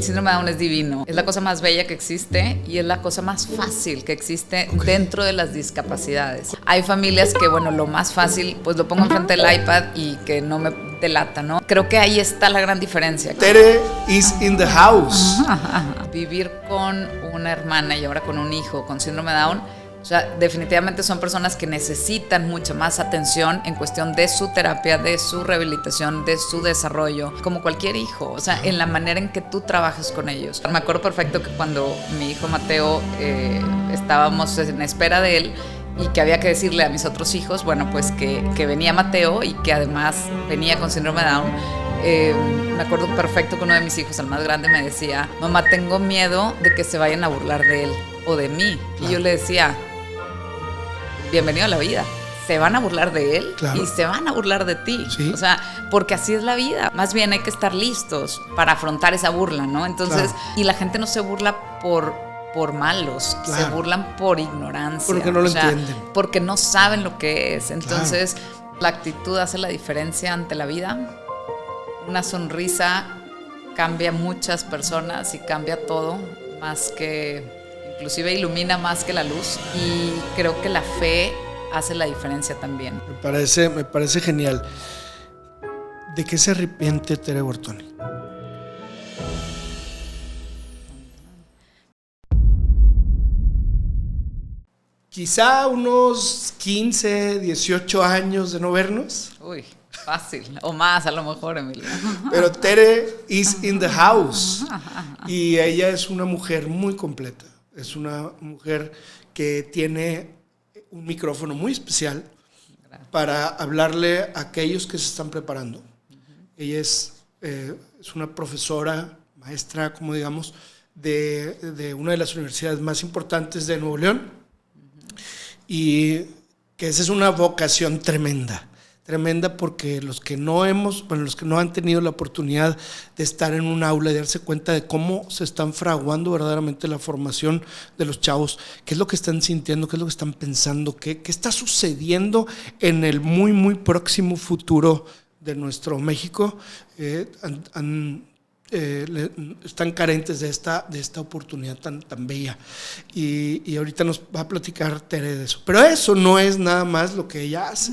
El síndrome de Down es divino. Es la cosa más bella que existe y es la cosa más fácil que existe dentro de las discapacidades. Hay familias que, bueno, lo más fácil, pues lo pongo enfrente del iPad y que no me delata, ¿no? Creo que ahí está la gran diferencia. Tere is in the house. Vivir con una hermana y ahora con un hijo con síndrome de Down, o sea, definitivamente son personas que necesitan mucha más atención en cuestión de su terapia, de su rehabilitación, de su desarrollo, como cualquier hijo, o sea, en la manera en que tú trabajas con ellos. Me acuerdo perfecto que cuando mi hijo Mateo estábamos en espera de él y que había que decirle a mis otros hijos, bueno, pues que venía Mateo y que además venía con síndrome de Down. Me acuerdo perfecto que uno de mis hijos, el más grande, me decía, mamá, tengo miedo de que se vayan a burlar de él o de mí. Claro. Y yo le decía, bienvenido a la vida. Se van a burlar de él, claro, y se van a burlar de ti. ¿Sí? O sea, porque así es la vida. Más bien hay que estar listos para afrontar esa burla, ¿no? Entonces, claro, y la gente no se burla por malos, claro, se burlan por ignorancia. Porque no lo entienden. Porque no saben lo que es. Entonces, claro, la actitud hace la diferencia ante la vida. Una sonrisa cambia muchas personas y cambia todo, más que, inclusive ilumina más que la luz. Y creo que la fe hace la diferencia también. Me parece genial. ¿De qué se arrepiente Tere Bortoni? Quizá unos 15, 18 años de no vernos. Uy, fácil. O más a lo mejor, Emilio. Pero Tere is in the house. Y ella es una mujer muy completa. Es una mujer que tiene un micrófono muy especial para hablarle a aquellos que se están preparando. Ella es una profesora, maestra, como digamos, de una de las universidades más importantes de Nuevo León. Y que esa es una vocación tremenda porque los que no han tenido la oportunidad de estar en un aula y darse cuenta de cómo se están fraguando verdaderamente la formación de los chavos, qué es lo que están sintiendo, qué es lo que están pensando, qué está sucediendo en el muy, muy próximo futuro de nuestro México, están carentes de esta oportunidad tan bella. Y ahorita nos va a platicar Tere de eso. Pero eso no es nada más lo que ella hace.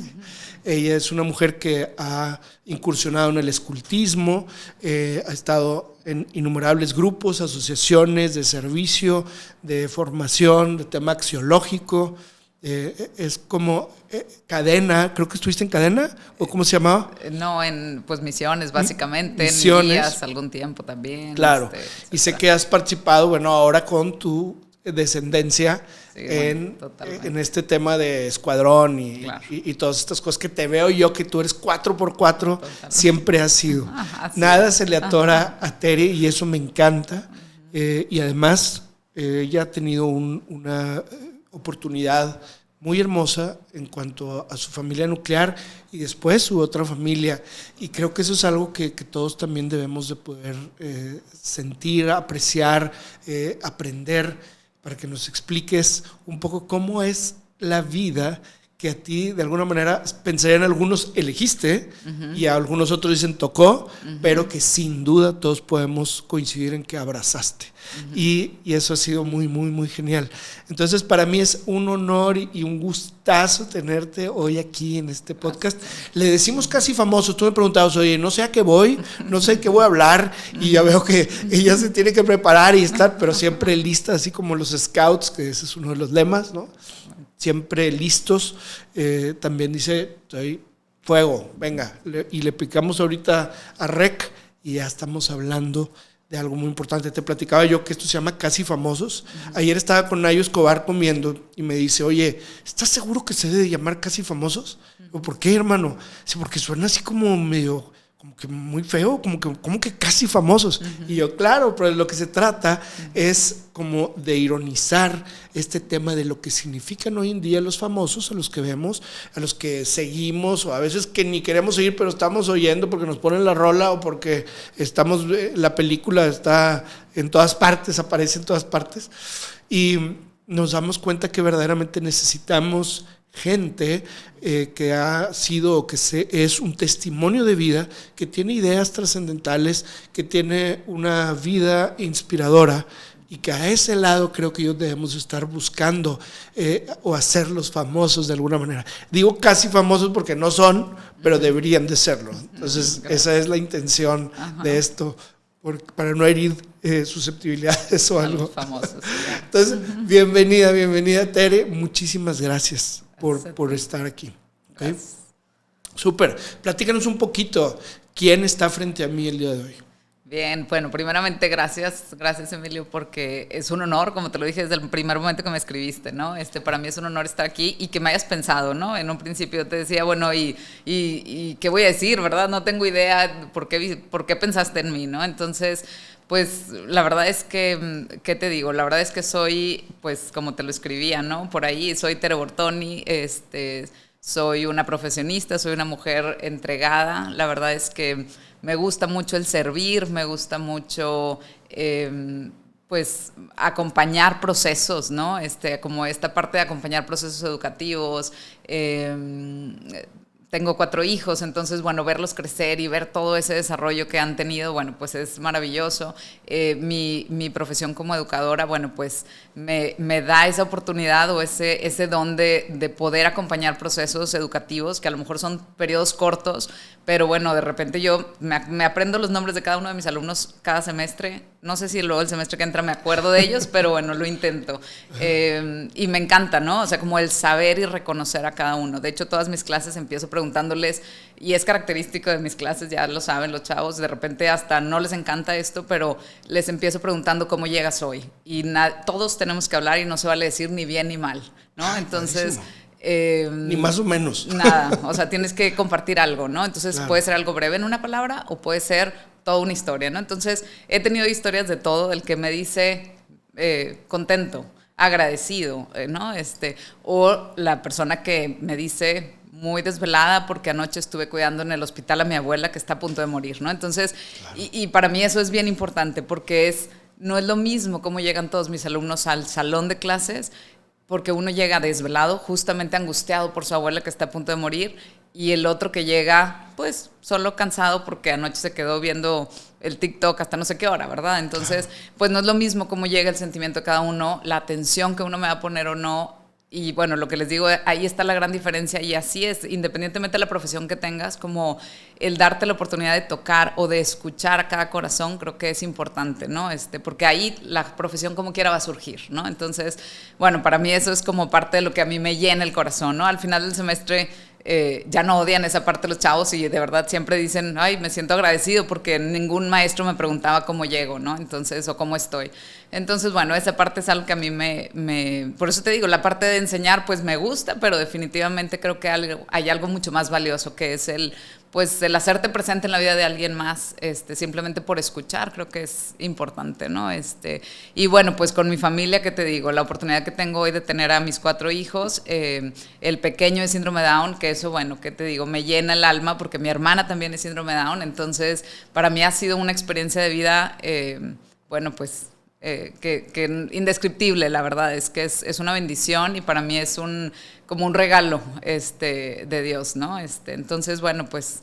Ella es una mujer que ha incursionado en el escultismo, ha estado en innumerables grupos, asociaciones de servicio, de formación, de tema axiológico. Es como Cadena, creo que estuviste en Cadena, ¿o cómo se llamaba? No, en pues Misiones, básicamente, Misiones. En Díaz algún tiempo también. Claro, y sé que has participado, bueno, ahora con tu descendencia, sí, en este tema de escuadrón claro, y todas estas cosas que te veo yo, que tú eres 4x4, totalmente. Siempre has sido. Ajá, sí. Nada se le atora a Tere y eso me encanta. Y además, ella ha tenido una oportunidad muy hermosa en cuanto a su familia nuclear y después su otra familia, y creo que eso es algo que todos también debemos de poder sentir, apreciar, aprender, para que nos expliques un poco cómo es la vida que a ti de alguna manera, pensarían algunos, elegiste, y a algunos otros dicen tocó, pero que sin duda todos podemos coincidir en que abrazaste. Y eso ha sido muy, muy, muy genial. Entonces, para mí es un honor y un gustazo tenerte hoy aquí en este podcast. Le decimos casi famosos. Tú me preguntabas, oye, no sé a qué voy, no sé qué voy a hablar, y ya veo que ella se tiene que preparar y estar, pero siempre lista, así como los scouts, que ese es uno de los lemas, ¿no? Siempre listos. También dice, soy fuego, venga, y le picamos ahorita a rec y ya estamos hablando de algo muy importante. Te platicaba yo que esto se llama Casi Famosos. Ayer estaba con Nayo Escobar comiendo y me dice, oye, ¿estás seguro que se debe llamar Casi Famosos? ¿Por qué, hermano? Dice, porque suena así como medio, como que muy feo, como que Casi Famosos. Y yo, claro, pero de lo que se trata es como de ironizar este tema de lo que significan hoy en día los famosos, a los que vemos, a los que seguimos, o a veces que ni queremos seguir, pero estamos oyendo porque nos ponen la rola o porque la película está en todas partes, aparece en todas partes, y nos damos cuenta que verdaderamente necesitamos gente que ha sido o que es un testimonio de vida, que tiene ideas trascendentales, que tiene una vida inspiradora, y que a ese lado creo que ellos debemos estar buscando o hacerlos famosos de alguna manera. Digo casi famosos porque no son, pero deberían de serlo. Entonces esa es la intención de esto, para no herir susceptibilidades o algo. Famosos, entonces, bienvenida Tere, muchísimas gracias por estar aquí. ¿Okay? Súper, platícanos un poquito, ¿quién está frente a mí el día de hoy? Bien, bueno, primeramente gracias Emilio, porque es un honor, como te lo dije desde el primer momento que me escribiste, ¿no? Para mí es un honor estar aquí y que me hayas pensado, ¿no? En un principio te decía, bueno, ¿y qué voy a decir, verdad? No tengo idea por qué pensaste en mí, ¿no? Entonces, pues la verdad es que, ¿qué te digo? La verdad es que soy, pues como te lo escribía, ¿no? Por ahí soy Tere Bortoni, soy una profesionista, soy una mujer entregada. La verdad es que me gusta mucho el servir, me gusta mucho pues acompañar procesos, ¿no? Como esta parte de acompañar procesos educativos. Tengo 4 hijos, entonces, bueno, verlos crecer y ver todo ese desarrollo que han tenido, bueno, pues es maravilloso. Mi profesión como educadora, bueno, pues me da esa oportunidad o ese don de poder acompañar procesos educativos que a lo mejor son periodos cortos, pero bueno, de repente yo me aprendo los nombres de cada uno de mis alumnos cada semestre. No sé si luego el semestre que entra me acuerdo de ellos, pero bueno, lo intento. Y me encanta, ¿no? O sea, como el saber y reconocer a cada uno. De hecho, todas mis clases empiezo preguntándoles, y es característico de mis clases, ya lo saben los chavos, de repente hasta no les encanta esto, pero les empiezo preguntando cómo llegas hoy. Y todos tenemos que hablar y no se vale decir ni bien ni mal, ¿no? Entonces... ni más o menos. Nada, o sea, tienes que compartir algo, ¿no? Entonces claro, puede ser algo breve en una palabra o puede ser toda una historia, ¿no? Entonces he tenido historias de todo, el que me dice contento, agradecido, ¿no? O la persona que me dice muy desvelada porque anoche estuve cuidando en el hospital a mi abuela que está a punto de morir, ¿no? Entonces, claro. y para mí eso es bien importante porque no es lo mismo cómo llegan todos mis alumnos al salón de clases, porque uno llega desvelado, justamente angustiado por su abuela que está a punto de morir, y el otro que llega, pues, solo cansado porque anoche se quedó viendo el TikTok hasta no sé qué hora, ¿verdad? Entonces, pues no es lo mismo cómo llega el sentimiento de cada uno, la atención que uno me va a poner o no. Y bueno, lo que les digo, ahí está la gran diferencia, y así es, independientemente de la profesión que tengas, como el darte la oportunidad de tocar o de escuchar a cada corazón, creo que es importante, ¿no? Porque ahí la profesión como quiera va a surgir, ¿no? Entonces, bueno, para mí eso es como parte de lo que a mí me llena el corazón, ¿no? Al final del semestre ya no odian esa parte los chavos y de verdad siempre dicen, ay, me siento agradecido porque ningún maestro me preguntaba cómo llego, ¿no? Entonces, o cómo estoy. Entonces, bueno, esa parte es algo que a mí por eso te digo, la parte de enseñar pues me gusta, pero definitivamente creo que hay algo mucho más valioso, que es el hacerte presente en la vida de alguien más, simplemente por escuchar, creo que es importante, ¿no? Y bueno, pues con mi familia, ¿qué te digo? La oportunidad que tengo hoy de tener a mis 4 hijos, el pequeño de síndrome de Down, que eso, bueno, ¿qué te digo? Me llena el alma porque mi hermana también es síndrome de Down, entonces para mí ha sido una experiencia de vida, bueno, pues que indescriptible, la verdad, es que es una bendición y para mí es como un regalo de Dios, ¿no? Entonces, bueno, pues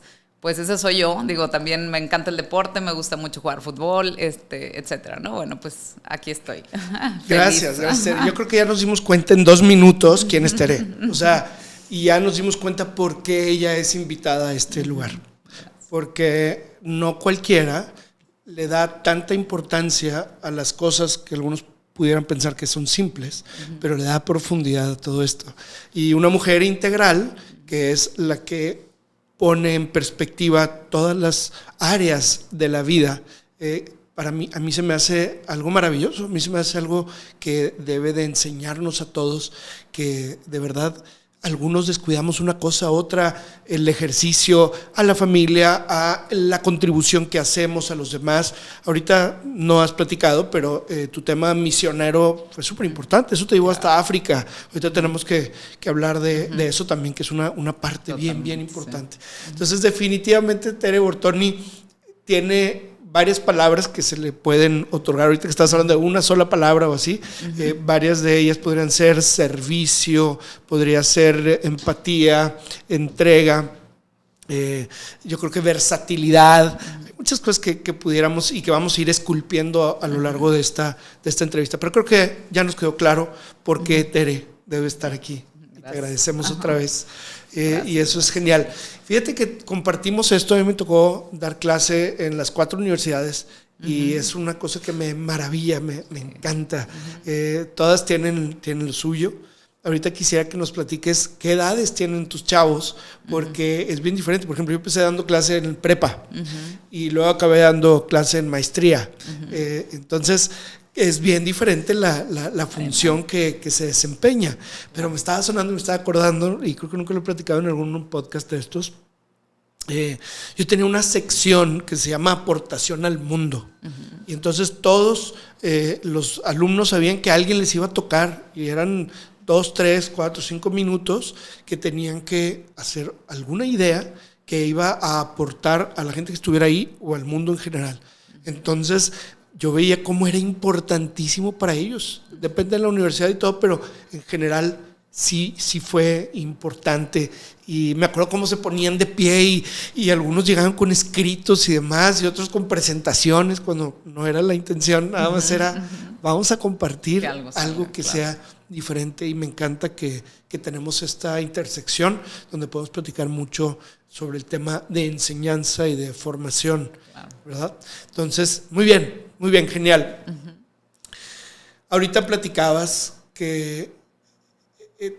esa soy yo. Digo, también me encanta el deporte, me gusta mucho jugar fútbol, etcétera, ¿no? Bueno, pues aquí estoy. Gracias. Yo creo que ya nos dimos cuenta en 2 minutos quién es Tere. O sea, y ya nos dimos cuenta por qué ella es invitada a este lugar. Porque no cualquiera le da tanta importancia a las cosas que algunos pudieran pensar que son simples, pero le da profundidad a todo esto. Y una mujer integral, que es la que pone en perspectiva todas las áreas de la vida, a mí se me hace algo maravilloso, a mí se me hace algo que debe de enseñarnos a todos, que de verdad algunos descuidamos una cosa a otra, el ejercicio, a la familia, a la contribución que hacemos a los demás. Ahorita no has platicado, pero tu tema misionero fue súper importante, eso te llevó hasta África. Ahorita tenemos que hablar de eso también, que es una parte bien importante. Sí. Entonces, definitivamente Tere Bortoni tiene varias palabras que se le pueden otorgar. Ahorita que estás hablando de una sola palabra o así, varias de ellas podrían ser servicio, podría ser empatía, entrega, yo creo que versatilidad. Hay muchas cosas que pudiéramos y que vamos a ir esculpiendo a lo largo de esta entrevista. Pero creo que ya nos quedó claro por qué Tere debe estar aquí. Te agradecemos otra vez. Y eso es genial. Fíjate que compartimos esto. A mí me tocó dar clase en las 4 universidades y es una cosa que me maravilla, me encanta. Todas tienen lo suyo. Ahorita quisiera que nos platiques qué edades tienen tus chavos, porque es bien diferente. Por ejemplo, yo empecé dando clase en prepa y luego acabé dando clase en maestría. Entonces, es bien diferente la función que se desempeña. Pero me estaba sonando, me estaba acordando, y creo que nunca lo he platicado en algún podcast de estos. Yo tenía una sección que se llama Aportación al Mundo. Y entonces todos los alumnos sabían que alguien les iba a tocar y eran 2, 3, 4, 5 minutos que tenían que hacer alguna idea que iba a aportar a la gente que estuviera ahí o al mundo en general. Entonces yo veía cómo era importantísimo para ellos. Depende de la universidad y todo, pero en general sí fue importante. Y me acuerdo cómo se ponían de pie y algunos llegaban con escritos y demás, y otros con presentaciones, cuando no era la intención, nada más era vamos a compartir algo que sea diferente. Y me encanta que tenemos esta intersección donde podemos platicar mucho sobre el tema de enseñanza y de formación, ¿verdad? Entonces, muy bien, genial. Ahorita platicabas que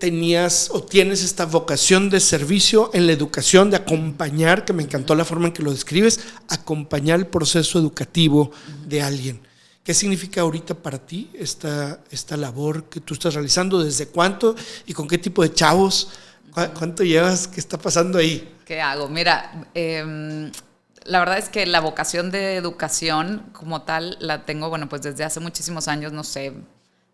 tenías o tienes esta vocación de servicio en la educación, de acompañar, que me encantó la forma en que lo describes, acompañar el proceso educativo de alguien. ¿Qué significa ahorita para ti esta labor que tú estás realizando? ¿Desde cuánto y con qué tipo de chavos? ¿Cuánto llevas? ¿Qué está pasando ahí? ¿Qué hago? Mira, la verdad es que la vocación de educación como tal la tengo, bueno, pues desde hace muchísimos años, no sé,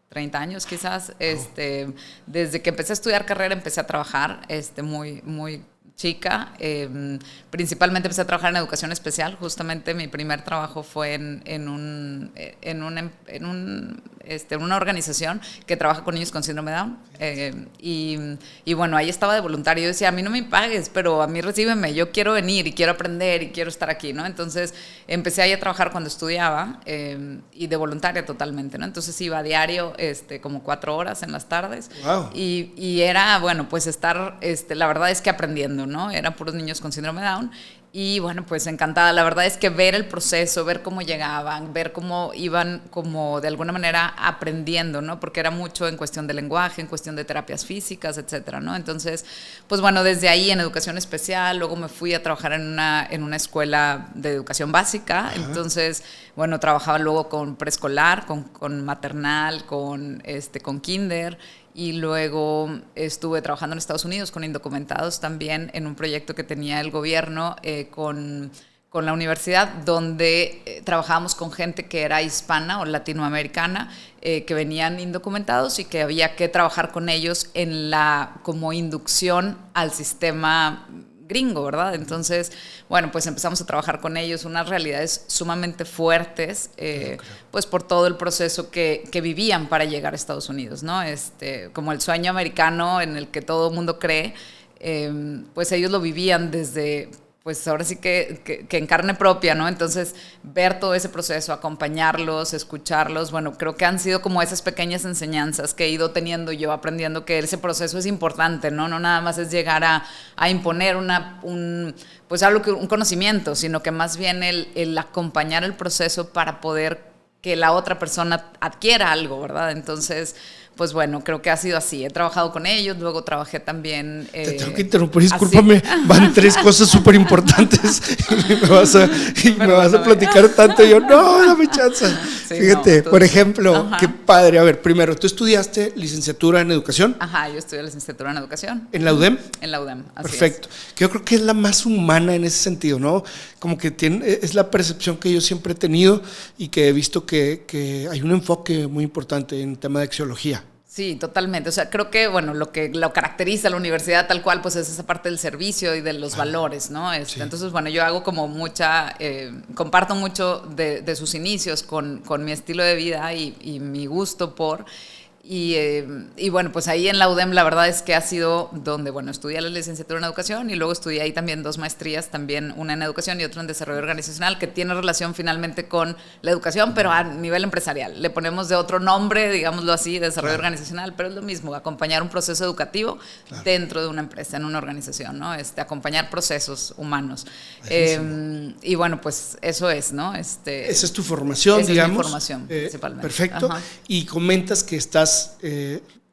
30 años quizás. Desde que empecé a estudiar carrera empecé a trabajar muy chica. Principalmente empecé a trabajar en educación especial. Justamente mi primer trabajo fue en una organización que trabaja con niños con síndrome de Down. Y bueno, ahí estaba de voluntario. Yo decía, a mí no me pagues, pero a mí recíbeme. Yo quiero venir y quiero aprender y quiero estar aquí, ¿no? Entonces empecé ahí a trabajar cuando estudiaba y de voluntaria totalmente, ¿no? Entonces iba a diario como 4 horas en las tardes. Wow. Y era, bueno, pues estar, la verdad es que aprendiendo, ¿no? Eran puros niños con síndrome de Down. Y bueno, pues encantada. La verdad es que ver el proceso, ver cómo llegaban, ver cómo iban como de alguna manera aprendiendo, ¿no? Porque era mucho en cuestión de lenguaje, en cuestión de terapias físicas, etcétera, ¿no? Entonces, pues bueno, desde ahí en educación especial, luego me fui a trabajar en una escuela de educación básica. Ajá. Entonces, bueno, trabajaba luego con preescolar, con maternal, con kinder. Y luego estuve trabajando en Estados Unidos con indocumentados también en un proyecto que tenía el gobierno con la universidad, donde trabajábamos con gente que era hispana o latinoamericana, que venían indocumentados y que había que trabajar con ellos en como inducción al sistema gringo, ¿verdad? Entonces, bueno, pues empezamos a trabajar con ellos, unas realidades sumamente fuertes, pues por todo el proceso que vivían para llegar a Estados Unidos, ¿no? Como el sueño americano en el que todo el mundo cree, pues ellos lo vivían desde, pues ahora sí que en carne propia, ¿no? Entonces, ver todo ese proceso, acompañarlos, escucharlos, bueno, creo que han sido como esas pequeñas enseñanzas que he ido teniendo yo, aprendiendo que ese proceso es importante, ¿no? No nada más es llegar a imponer un conocimiento, sino que más bien el acompañar el proceso para poder que la otra persona adquiera algo, ¿verdad? Entonces, pues bueno, creo que ha sido así. He trabajado con ellos, luego trabajé también... Te tengo que interrumpir, discúlpame, van 3 cosas súper importantes y me vas a platicar tanto. Y yo, no, dame chance. Sí, fíjate, no, por ejemplo, ajá. Qué padre. A ver, primero, ¿tú estudiaste licenciatura en educación? Ajá, yo estudié licenciatura en educación. ¿En la UDEM? En la UDEM, así perfecto. Es. Que yo creo que es la más humana en ese sentido, ¿no? Como que es la percepción que yo siempre he tenido y que he visto que hay un enfoque muy importante en tema de axiología. Sí, totalmente. O sea, creo que, bueno, lo que lo caracteriza a la universidad tal cual, pues es esa parte del servicio y de los valores, ¿no? Sí. Entonces, bueno, yo hago como comparto mucho de sus inicios con mi estilo de vida y mi gusto por... Y bueno, pues ahí en la UDEM la verdad es que ha sido donde, bueno, estudié la licenciatura en educación y luego estudié ahí también 2 maestrías, también una en educación y otra en desarrollo organizacional, que tiene relación finalmente con la educación, pero a nivel empresarial. Le ponemos de otro nombre, digámoslo así, desarrollo organizacional, pero es lo mismo, acompañar un proceso educativo dentro de una empresa, en una organización, ¿no? Acompañar procesos humanos. Y bueno, pues eso es, ¿no? Esa es tu formación, esa digamos. Es mi formación, principalmente. Perfecto. Ajá. Y comentas que estás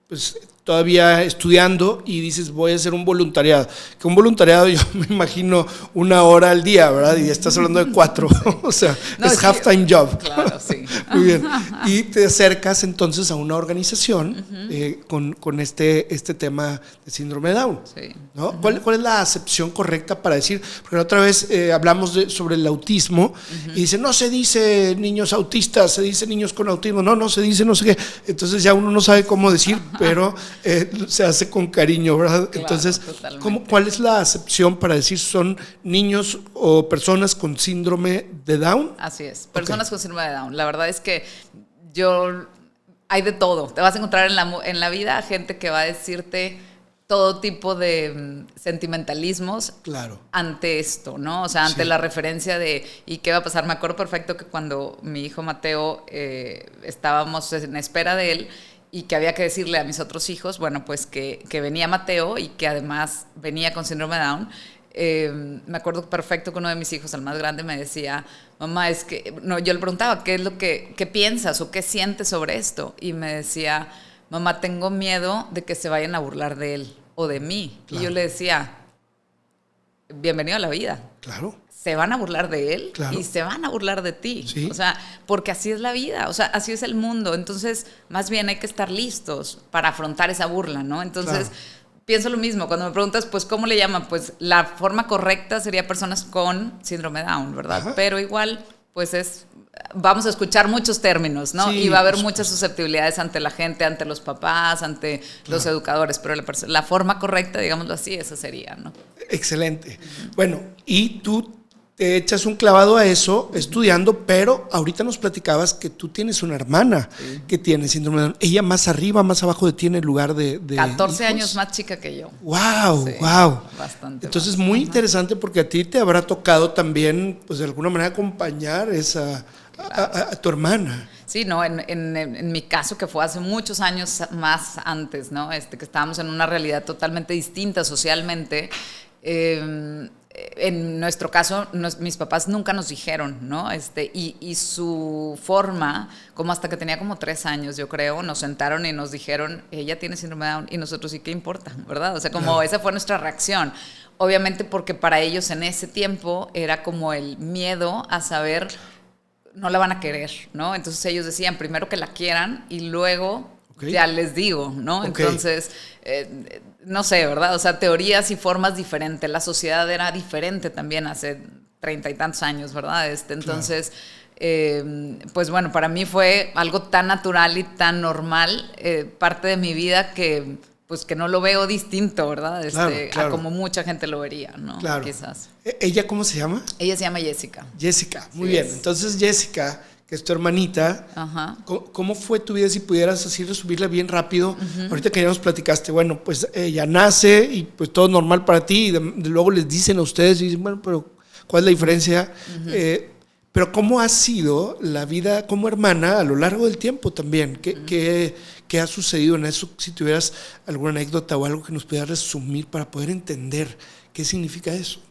pues todavía estudiando y dices voy a hacer un voluntariado, que un voluntariado yo me imagino 1 hora al día, ¿verdad? Y estás hablando de 4, o sea, no, es half-time job. Claro, sí. Muy bien. Y te acercas entonces a una organización con este tema de síndrome de Down, sí. ¿no? ¿Cuál es la acepción correcta para decir? Porque la otra vez hablamos sobre el autismo y dice, no se dice niños autistas, se dice niños con autismo, no se dice no sé qué. Entonces ya uno no sabe cómo decir, pero se hace con cariño, ¿verdad? Claro, entonces, ¿cuál es la acepción para decir son niños o personas con síndrome de Down? Así es, personas con síndrome de Down. La verdad es que hay de todo. Te vas a encontrar en la vida gente que va a decirte todo tipo de sentimentalismos ante esto, ¿no? O sea, ante la referencia de ¿y qué va a pasar? Me acuerdo perfecto que cuando mi hijo Mateo estábamos en espera de él y que había que decirle a mis otros hijos, bueno, pues que venía Mateo y que además venía con síndrome de Down. Me acuerdo perfecto que uno de mis hijos, el más grande, me decía, mamá, es que... No, yo le preguntaba, ¿qué piensas o qué sientes sobre esto? Y me decía, mamá, tengo miedo de que se vayan a burlar de él o de mí. Claro. Y yo le decía, bienvenido a la vida. Claro. Se van a burlar de él y se van a burlar de ti. Sí. O sea, porque así es la vida, o sea, así es el mundo. Entonces, más bien hay que estar listos para afrontar esa burla, ¿no? Entonces, pienso lo mismo. Cuando me preguntas, pues, ¿cómo le llaman? Pues, la forma correcta sería personas con síndrome Down, ¿verdad? Ajá. Pero igual, pues, vamos a escuchar muchos términos, ¿no? Sí, y va a haber muchas susceptibilidades ante la gente, ante los papás, ante los educadores, pero la forma correcta, digámoslo así, esa sería, ¿no? Excelente. Bueno, y tú te echas un clavado a eso estudiando, pero ahorita nos platicabas que tú tienes una hermana que tiene síndrome de Down. Ella más arriba, más abajo de ti en el lugar de 14 hijos. Años más chica que yo. ¡Wow! Sí, ¡Wow! Bastante. Entonces, muy interesante porque a ti te habrá tocado también, pues de alguna manera, acompañar a tu hermana. Sí, no, en mi caso, que fue hace muchos años más antes, ¿no? Que estábamos en una realidad totalmente distinta socialmente. En nuestro caso, mis papás nunca nos dijeron, ¿no? Y su forma, como hasta que tenía como 3 años, yo creo, nos sentaron y nos dijeron, ella tiene síndrome de Down, y nosotros, ¿y qué importa? ¿Verdad? O sea, como esa fue nuestra reacción. Obviamente porque para ellos en ese tiempo era como el miedo a saber, no la van a querer, ¿no? Entonces ellos decían, primero que la quieran y luego ya les digo, ¿no? Entonces... no sé, ¿verdad? O sea, teorías y formas diferentes. La sociedad era diferente también hace 30 y tantos años, ¿verdad? Entonces, pues bueno, para mí fue algo tan natural y tan normal, parte de mi vida que no lo veo distinto, ¿verdad? A como mucha gente lo vería, ¿no? Claro. Quizás. ¿Ella cómo se llama? Ella se llama Jessica. Jessica, muy bien. Entonces, Jessica, que es tu hermanita, ¿cómo fue tu vida si pudieras así resumirla bien rápido? Ahorita que ya nos platicaste, bueno, pues ella nace y pues todo normal para ti y luego les dicen a ustedes y dicen, bueno, pero ¿cuál es la diferencia? Pero ¿cómo ha sido la vida como hermana a lo largo del tiempo también? ¿Qué ha sucedido en eso? Si tuvieras alguna anécdota o algo que nos pudieras resumir para poder entender qué significa eso.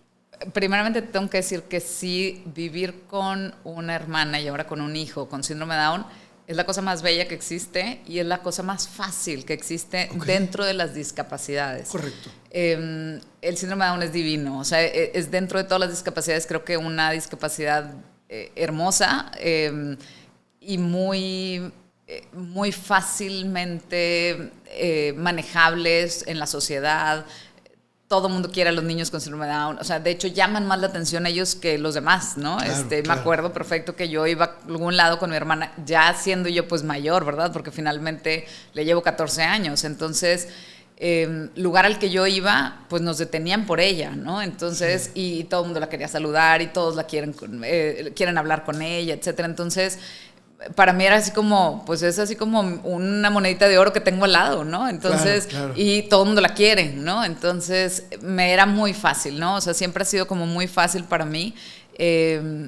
Primeramente tengo que decir que sí, vivir con una hermana y ahora con un hijo con síndrome de Down es la cosa más bella que existe y es la cosa más fácil que existe dentro de las discapacidades. Correcto. El síndrome de Down es divino, o sea, es dentro de todas las discapacidades creo que una discapacidad hermosa y muy fácilmente manejables en la sociedad. todo el mundo quiere a los niños con síndrome de Down. O sea, de hecho, llaman más la atención ellos que los demás, ¿no? Claro, Me acuerdo perfecto que yo iba a algún lado con mi hermana, ya siendo yo pues mayor, ¿verdad? Porque finalmente le llevo 14 años. Entonces, lugar al que yo iba, pues nos detenían por ella, ¿no? Entonces, y todo el mundo la quería saludar y todos la quieren hablar con ella, etcétera. Entonces, para mí era así como, pues es así como una monedita de oro que tengo al lado, ¿no? Entonces, claro. Y todo el mundo la quiere, ¿no? Entonces, me era muy fácil, ¿no? O sea, siempre ha sido como muy fácil para mí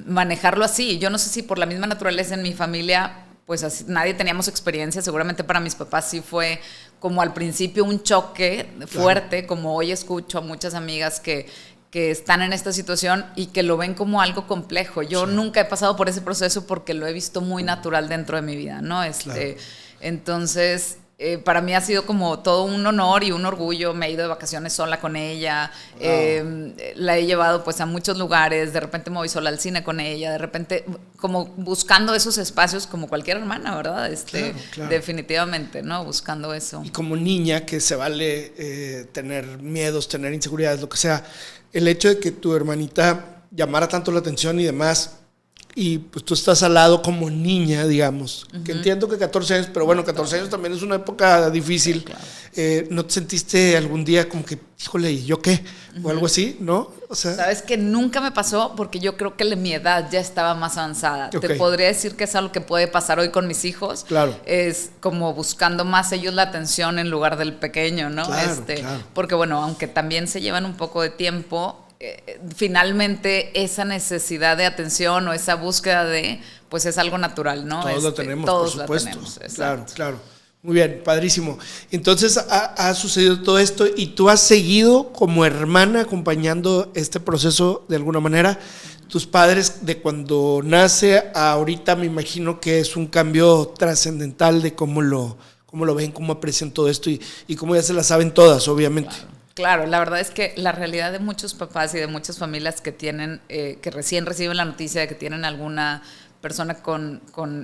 manejarlo así. Yo no sé si por la misma naturaleza en mi familia, pues así, nadie teníamos experiencia. Seguramente para mis papás sí fue como al principio un choque fuerte, claro. Como hoy escucho a muchas amigas que están en esta situación y que lo ven como algo complejo. Yo nunca he pasado por ese proceso porque lo he visto muy natural dentro de mi vida, ¿no? Claro. Entonces, para mí ha sido como todo un honor y un orgullo. Me he ido de vacaciones sola con ella, wow. La he llevado pues a muchos lugares, de repente me voy sola al cine con ella, de repente como buscando esos espacios como cualquier hermana, ¿verdad? Claro. Definitivamente, ¿no? Buscando eso. Y como niña, que se vale tener miedos, tener inseguridades, lo que sea, el hecho de que tu hermanita llamara tanto la atención y demás, y pues tú estás al lado como niña, digamos, que entiendo que 14 años, pero bueno, 14 años también es una época difícil. Claro. ¿No te sentiste algún día como que, híjole, ¿y yo qué? O algo así, ¿no? O sea, sabes que nunca me pasó porque yo creo que mi edad ya estaba más avanzada. Okay. Te podría decir que es algo que puede pasar hoy con mis hijos. Claro. Es como buscando más ellos la atención en lugar del pequeño, ¿no? Claro, claro. Porque bueno, aunque también se llevan un poco de tiempo, finalmente esa necesidad de atención o esa búsqueda pues es algo natural, ¿no? Todos lo tenemos, todos por supuesto. La tenemos, claro, claro. Muy bien, padrísimo. Entonces ha sucedido todo esto y tú has seguido como hermana acompañando este proceso de alguna manera. Tus padres, de cuando nace a ahorita, me imagino que es un cambio trascendental de cómo lo ven, cómo aprecian todo esto y cómo ya se la saben todas, obviamente. Claro, la verdad es que la realidad de muchos papás y de muchas familias que tienen, que recién reciben la noticia de que tienen alguna persona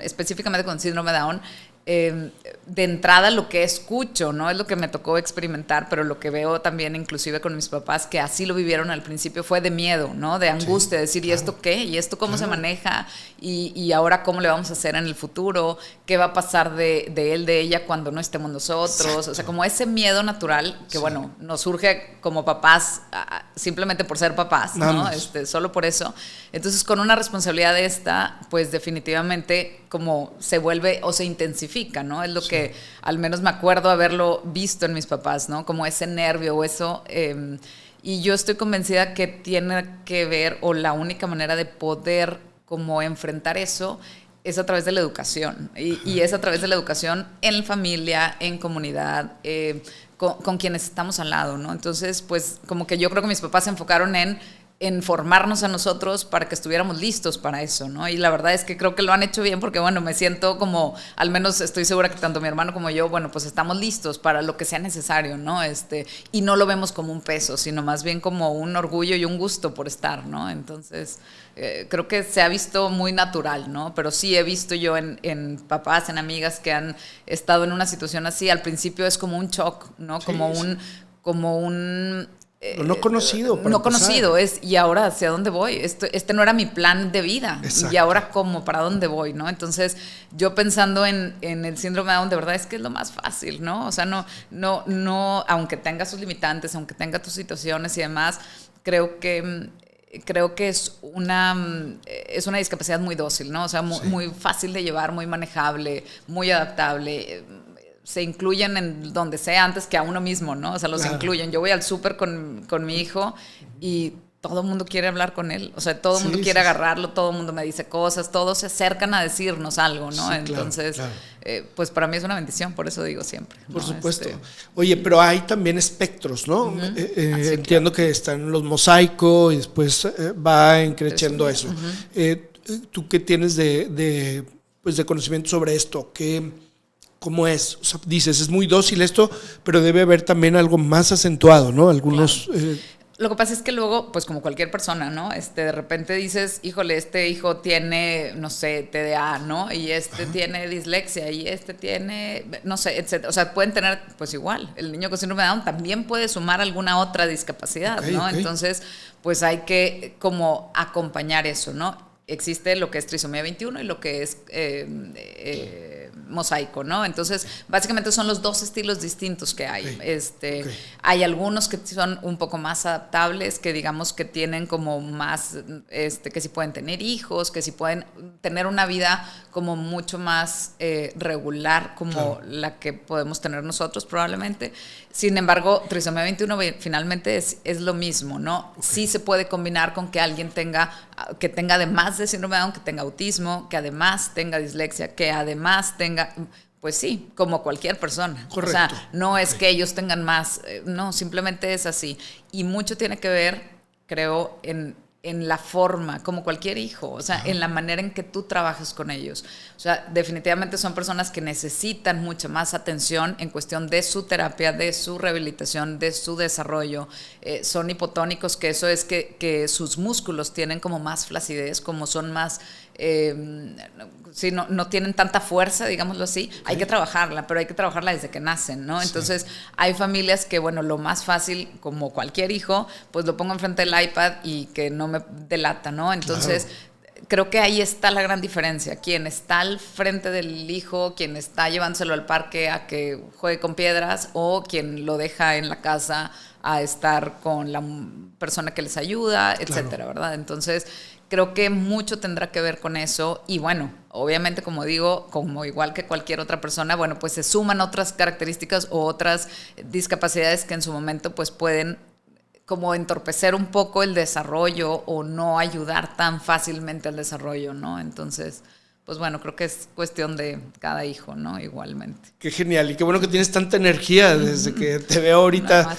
específicamente con síndrome de Down, de entrada lo que escucho, no es lo que me tocó experimentar, pero lo que veo también inclusive con mis papás que así lo vivieron al principio fue de miedo, ¿no? De angustia, decir, claro. ¿Y esto qué? ¿Y esto cómo se maneja? ¿Y ahora cómo le vamos a hacer en el futuro? ¿Qué va a pasar de él, de ella cuando no estemos nosotros? Exacto. O sea, como ese miedo natural que, bueno, nos surge como papás simplemente por ser papás, ¿no? Solo por eso. Entonces, con una responsabilidad de esta, pues definitivamente como se vuelve o se intensifica, ¿no? Es lo que al menos me acuerdo haberlo visto en mis papás, ¿no? Como ese nervio o eso. Y yo estoy convencida que tiene que ver, o la única manera de poder como enfrentar eso es a través de la educación. Y es a través de la educación en familia, en comunidad, con quienes estamos al lado, ¿no? Entonces, pues como que yo creo que mis papás se enfocaron en formarnos a nosotros para que estuviéramos listos para eso, ¿no? Y la verdad es que creo que lo han hecho bien porque, bueno, me siento como, al menos estoy segura que tanto mi hermano como yo, bueno, pues estamos listos para lo que sea necesario, ¿no? Y no lo vemos como un peso, sino más bien como un orgullo y un gusto por estar, ¿no? Entonces, creo que se ha visto muy natural, ¿no? Pero sí he visto yo en papás, en amigas que han estado en una situación así, al principio es como un shock, ¿no? Sí, como un no conocido. No conocido es, ¿y ahora hacia dónde voy? Este no era mi plan de vida. Exacto. Y ahora ¿cómo? ¿Para dónde voy? ¿No? Entonces, yo pensando en el síndrome de Down, de verdad es que es lo más fácil, ¿no? O sea, no, aunque tenga sus limitantes, aunque tenga tus situaciones y demás, creo que es una discapacidad muy dócil, ¿no? O sea, muy fácil de llevar, muy manejable, muy adaptable. Se incluyen en donde sea antes que a uno mismo, ¿no? O sea, los incluyen. Yo voy al súper con mi hijo y todo el mundo quiere hablar con él. O sea, todo el mundo quiere agarrarlo, todo el mundo me dice cosas, todos se acercan a decirnos algo, ¿no? Sí, entonces, claro. Pues para mí es una bendición, por eso digo siempre, ¿no? Por supuesto. Oye, pero hay también espectros, ¿no? Entiendo que están los mosaicos y después va creciendo eso. ¿Tú qué tienes de conocimiento sobre esto? ¿Cómo es? O sea, dices, es muy dócil esto, pero debe haber también algo más acentuado, ¿no? Algunos... Claro. Lo que pasa es que luego, pues como cualquier persona, ¿no? De repente dices, híjole, este hijo tiene, no sé, TDA, ¿no? Y tiene dislexia, y tiene, no sé, etcétera. O sea, pueden tener, pues igual, el niño con síndrome de Down también puede sumar alguna otra discapacidad, ¿no? Okay. Entonces, pues hay que como acompañar eso, ¿no? Existe lo que es trisomía 21 y lo que es mosaico, ¿no? Entonces, básicamente son los dos estilos distintos que hay. Okay. Hay algunos que son un poco más adaptables, que digamos que tienen como más, que sí pueden tener hijos, que sí pueden tener una vida como mucho más regular, como la que podemos tener nosotros probablemente. Sin embargo, trisomía 21 finalmente es lo mismo, ¿no? Okay. Sí se puede combinar con que alguien tenga además de síndrome de Down, que tenga autismo, que además tenga dislexia, que además tenga, pues sí, como cualquier persona. Correcto. O sea, no es que ellos tengan más, no, simplemente es así. Y mucho tiene que ver, creo, en la forma, como cualquier hijo, o sea, en la manera en que tú trabajas con ellos. O sea, definitivamente son personas que necesitan mucha más atención en cuestión de su terapia, de su rehabilitación, de su desarrollo. Son hipotónicos, que eso es que sus músculos tienen como más flacidez, como son más... sí, no tienen tanta fuerza, digámoslo así. Okay. Hay que trabajarla, pero hay que trabajarla desde que nacen, ¿no? Sí. Entonces, hay familias que, bueno, lo más fácil, como cualquier hijo, pues lo pongo enfrente del iPad y que no me delata, ¿no? Entonces, creo que ahí está la gran diferencia. Quien está al frente del hijo, quien está llevándoselo al parque a que juegue con piedras, o quien lo deja en la casa a estar con la persona que les ayuda, etcétera, ¿verdad? Entonces, creo que mucho tendrá que ver con eso. Y bueno, obviamente, como digo, como igual que cualquier otra persona, bueno, pues se suman otras características o otras discapacidades que en su momento pues pueden como entorpecer un poco el desarrollo o no ayudar tan fácilmente al desarrollo, ¿no? Entonces, pues bueno, creo que es cuestión de cada hijo, ¿no? Igualmente. Qué genial, y qué bueno que tienes tanta energía desde que te veo ahorita.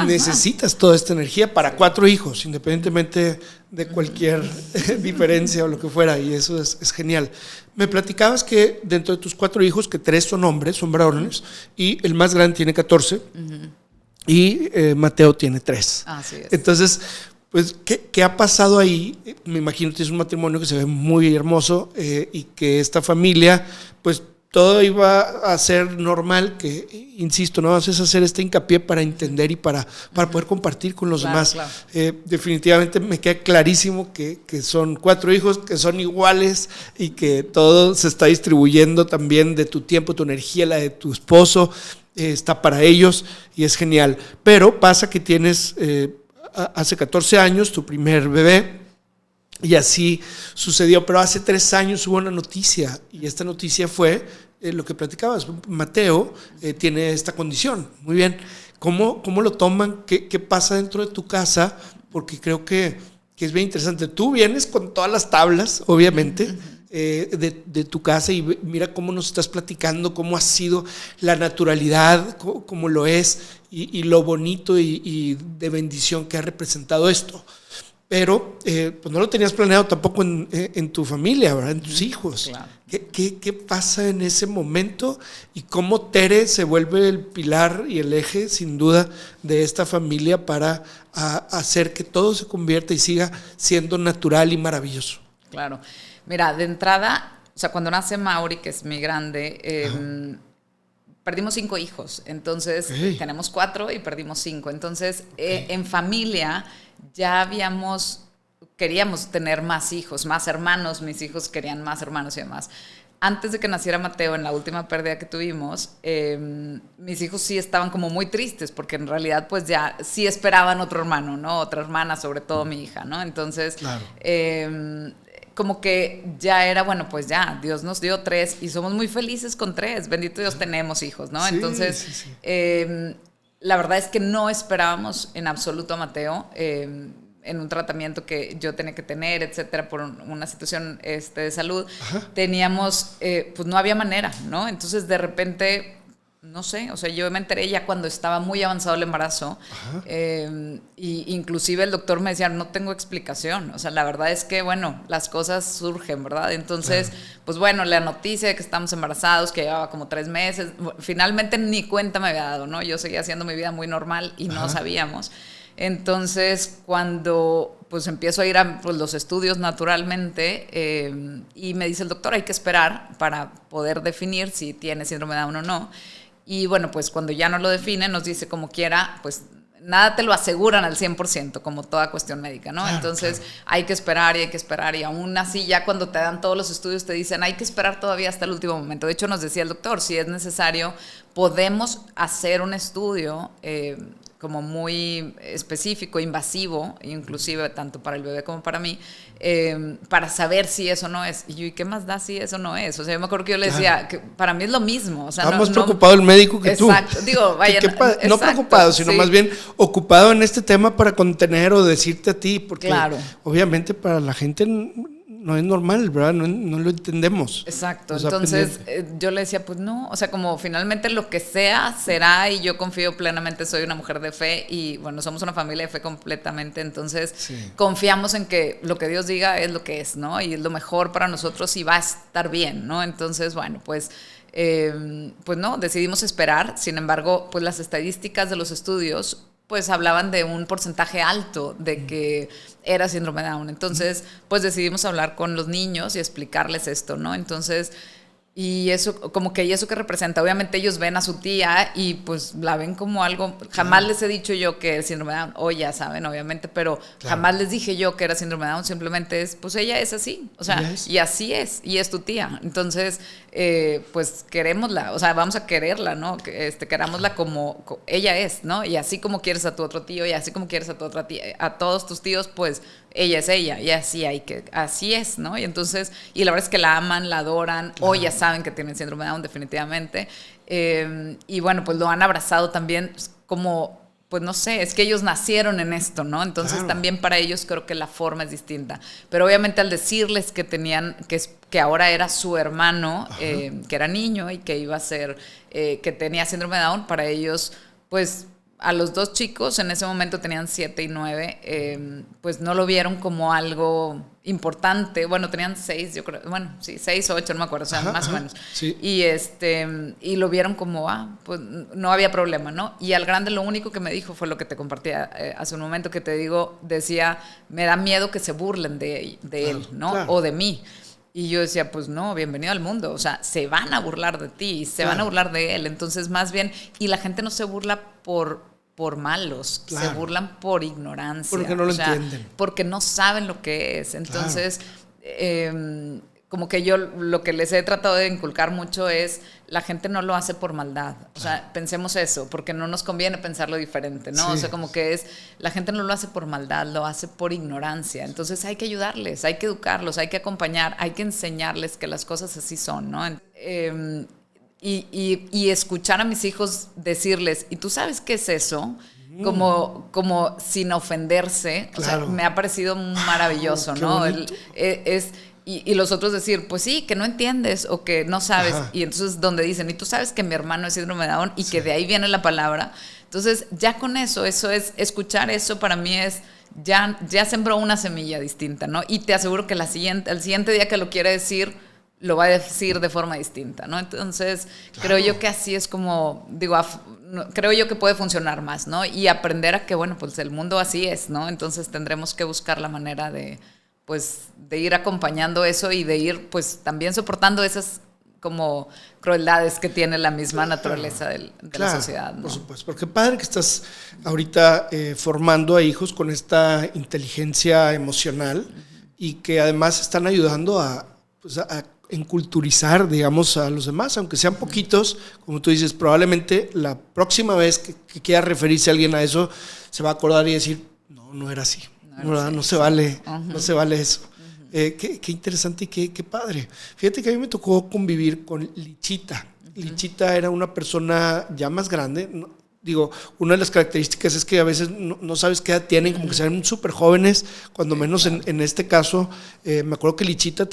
Necesitas toda esta energía para 4 hijos, independientemente de cualquier diferencia o lo que fuera, y eso es genial. Me platicabas que dentro de tus 4 hijos, que 3 son hombres, son varones, y el más grande tiene 14, y Mateo tiene 3. Así es. Entonces, pues, ¿qué ha pasado ahí? Me imagino que tienes un matrimonio que se ve muy hermoso, y que esta familia, pues todo iba a ser normal, que, insisto, no haces hacer este hincapié para entender y para poder compartir con los demás. Claro. Definitivamente me queda clarísimo que son 4 hijos, que son iguales y que todo se está distribuyendo también de tu tiempo, tu energía, la de tu esposo, está para ellos y es genial. Pero pasa que tienes... hace 14 años tu primer bebé, y así sucedió, pero hace 3 años hubo una noticia, y esta noticia fue lo que platicabas. Mateo tiene esta condición. Muy bien, ¿cómo lo toman? ¿Qué pasa dentro de tu casa? Porque creo que es bien interesante. Tú vienes con todas las tablas, obviamente, de tu casa, y mira cómo nos estás platicando, cómo ha sido la naturalidad, cómo lo es, y lo bonito y de bendición que ha representado esto. Pero pues no lo tenías planeado tampoco en tu familia, ¿verdad? En tus hijos. Claro. ¿Qué pasa en ese momento? Y cómo Tere se vuelve el pilar y el eje, sin duda, de esta familia para hacer que todo se convierta y siga siendo natural y maravilloso. Claro. Mira, de entrada, o sea, cuando nace Mauri, que es mi grande, perdimos 5 hijos. Entonces, tenemos 4 y perdimos 5. Entonces, en familia ya queríamos tener más hijos, más hermanos. Mis hijos querían más hermanos y demás. Antes de que naciera Mateo, en la última pérdida que tuvimos, mis hijos sí estaban como muy tristes, porque en realidad pues ya sí esperaban otro hermano, ¿no? Otra hermana, sobre todo mi hija, ¿no? Entonces, claro. Como que ya era, bueno, pues ya, Dios nos dio 3 y somos muy felices con 3, bendito Dios, tenemos hijos, ¿no? Sí, entonces, sí. La verdad es que no esperábamos en absoluto a Mateo, en un tratamiento que yo tenía que tener, etcétera, por una situación de salud. Teníamos, pues no había manera, ¿no? Entonces, de repente, no sé, o sea, yo me enteré ya cuando estaba muy avanzado el embarazo, y inclusive el doctor me decía, no tengo explicación, o sea, la verdad es que, bueno, las cosas surgen, ¿verdad? Entonces, pues bueno, la noticia de que estamos embarazados, que llevaba como 3 meses, finalmente ni cuenta me había dado, ¿no? Yo seguía haciendo mi vida muy normal y no sabíamos. Entonces, cuando pues empiezo a ir a pues, los estudios naturalmente y me dice el doctor, hay que esperar para poder definir si tiene síndrome de Down o no. Y bueno, pues cuando ya no lo define, nos dice como quiera, pues nada te lo aseguran al 100%, como toda cuestión médica, ¿no? Claro, entonces claro. Hay que esperar y aún así ya cuando te dan todos los estudios te dicen hay que esperar todavía hasta el último momento. De hecho nos decía el doctor, si es necesario podemos hacer un estudio como muy específico, invasivo, inclusive tanto para el bebé como para mí, para saber si eso no es. Y yo, ¿y qué más da si eso no es? O sea, yo me acuerdo que yo le decía, que para mí es lo mismo. O sea, está más preocupado el médico que tú. Exacto, digo, vaya. Exacto, no preocupado, sino más bien ocupado en este tema para contener o decirte a ti, porque claro. Obviamente para la gente no es normal, ¿verdad? No lo entendemos. Exacto, entonces yo le decía, pues no, o sea, como finalmente lo que sea, será, y yo confío plenamente, soy una mujer de fe, y bueno, somos una familia de fe completamente, entonces sí. Confiamos en que lo que Dios diga es lo que es, ¿no? Y es lo mejor para nosotros y va a estar bien, ¿no? Entonces, bueno, pues no, decidimos esperar, sin embargo, pues las estadísticas de los estudios pues hablaban de un porcentaje alto de que era síndrome de Down. Entonces, pues decidimos hablar con los niños y explicarles esto, ¿no? Entonces, y eso, como que, ¿y eso qué representa? Obviamente ellos ven a su tía y pues la ven como algo, jamás les he dicho yo que el síndrome de Down, o ya saben, obviamente, pero jamás les dije yo que era síndrome de Down, simplemente es, pues ella es así, o sea, y así es, y es tu tía. Entonces, pues querémosla, o sea, vamos a quererla, ¿no? Querámosla como ella es, ¿no? Y así como quieres a tu otro tío, y así como quieres a tu otra tía, a todos tus tíos, pues ella es ella, y así es, ¿no? Y entonces, y la verdad es que la aman, la adoran, o ya saben que tienen síndrome de Down definitivamente, y bueno, pues lo han abrazado también como, pues no sé, es que ellos nacieron en esto, ¿no? Entonces también para ellos creo que la forma es distinta, pero obviamente al decirles que tenían, que ahora era su hermano, que era niño y que iba a ser, que tenía síndrome de Down, para ellos, pues a los dos chicos, en ese momento tenían 7 y 9, pues no lo vieron como algo importante. Bueno, tenían 6, yo creo, bueno, sí, 6 o 8, no me acuerdo, o sea, más o menos. Sí. Y lo vieron como, pues no había problema, ¿no? Y al grande lo único que me dijo fue lo que te compartía hace un momento, que te digo, decía, me da miedo que se burlen de él, ¿no? Claro. O de mí. Y yo decía, pues no, bienvenido al mundo, o sea, se van a burlar de ti, se van a burlar de él, entonces más bien, y la gente no se burla por malos, se burlan por ignorancia. Porque no lo entienden. Porque no saben lo que es. Entonces, como que yo lo que les he tratado de inculcar mucho es, la gente no lo hace por maldad. O sea, pensemos eso, porque no nos conviene pensarlo diferente, ¿no? Sí. O sea, como que la gente no lo hace por maldad, lo hace por ignorancia. Entonces hay que ayudarles, hay que educarlos, hay que acompañar, hay que enseñarles que las cosas así son, ¿no? Y escuchar a mis hijos decirles, ¿y tú sabes qué es eso? Como sin ofenderse. Claro. O sea, me ha parecido maravilloso, ¿no? Y los otros decir, pues sí, que no entiendes o que no sabes. Y entonces donde dicen, ¿y tú sabes que mi hermano es síndrome de Down? Y que de ahí viene la palabra. Entonces ya con eso es, escuchar eso para mí es, ya sembró una semilla distinta, ¿no? Y te aseguro que el siguiente día que lo quiere decir, lo va a decir de forma distinta, ¿no? Entonces, creo yo que así es como, digo, creo yo que puede funcionar más, ¿no? Y aprender a que, bueno, pues el mundo así es, ¿no? Entonces tendremos que buscar la manera de ir acompañando eso y de ir, pues, también soportando esas como crueldades que tiene la misma naturaleza de la sociedad, ¿no? Por supuesto, porque padre que estás ahorita formando a hijos con esta inteligencia emocional y que además están ayudando a enculturizar, digamos, a los demás, aunque sean poquitos, como tú dices, probablemente la próxima vez que quiera referirse a alguien a eso, se va a acordar y decir, no era así, no se vale, no se vale eso. Qué interesante y qué padre. Fíjate que a mí me tocó convivir con Lichita. Lichita era una persona ya más grande, digo, una de las características es que a veces no sabes qué edad tienen, como que se ven súper jóvenes, cuando menos en este caso, me acuerdo que Lichita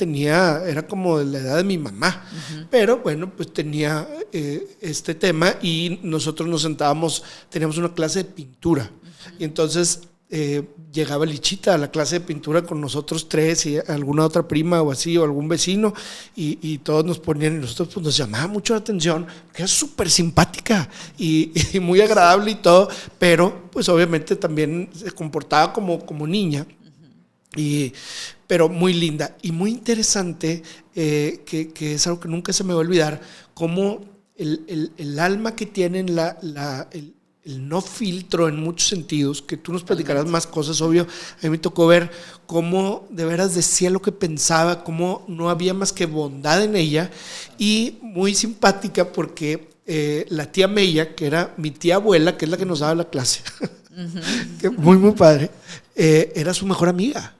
era como de la edad de mi mamá, pero bueno, pues tenía este tema y nosotros nos sentábamos, teníamos una clase de pintura, y entonces llegaba Lichita a la clase de pintura con nosotros tres y alguna otra prima o así, o algún vecino, y todos nos ponían, y nosotros pues nos llamaba mucho la atención, que era súper simpática y muy agradable y todo, pero pues obviamente también se comportaba como niña, pero muy linda y muy interesante, que es algo que nunca se me va a olvidar, como el alma que tienen, el no filtro en muchos sentidos, que tú nos platicarás más cosas, obvio. A mí me tocó ver cómo de veras decía lo que pensaba, cómo no había más que bondad en ella, y muy simpática porque la tía Meya, que era mi tía abuela, que es la que nos daba la clase, que muy padre, era su mejor amiga.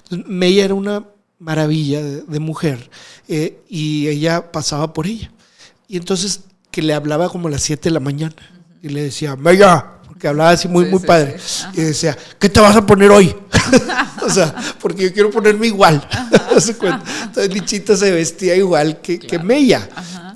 Entonces, Meya era una maravilla de mujer, y ella pasaba por ella. Y entonces que le hablaba como a las 7 de la mañana. Y le decía, Meya, porque hablaba así muy padre. Y decía, ¿qué te vas a poner hoy? O sea, porque yo quiero ponerme igual. Entonces Lichita se vestía igual que Meya.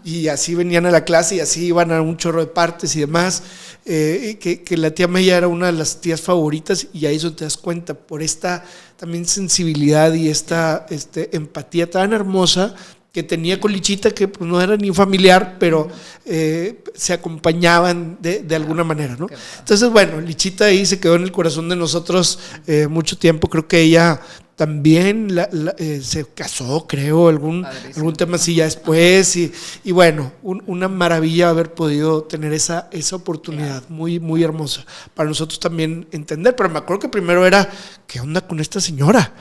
Y así venían a la clase y así iban a un chorro de partes y demás. Que la tía Meya era una de las tías favoritas, y ahí eso te das cuenta, por esta también sensibilidad y esta empatía tan hermosa que tenía con Lichita, que pues no era ni familiar, pero se acompañaban de alguna manera, ¿no? Entonces, bueno, Lichita ahí se quedó en el corazón de nosotros mucho tiempo. Creo que ella también se casó, creo, algún tema así ya después, y bueno, una maravilla haber podido tener esa oportunidad, muy hermosa para nosotros también entender. Pero me acuerdo que primero era, ¿qué onda con esta señora?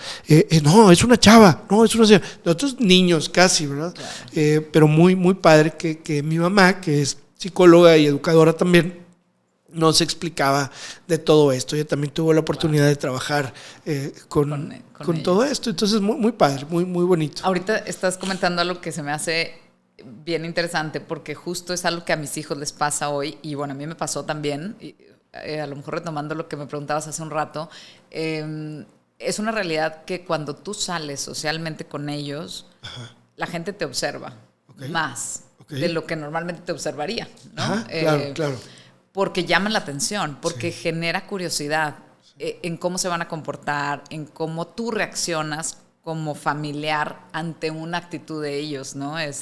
No, es una chava, no, es una señora. Nosotros niños casi, ¿verdad? Claro. Pero muy padre que mi mamá, que es psicóloga y educadora también, nos explicaba de todo esto. Ella también tuvo la oportunidad de trabajar con todo esto. Entonces, muy padre, muy bonito. Ahorita estás comentando algo que se me hace bien interesante, porque justo es algo que a mis hijos les pasa hoy, y bueno, a mí me pasó también, y, a lo mejor retomando lo que me preguntabas hace un rato, es una realidad que cuando tú sales socialmente con ellos, la gente te observa más de lo que normalmente te observaría, ¿no? Claro. Porque llaman la atención, porque genera curiosidad en cómo se van a comportar, en cómo tú reaccionas como familiar ante una actitud de ellos, ¿no? En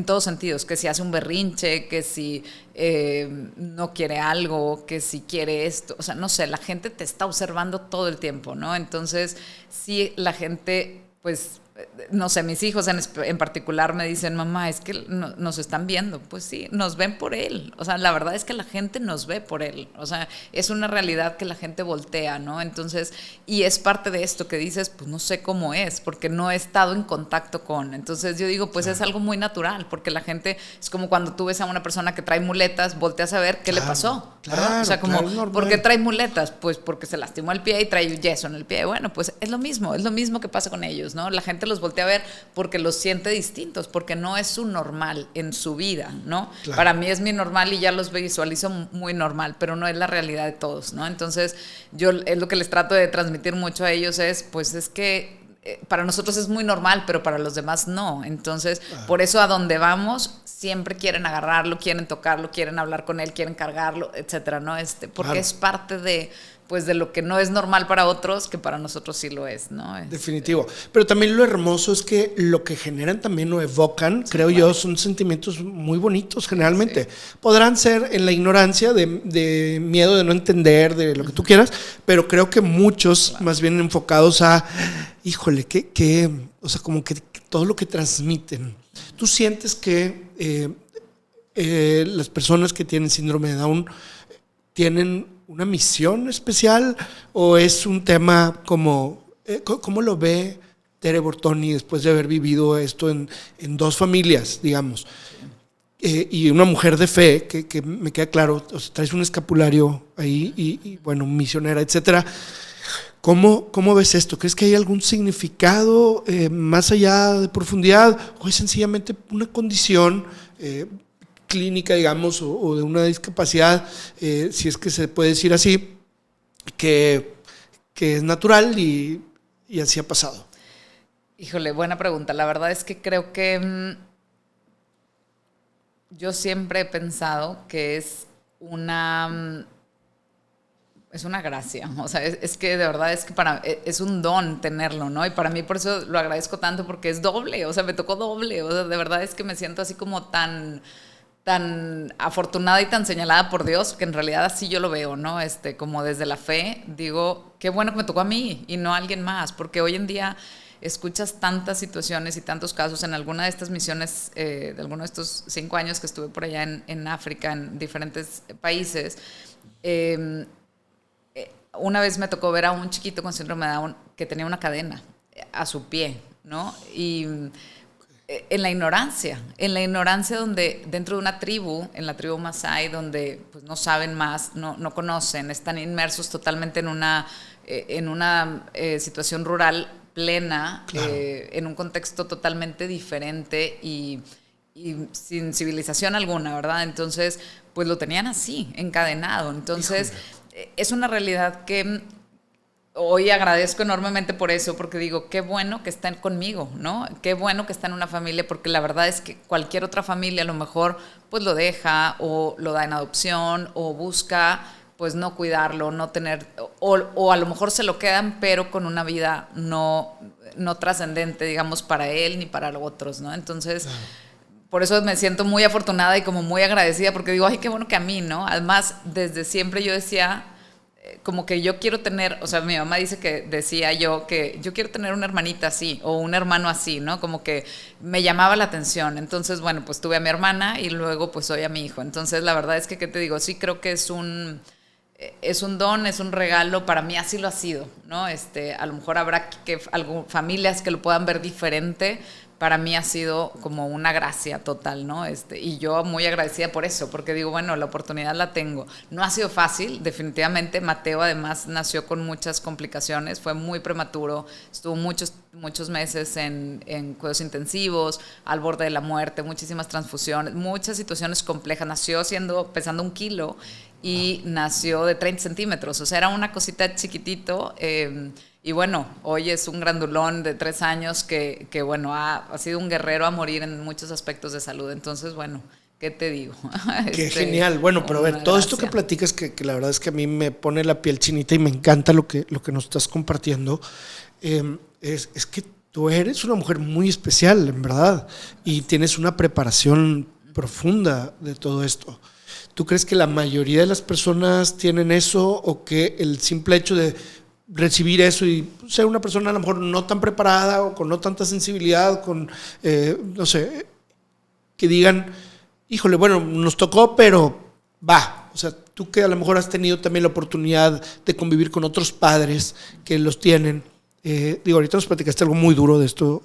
todos sentidos, que si hace un berrinche, que si no quiere algo, que si quiere esto, o sea, no sé, la gente te está observando todo el tiempo, ¿no? Entonces, sí, la gente, pues, no sé, mis hijos en particular me dicen, mamá, es que nos están viendo. Pues sí, nos ven por él. O sea, la verdad es que la gente nos ve por él. O sea, es una realidad que la gente voltea, ¿no? Entonces, y es parte de esto que dices, pues no sé cómo es, porque no he estado en contacto con. Entonces yo digo, pues es algo muy natural, porque la gente, es como cuando tú ves a una persona que trae muletas, volteas a ver qué le pasó. Claro, o sea, como, ¿por qué trae muletas? Pues porque se lastimó el pie y trae yeso en el pie. Bueno, pues es lo mismo que pasa con ellos, ¿no? La gente los voltea a ver porque los siente distintos, porque no es su normal en su vida, ¿no? Claro. Para mí es mi normal y ya los visualizo muy normal, pero no es la realidad de todos, ¿no? Entonces, yo es lo que les trato de transmitir mucho a ellos pues es que para nosotros es muy normal, pero para los demás no. Entonces, por eso a donde vamos, siempre quieren agarrarlo, quieren tocarlo, quieren hablar con él, quieren cargarlo, etcétera, ¿no? Porque es parte de lo que no es normal para otros, que para nosotros sí lo es, ¿no? Definitivo. Pero también lo hermoso es que lo que generan también o evocan, creo yo, son sentimientos muy bonitos generalmente. Sí. Podrán ser en la ignorancia, de miedo de no entender, de lo que tú quieras, pero creo que muchos más bien enfocados a, híjole, o sea, como que todo lo que transmiten. ¿Tú sientes que las personas que tienen síndrome de Down tienen una misión especial, o es un tema como, ¿cómo lo ve Tere Bortoni después de haber vivido esto en dos familias, digamos? Y una mujer de fe, que me queda claro, o sea, traes un escapulario ahí y bueno, misionera, etcétera. ¿Cómo ves esto? ¿Crees que hay algún significado más allá de profundidad, o es sencillamente una condición clínica, digamos, o de una discapacidad, si es que se puede decir así, que es natural y así ha pasado? Híjole, buena pregunta. La verdad es que creo que yo siempre he pensado que es una Es una gracia, o sea, es que de verdad es que es un don tenerlo, ¿no? Y para mí por eso lo agradezco tanto, porque es doble, o sea, me tocó doble, o sea, de verdad es que me siento así como tan afortunada y tan señalada por Dios, que en realidad así yo lo veo, ¿no? Como desde la fe, digo, qué bueno que me tocó a mí y no a alguien más, porque hoy en día escuchas tantas situaciones y tantos casos en alguna de estas misiones, de alguno de estos 5 años que estuve por allá en África, en diferentes países. Una vez me tocó ver a un chiquito con síndrome de Down que tenía una cadena a su pie, ¿no? Y en la ignorancia donde dentro de una tribu, en la tribu Masái, donde pues, no saben más, no conocen, están inmersos totalmente en una situación rural plena, claro. En un contexto totalmente diferente y sin civilización alguna, ¿verdad? Entonces, pues lo tenían así, encadenado. Entonces, es una realidad que hoy agradezco enormemente por eso, porque digo, qué bueno que están conmigo, ¿no? Qué bueno que está en una familia, porque la verdad es que cualquier otra familia a lo mejor pues lo deja o lo da en adopción o busca pues no cuidarlo, no tener, o a lo mejor se lo quedan, pero con una vida no trascendente, digamos, para él ni para los otros, ¿no? Entonces, claro. Por eso me siento muy afortunada y como muy agradecida, porque digo, ay, qué bueno que a mí, ¿no? Además, desde siempre yo decía, como que yo quiero tener, o sea, mi mamá decía yo que yo quiero tener una hermanita así, o un hermano así, ¿no? Como que me llamaba la atención. Entonces, bueno, pues tuve a mi hermana y luego pues hoy a mi hijo. Entonces, la verdad es que, ¿qué te digo? Sí creo que es un don, es un regalo, para mí así lo ha sido, ¿no? A lo mejor habrá familias que lo puedan ver diferente, para mí ha sido como una gracia total, ¿no? Y yo muy agradecida por eso, porque digo, bueno, la oportunidad la tengo. No ha sido fácil, definitivamente. Mateo además nació con muchas complicaciones, fue muy prematuro, estuvo muchos meses en cuidados intensivos, al borde de la muerte, muchísimas transfusiones, muchas situaciones complejas. Nació pesando 1 kilo y nació de 30 centímetros, o sea, era una cosita chiquitito, y bueno, hoy es un grandulón de 3 años que bueno, ha sido un guerrero a morir en muchos aspectos de salud. Entonces, bueno, ¿qué te digo? Qué genial. Bueno, pero a ver, todo esto que platicas, que la verdad es que a mí me pone la piel chinita y me encanta lo que nos estás compartiendo, es que tú eres una mujer muy especial, en verdad, y tienes una preparación profunda de todo esto. ¿Tú crees que la mayoría de las personas tienen eso, o que el simple hecho de recibir eso y ser una persona a lo mejor no tan preparada o con no tanta sensibilidad, con, no sé, que digan, híjole, bueno, nos tocó, pero va? O sea, tú que a lo mejor has tenido también la oportunidad de convivir con otros padres que los tienen, digo, ahorita nos platicaste algo muy duro de esto,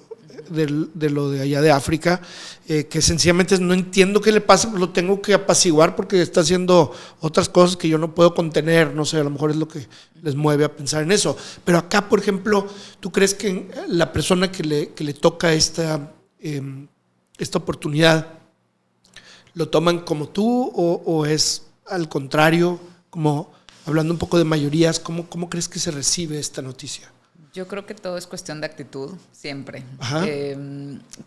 de lo de allá de África, que sencillamente no entiendo qué le pasa, pues lo tengo que apaciguar porque está haciendo otras cosas que yo no puedo contener, no sé, a lo mejor es lo que les mueve a pensar en eso. Pero acá, por ejemplo, ¿tú crees que la persona que le toca esta oportunidad lo toman como tú, o es al contrario? Como hablando un poco de mayorías, ¿cómo crees que se recibe esta noticia? Yo creo que todo es cuestión de actitud, siempre.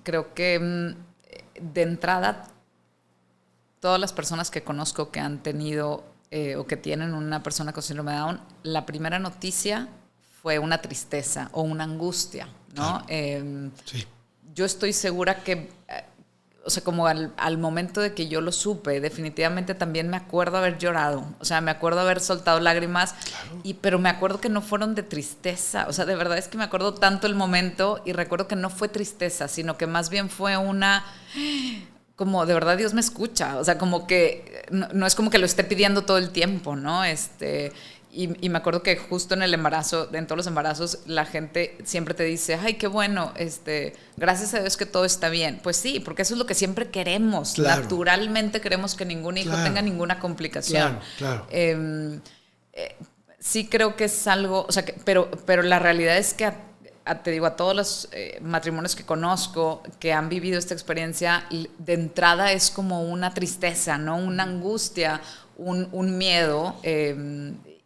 Creo que de entrada, todas las personas que conozco que han tenido o que tienen una persona con síndrome de Down, la primera noticia fue una tristeza o una angustia, ¿no? Claro. Sí. Yo estoy segura que, o sea, como al momento de que yo lo supe, definitivamente también me acuerdo haber llorado, o sea, me acuerdo haber soltado lágrimas, claro. Pero me acuerdo que no fueron de tristeza, o sea, de verdad es que me acuerdo tanto el momento y recuerdo que no fue tristeza, sino que más bien fue como de verdad Dios me escucha, o sea, como que no es como que lo esté pidiendo todo el tiempo, ¿no? Y me acuerdo que justo en el embarazo, en todos los embarazos, la gente siempre te dice, ay, qué bueno, gracias a Dios que todo está bien. Pues sí, porque eso es lo que siempre queremos. Claro. Naturalmente queremos que ningún hijo tenga ninguna complicación. Claro. Sí creo que es algo, o sea, pero la realidad es que te digo, a todos los matrimonios que conozco que han vivido esta experiencia, de entrada es como una tristeza, ¿no? Una angustia, un miedo,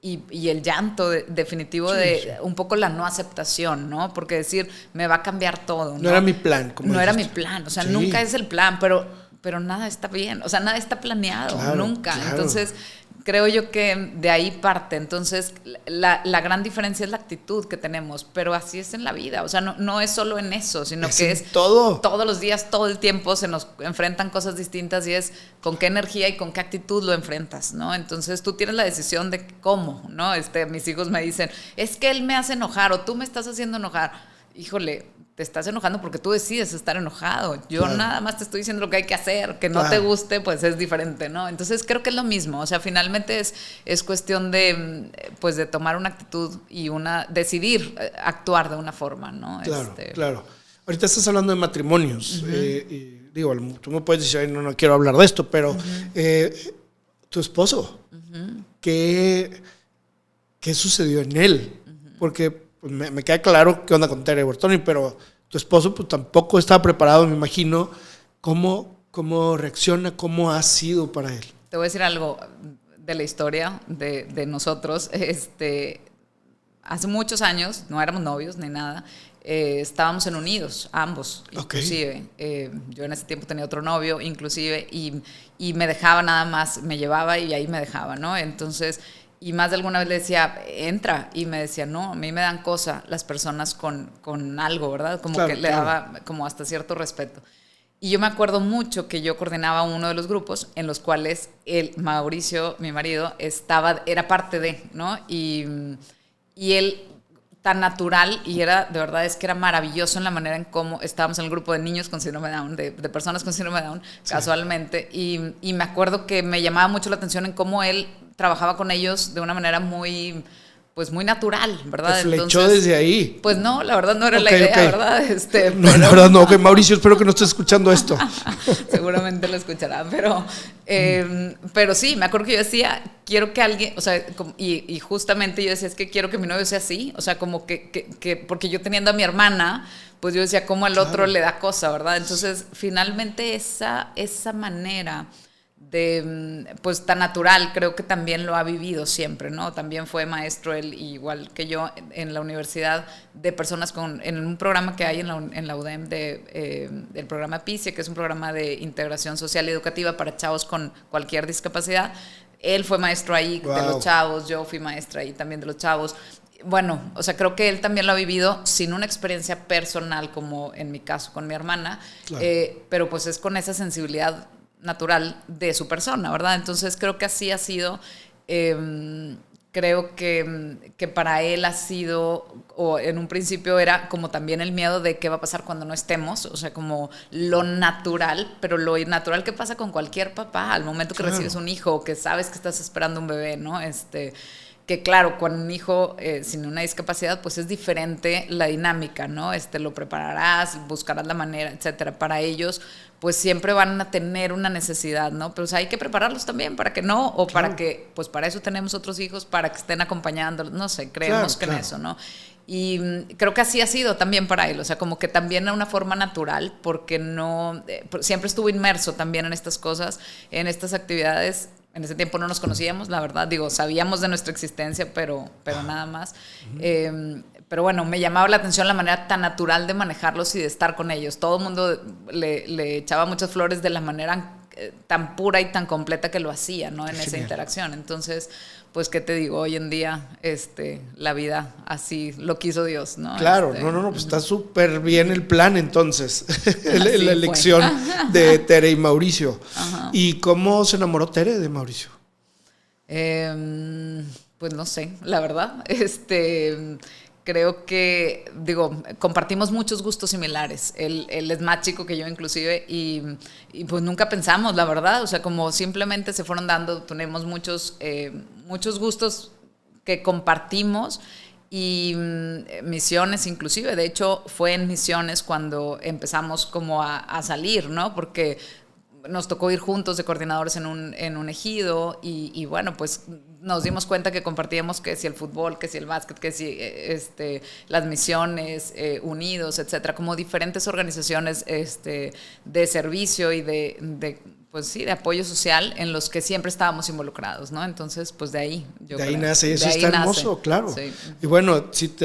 y el llanto definitivo de un poco la no aceptación, ¿no? Porque decir, me va a cambiar todo, ¿no? No era mi plan. No era mi plan, o sea, nunca es el plan, pero nada está bien, o sea, nada está planeado, nunca. Claro. Entonces, creo yo que de ahí parte. Entonces, la gran diferencia es la actitud que tenemos, pero así es en la vida. O sea, no es solo en eso, sino que es todo. Todos los días, todo el tiempo se nos enfrentan cosas distintas y es con qué energía y con qué actitud lo enfrentas, ¿no? Entonces, tú tienes la decisión de cómo, ¿no? Mis hijos me dicen, es que él me hace enojar o tú me estás haciendo enojar. Híjole, te estás enojando porque tú decides estar enojado. Yo nada más te estoy diciendo lo que hay que hacer, que no te guste, pues es diferente, ¿no? Entonces creo que es lo mismo, o sea, finalmente es cuestión de, pues de tomar una actitud y decidir actuar de una forma, ¿no? Claro, claro. Ahorita estás hablando de matrimonios, y digo, tú me puedes decir, no quiero hablar de esto, pero tu esposo, ¿qué sucedió en él? Porque pues me queda claro qué onda con Tere Bertoni, pero tu esposo pues tampoco estaba preparado, me imagino. ¿Cómo reacciona? ¿Cómo ha sido para él? Te voy a decir algo de la historia de nosotros. Hace muchos años, no éramos novios ni nada, estábamos en Unidos, ambos, inclusive. Yo en ese tiempo tenía otro novio, inclusive, y me dejaba nada más, me llevaba y ahí me dejaba, ¿no? Entonces... Y más de alguna vez le decía, entra. Y me decía, no, a mí me dan cosa las personas con algo, ¿verdad? Como que le daba como hasta cierto respeto. Y yo me acuerdo mucho que yo coordinaba uno de los grupos en los cuales Mauricio, mi marido, era parte de, ¿no? Y él tan natural y de verdad es que era maravilloso en la manera en cómo estábamos en el grupo de niños con síndrome de Down, de personas con síndrome de Down, casualmente. Y me acuerdo que me llamaba mucho la atención en cómo él trabajaba con ellos de una manera muy natural, ¿verdad? Te flechó desde ahí. Pues no, la verdad no era la idea, ¿verdad? No, la verdad no, Mauricio, espero que no estés escuchando esto. Seguramente lo escuchará, pero sí, me acuerdo que yo decía, quiero que alguien, o sea, y justamente yo decía, es que quiero que mi novio sea así, o sea, como que porque yo teniendo a mi hermana, pues yo decía, cómo al otro le da cosa, ¿verdad? Entonces, finalmente esa manera pues tan natural, creo que también lo ha vivido siempre, ¿no? También fue maestro él, igual que yo, en la universidad, de personas en un programa que hay en la UDEM del programa PICE, que es un programa de integración social y educativa para chavos con cualquier discapacidad. Él fue maestro ahí de los chavos, yo fui maestra ahí también de los chavos. Bueno, o sea, creo que él también lo ha vivido sin una experiencia personal, como en mi caso con mi hermana, pero pues es con esa sensibilidad natural de su persona, ¿verdad? Entonces creo que así ha sido. Creo que para él ha sido, o en un principio era como también el miedo de qué va a pasar cuando no estemos, o sea, como lo natural, pero lo natural que pasa con cualquier papá al momento que recibes un hijo o que sabes que estás esperando un bebé, ¿no? Que claro, con un hijo sin una discapacidad, pues es diferente la dinámica, ¿no? Lo prepararás, buscarás la manera, etcétera. Para ellos, pues siempre van a tener una necesidad, ¿no? Pero o sea, hay que prepararlos también para que no, o para que, pues para eso tenemos otros hijos, para que estén acompañándolos, no sé, creemos que en eso, ¿no? Y creo que así ha sido también para él, o sea, como que también de una forma natural, porque no, siempre estuvo inmerso también en estas cosas, en estas actividades. En ese tiempo no nos conocíamos, la verdad, sabíamos de nuestra existencia, pero nada más. Pero bueno, me llamaba la atención la manera tan natural de manejarlos y de estar con ellos. Todo el mundo le echaba muchas flores de la manera tan pura y tan completa que lo hacía, ¿no? En esa interacción. Entonces, pues, ¿qué te digo? Hoy en día, la vida así lo quiso Dios, ¿no? Claro, no, pues está súper bien el plan, entonces, la elección de Tere y Mauricio. Ajá. ¿Y cómo se enamoró Tere de Mauricio? Pues no sé, la verdad. Creo que, compartimos muchos gustos similares. Él es más chico que yo inclusive y pues nunca pensamos, la verdad. O sea, como simplemente se fueron dando, tenemos muchos gustos que compartimos y misiones inclusive. De hecho, fue en misiones cuando empezamos como a salir, ¿no? Porque nos tocó ir juntos de coordinadores en un ejido y bueno, pues nos dimos cuenta que compartíamos que si el fútbol, que si el básquet, que si las misiones, Unidos, etcétera, como diferentes organizaciones de servicio y de pues sí, de apoyo social en los que siempre estábamos involucrados, ¿no? Entonces, pues de ahí. De ahí nace, eso está hermoso, claro. Sí. Y bueno, si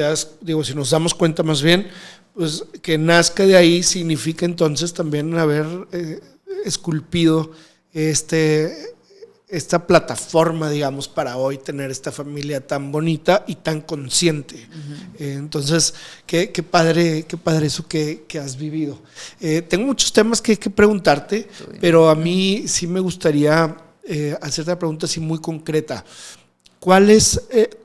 nos damos cuenta más bien, pues que nazca de ahí significa entonces también haber esculpido esta plataforma, digamos, para hoy tener esta familia tan bonita y tan consciente. Entonces, qué padre eso que has vivido. Tengo muchos temas que preguntarte, pero a mí sí me gustaría hacerte una pregunta así muy concreta.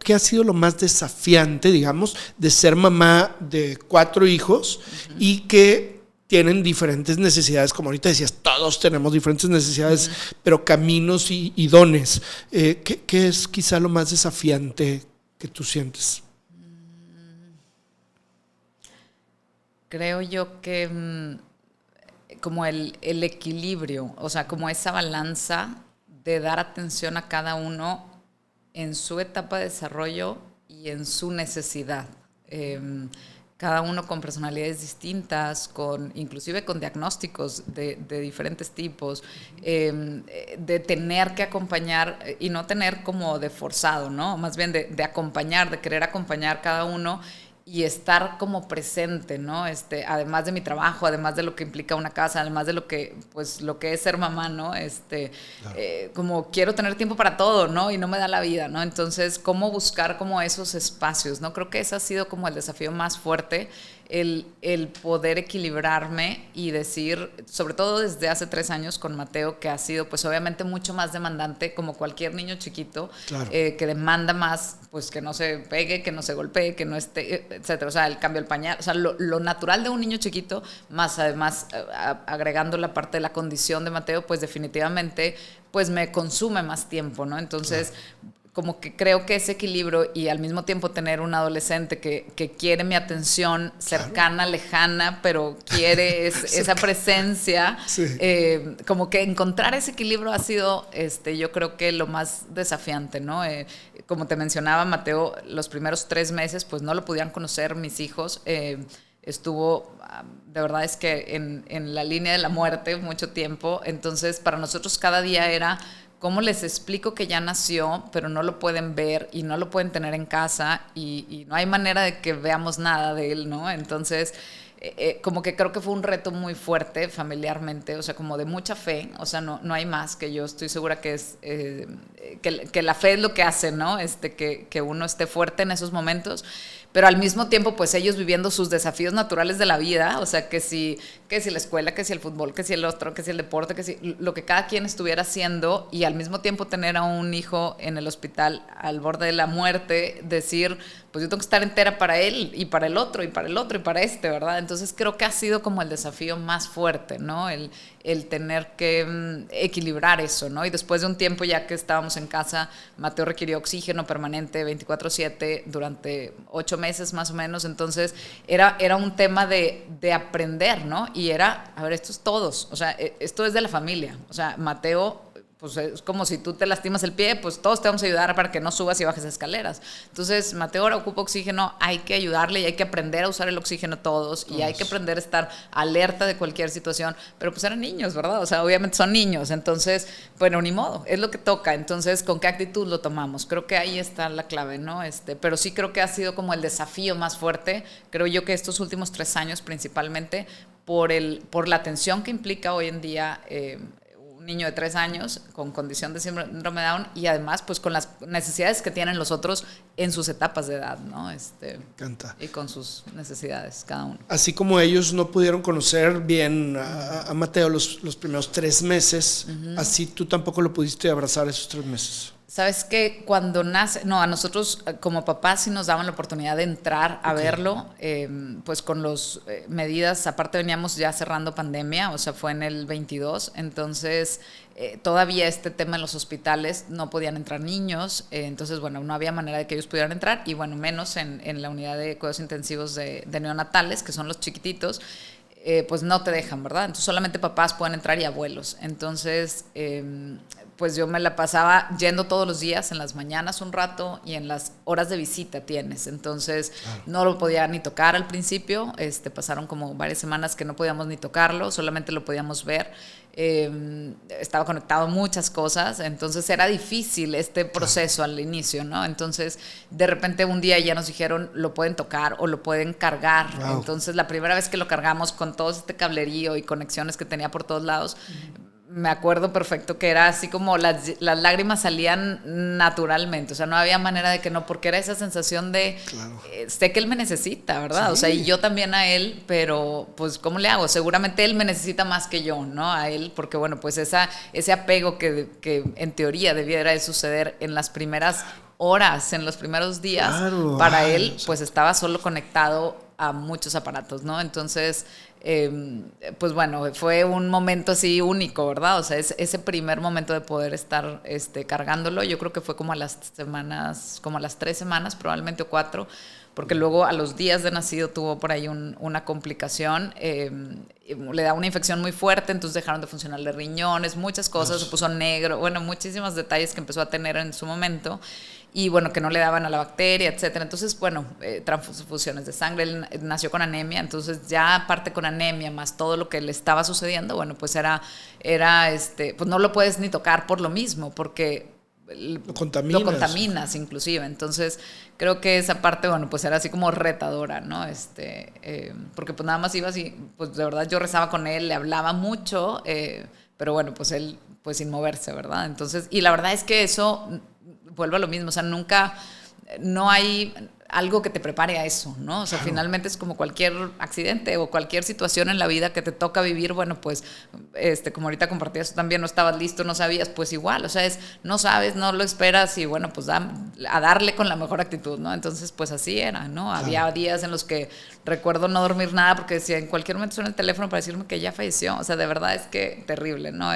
¿Qué ha sido lo más desafiante, digamos, de ser mamá de 4 hijos y que tienen diferentes necesidades? Como ahorita decías, todos tenemos diferentes necesidades, pero caminos y dones. ¿Qué es quizá lo más desafiante que tú sientes? Creo yo que como el equilibrio, o sea, como esa balanza de dar atención a cada uno en su etapa de desarrollo y en su necesidad. Cada uno con personalidades distintas, inclusive con diagnósticos de diferentes tipos, de tener que acompañar y no tener como de forzado, ¿no? Más bien de acompañar, de querer acompañar cada uno y estar como presente, ¿no? Además de mi trabajo, además de lo que implica una casa, además de lo que es ser mamá, ¿no? Claro. Como quiero tener tiempo para todo, ¿no? Y no me da la vida, ¿no? Entonces, ¿cómo buscar como esos espacios, ¿no? Creo que ese ha sido como el desafío más fuerte, el poder equilibrarme y decir, sobre todo desde hace 3 años con Mateo, que ha sido pues obviamente mucho más demandante, como cualquier niño chiquito, claro. Que demanda más, pues que no se pegue, que no se golpee, que no esté, etcétera. O sea, el cambio del pañal, o sea, lo natural de un niño chiquito, más además agregando la parte de la condición de Mateo, pues definitivamente pues me consume más tiempo, ¿no? Entonces, claro, como que creo que ese equilibrio y al mismo tiempo tener un adolescente que quiere mi atención cercana, claro, lejana, pero quiere esa presencia, sí. Como que encontrar ese equilibrio ha sido, yo creo que lo más desafiante, ¿no? Como te mencionaba, Mateo, los primeros 3 meses, pues no lo podían conocer mis hijos. Estuvo, de verdad es que en la línea de la muerte mucho tiempo. Entonces, para nosotros cada día era ¿cómo les explico que ya nació, pero no lo pueden ver y no lo pueden tener en casa y no hay manera de que veamos nada de él, ¿no? Entonces, como que creo que fue un reto muy fuerte familiarmente, o sea, como de mucha fe, o sea, no hay más, que yo estoy segura que es que la fe es lo que hace, ¿no? Que uno esté fuerte en esos momentos, pero al mismo tiempo, pues ellos viviendo sus desafíos naturales de la vida, o sea, que si la escuela, que si el fútbol, que si el otro, que si el deporte, que si lo que cada quien estuviera haciendo, y al mismo tiempo tener a un hijo en el hospital al borde de la muerte, decir, pues yo tengo que estar entera para él, y para el otro, y para el otro, y para ¿verdad? Entonces creo que ha sido como el desafío más fuerte, ¿no? El tener que equilibrar eso, ¿no? Y después de un tiempo ya que estábamos en casa, Mateo requirió oxígeno permanente 24/7 durante 8 meses más o menos. Entonces era un tema de aprender, ¿no? Y era, a ver, esto es todos, o sea, esto es de la familia, o sea, Mateo, pues es como si tú te lastimas el pie, pues todos te vamos a ayudar para que no subas y bajes escaleras. Entonces, Mateo ahora ocupa oxígeno, hay que ayudarle y hay que aprender a usar el oxígeno todos. Y hay que aprender a estar alerta de cualquier situación. Pero pues eran niños, ¿verdad? O sea, obviamente son niños, entonces, bueno, ni modo, es lo que toca. Entonces, ¿con qué actitud lo tomamos? Creo que ahí está la clave, ¿no? Pero sí creo que ha sido como el desafío más fuerte, creo yo que estos últimos 3 años principalmente, por la atención que implica hoy en día un niño de 3 años con condición de síndrome de Down y además pues con las necesidades que tienen los otros en sus etapas de edad, ¿no? Canta. Y con sus necesidades cada uno. Así como ellos no pudieron conocer bien a Mateo los primeros 3 meses, así tú tampoco lo pudiste abrazar esos 3 meses. Sabes que cuando nace, no, a nosotros como papás sí nos daban la oportunidad de entrar a verlo, pues con las medidas, aparte veníamos ya cerrando pandemia, o sea, fue en el 22, entonces todavía este tema en los hospitales no podían entrar niños, entonces bueno, no había manera de que ellos pudieran entrar y bueno, menos en la unidad de cuidados intensivos de neonatales, que son los chiquititos, pues no te dejan, ¿verdad? Entonces solamente papás pueden entrar y abuelos, entonces pues yo me la pasaba yendo todos los días, en las mañanas un rato y en las horas de visita tienes. Entonces no lo podía ni tocar al principio, pasaron como varias semanas que no podíamos ni tocarlo, solamente lo podíamos ver. Estaba conectado a muchas cosas, entonces era difícil este proceso al inicio, ¿no? Entonces de repente un día ya nos dijeron lo pueden tocar o lo pueden cargar. Entonces la primera vez que lo cargamos con todo este cablerío y conexiones que tenía por todos lados, me acuerdo perfecto que era así como las lágrimas salían naturalmente, o sea, no había manera de que no, porque era esa sensación de, Claro. Sé que él me necesita, ¿verdad? Sí. O sea, y yo también a él, pero pues, ¿cómo le hago? Seguramente él me necesita más que yo, ¿no? A él, porque bueno, pues ese apego que en teoría debiera de suceder en las primeras horas, en los primeros días, Claro, para él, pues estaba solo conectado a muchos aparatos, ¿no? Entonces, pues bueno, fue un momento así único, ¿verdad? O sea, ese primer momento de poder estar cargándolo, yo creo que fue como a las 3 semanas probablemente, o 4, porque luego a los días de nacido tuvo por ahí una complicación, le da una infección muy fuerte, entonces dejaron de funcionarle riñones, muchas cosas, se puso negro, bueno, muchísimos detalles que empezó a tener en su momento, y bueno, que no le daban a la bacteria, etcétera. Entonces, bueno, transfusiones de sangre, él nació con anemia, entonces ya aparte con anemia, más todo lo que le estaba sucediendo, bueno, pues era pues no lo puedes ni tocar por lo mismo, porque lo contaminas inclusive. Entonces, creo que esa parte, bueno, pues era así como retadora, ¿no? Porque pues nada más ibas y, pues de verdad yo rezaba con él, le hablaba mucho, pero bueno, pues él, pues sin moverse, ¿verdad? Entonces, y la verdad es que eso vuelvo a lo mismo, o sea, no hay algo que te prepare a eso, ¿no? O sea, claro, finalmente es como cualquier accidente o cualquier situación en la vida que te toca vivir, bueno, pues, como ahorita compartías tú también, no estabas listo, no sabías, pues igual, o sea, no sabes, no lo esperas y bueno, pues a darle con la mejor actitud, ¿no? Entonces, pues así era, ¿no? Claro. Había días en los que recuerdo no dormir nada porque decía, en cualquier momento suena el teléfono para decirme que ya falleció, o sea, de verdad es que terrible, ¿no?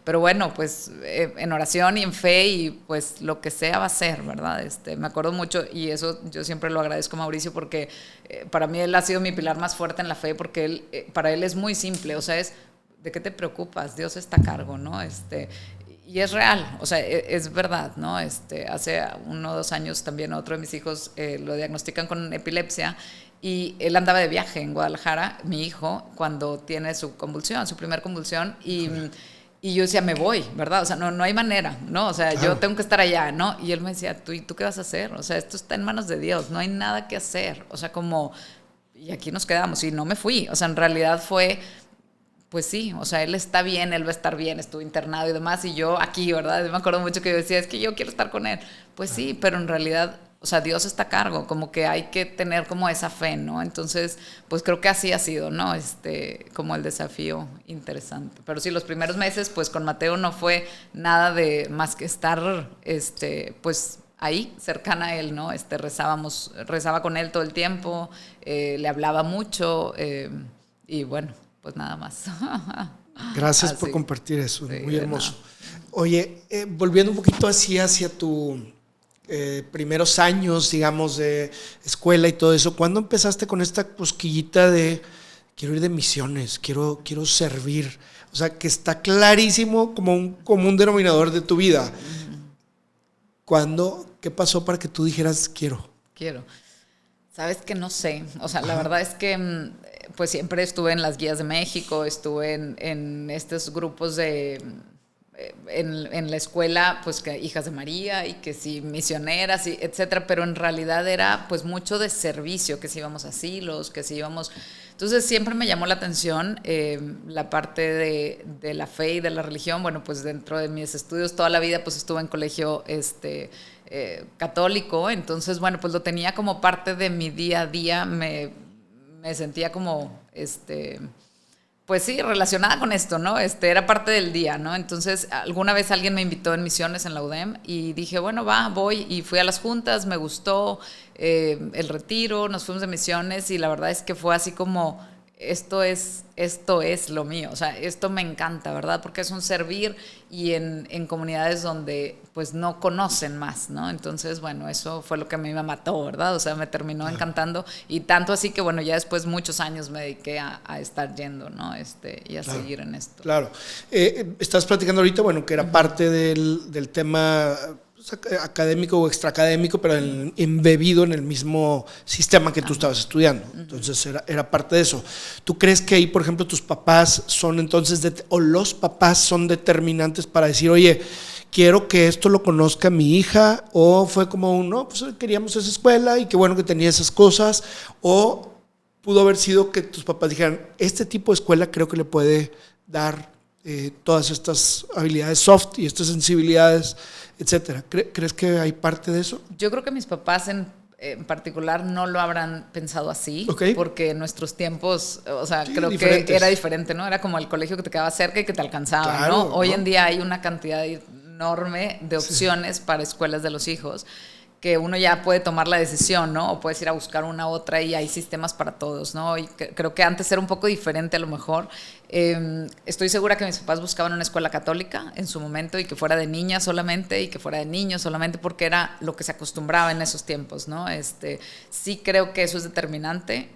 Pero bueno, pues en oración y en fe y pues lo que sea va a ser, ¿verdad? Me acuerdo mucho y eso yo siempre lo agradezco a Mauricio porque para mí él ha sido mi pilar más fuerte en la fe porque para él es muy simple, o sea, ¿de qué te preocupas? Dios está a cargo, ¿no? Y es real, o sea, es verdad, ¿no? Hace 1 o 2 años también otro de mis hijos lo diagnostican con epilepsia y él andaba de viaje en Guadalajara, mi hijo, cuando tiene su primer convulsión y yo decía, me voy, ¿verdad? O sea, no hay manera, ¿no? O sea, claro, yo tengo que estar allá, ¿no? Y él me decía, ¿y tú qué vas a hacer? O sea, esto está en manos de Dios, no hay nada que hacer. O sea, y aquí nos quedamos. Y no me fui. O sea, en realidad fue, pues sí, o sea, él está bien, él va a estar bien, estuvo internado y demás. Y yo aquí, ¿verdad? Yo me acuerdo mucho que yo decía, es que yo quiero estar con él. Pues sí, pero en realidad, o sea, Dios está a cargo, como que hay que tener como esa fe, ¿no? Entonces, pues creo que así ha sido, ¿no? Como el desafío interesante. Pero sí, los primeros meses, pues con Mateo no fue nada de más que estar, pues ahí, cercana a él, ¿no? Rezaba con él todo el tiempo, le hablaba mucho y bueno, pues nada más. Gracias por compartir eso, sí, muy hermoso. Oye, volviendo un poquito así hacia tu primeros años, digamos, de escuela y todo eso, ¿cuándo empezaste con esta cosquillita de quiero ir de misiones, quiero servir? O sea, que está clarísimo como un común denominador de tu vida. ¿Qué pasó para que tú dijeras quiero? Sabes que no sé, o sea, la verdad es que pues siempre estuve en las guías de México, estuve en estos grupos en la escuela, pues que hijas de María y que sí misioneras, y etcétera, pero en realidad era pues mucho de servicio, que si íbamos a asilos, que si íbamos. Entonces siempre me llamó la atención la parte de la fe y de la religión. Bueno, pues dentro de mis estudios toda la vida pues estuve en colegio católico, entonces bueno, pues lo tenía como parte de mi día a día, me sentía como pues sí, relacionada con esto, ¿no? Era parte del día, ¿no? Entonces, alguna vez alguien me invitó en misiones en la UDEM y dije, bueno, voy, y fui a las juntas, me gustó el retiro, nos fuimos de misiones y la verdad es que fue así como, esto es lo mío, o sea, esto me encanta, ¿verdad? Porque es un servir y en comunidades donde pues no conocen más, ¿no? Entonces, bueno, eso fue lo que a mí me mató, ¿verdad? O sea, me terminó encantando y tanto así que, bueno, ya después muchos años me dediqué a estar yendo, ¿no? Y a seguir en esto. Claro. Estás platicando ahorita, bueno, que era parte del tema académico o extraacadémico, pero embebido en el mismo sistema que tú estabas estudiando. Entonces era parte de eso. ¿Tú crees que ahí, por ejemplo, tus papás son entonces, o los papás son determinantes para decir, oye, quiero que esto lo conozca mi hija? ¿O fue como no, pues queríamos esa escuela y qué bueno que tenía esas cosas? ¿O pudo haber sido que tus papás dijeran, este tipo de escuela creo que le puede dar todas estas habilidades soft y estas sensibilidades, etcétera. ¿Crees que hay parte de eso? Yo creo que mis papás en particular no lo habrán pensado así, porque en nuestros tiempos, o sea, sí, creo diferentes. Que era diferente, ¿no? Era como el colegio que te quedaba cerca y que te alcanzaba, claro, ¿no? Hoy en día hay una cantidad enorme de opciones para escuelas de los hijos, que uno ya puede tomar la decisión, ¿no? O puedes ir a buscar una otra y hay sistemas para todos, ¿no? Y creo que antes era un poco diferente a lo mejor. Estoy segura que mis papás buscaban una escuela católica en su momento y que fuera de niñas solamente y que fuera de niños solamente porque era lo que se acostumbraba en esos tiempos, ¿no? Sí creo que eso es determinante,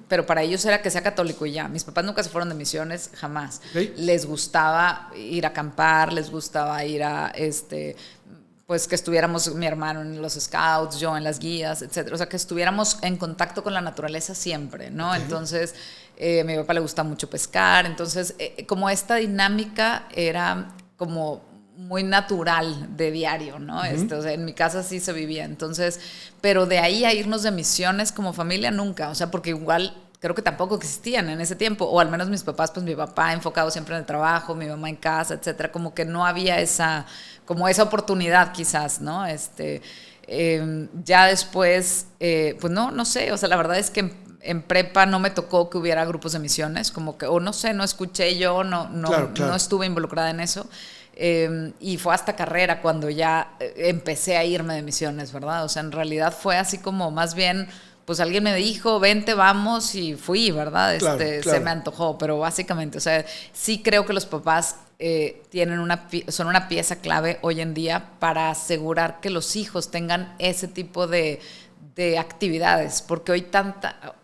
pero para ellos era que sea católico y ya. Mis papás nunca se fueron de misiones, jamás. Les gustaba ir a acampar, les gustaba ir a pues que estuviéramos mi hermano en los scouts, yo en las guías, etcétera. O sea, que estuviéramos en contacto con la naturaleza siempre, ¿no? Entonces, a mi papá le gusta mucho pescar. Entonces, como esta dinámica era como muy natural de diario, ¿no? O sea, en mi casa sí se vivía. Entonces, pero de ahí a irnos de misiones como familia, nunca. O sea, porque igual creo que tampoco existían en ese tiempo, o al menos mis papás, pues mi papá enfocado siempre en el trabajo, mi mamá en casa, etcétera, como que no había esa oportunidad quizás, ¿no? Ya después, pues no sé, o sea, la verdad es que en prepa no me tocó que hubiera grupos de misiones, como que, o no sé, no escuché yo, claro. No estuve involucrada en eso. Y fue hasta carrera cuando ya empecé a irme de misiones, ¿verdad? O sea, en realidad fue así como más bien, pues alguien me dijo, vente, vamos, y fui, ¿verdad? Claro. Se me antojó, pero básicamente, o sea, sí creo que los papás son una pieza clave hoy en día para asegurar que los hijos tengan ese tipo de actividades, porque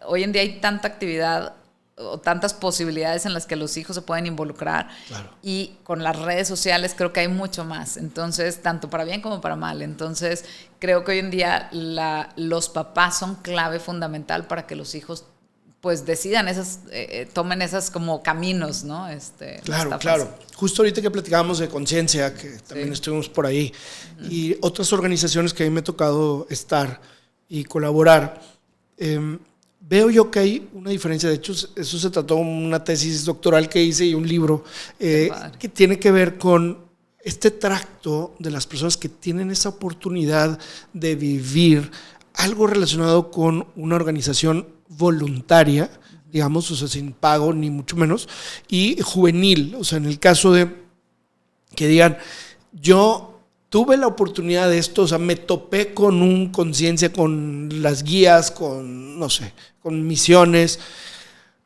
hoy en día hay tanta actividad o tantas posibilidades en las que los hijos se pueden involucrar, claro. Y con las redes sociales creo que hay mucho más, entonces tanto para bien como para mal. Entonces creo que hoy en día los papás son clave fundamental para que los hijos pues decidan tomen esas como caminos, ¿no? Claro. Justo ahorita que platicábamos de Conciencia, que también estuvimos por ahí, y otras organizaciones que a mí me ha tocado estar y colaborar, veo yo que hay una diferencia. De hecho, eso se trató en una tesis doctoral que hice y un libro que tiene que ver con este tracto de las personas que tienen esa oportunidad de vivir algo relacionado con una organización voluntaria, digamos, o sea, sin pago ni mucho menos, y juvenil. O sea, en el caso de que digan, yo tuve la oportunidad de esto, o sea, me topé con un Conciencia, con las guías, con, no sé, con misiones,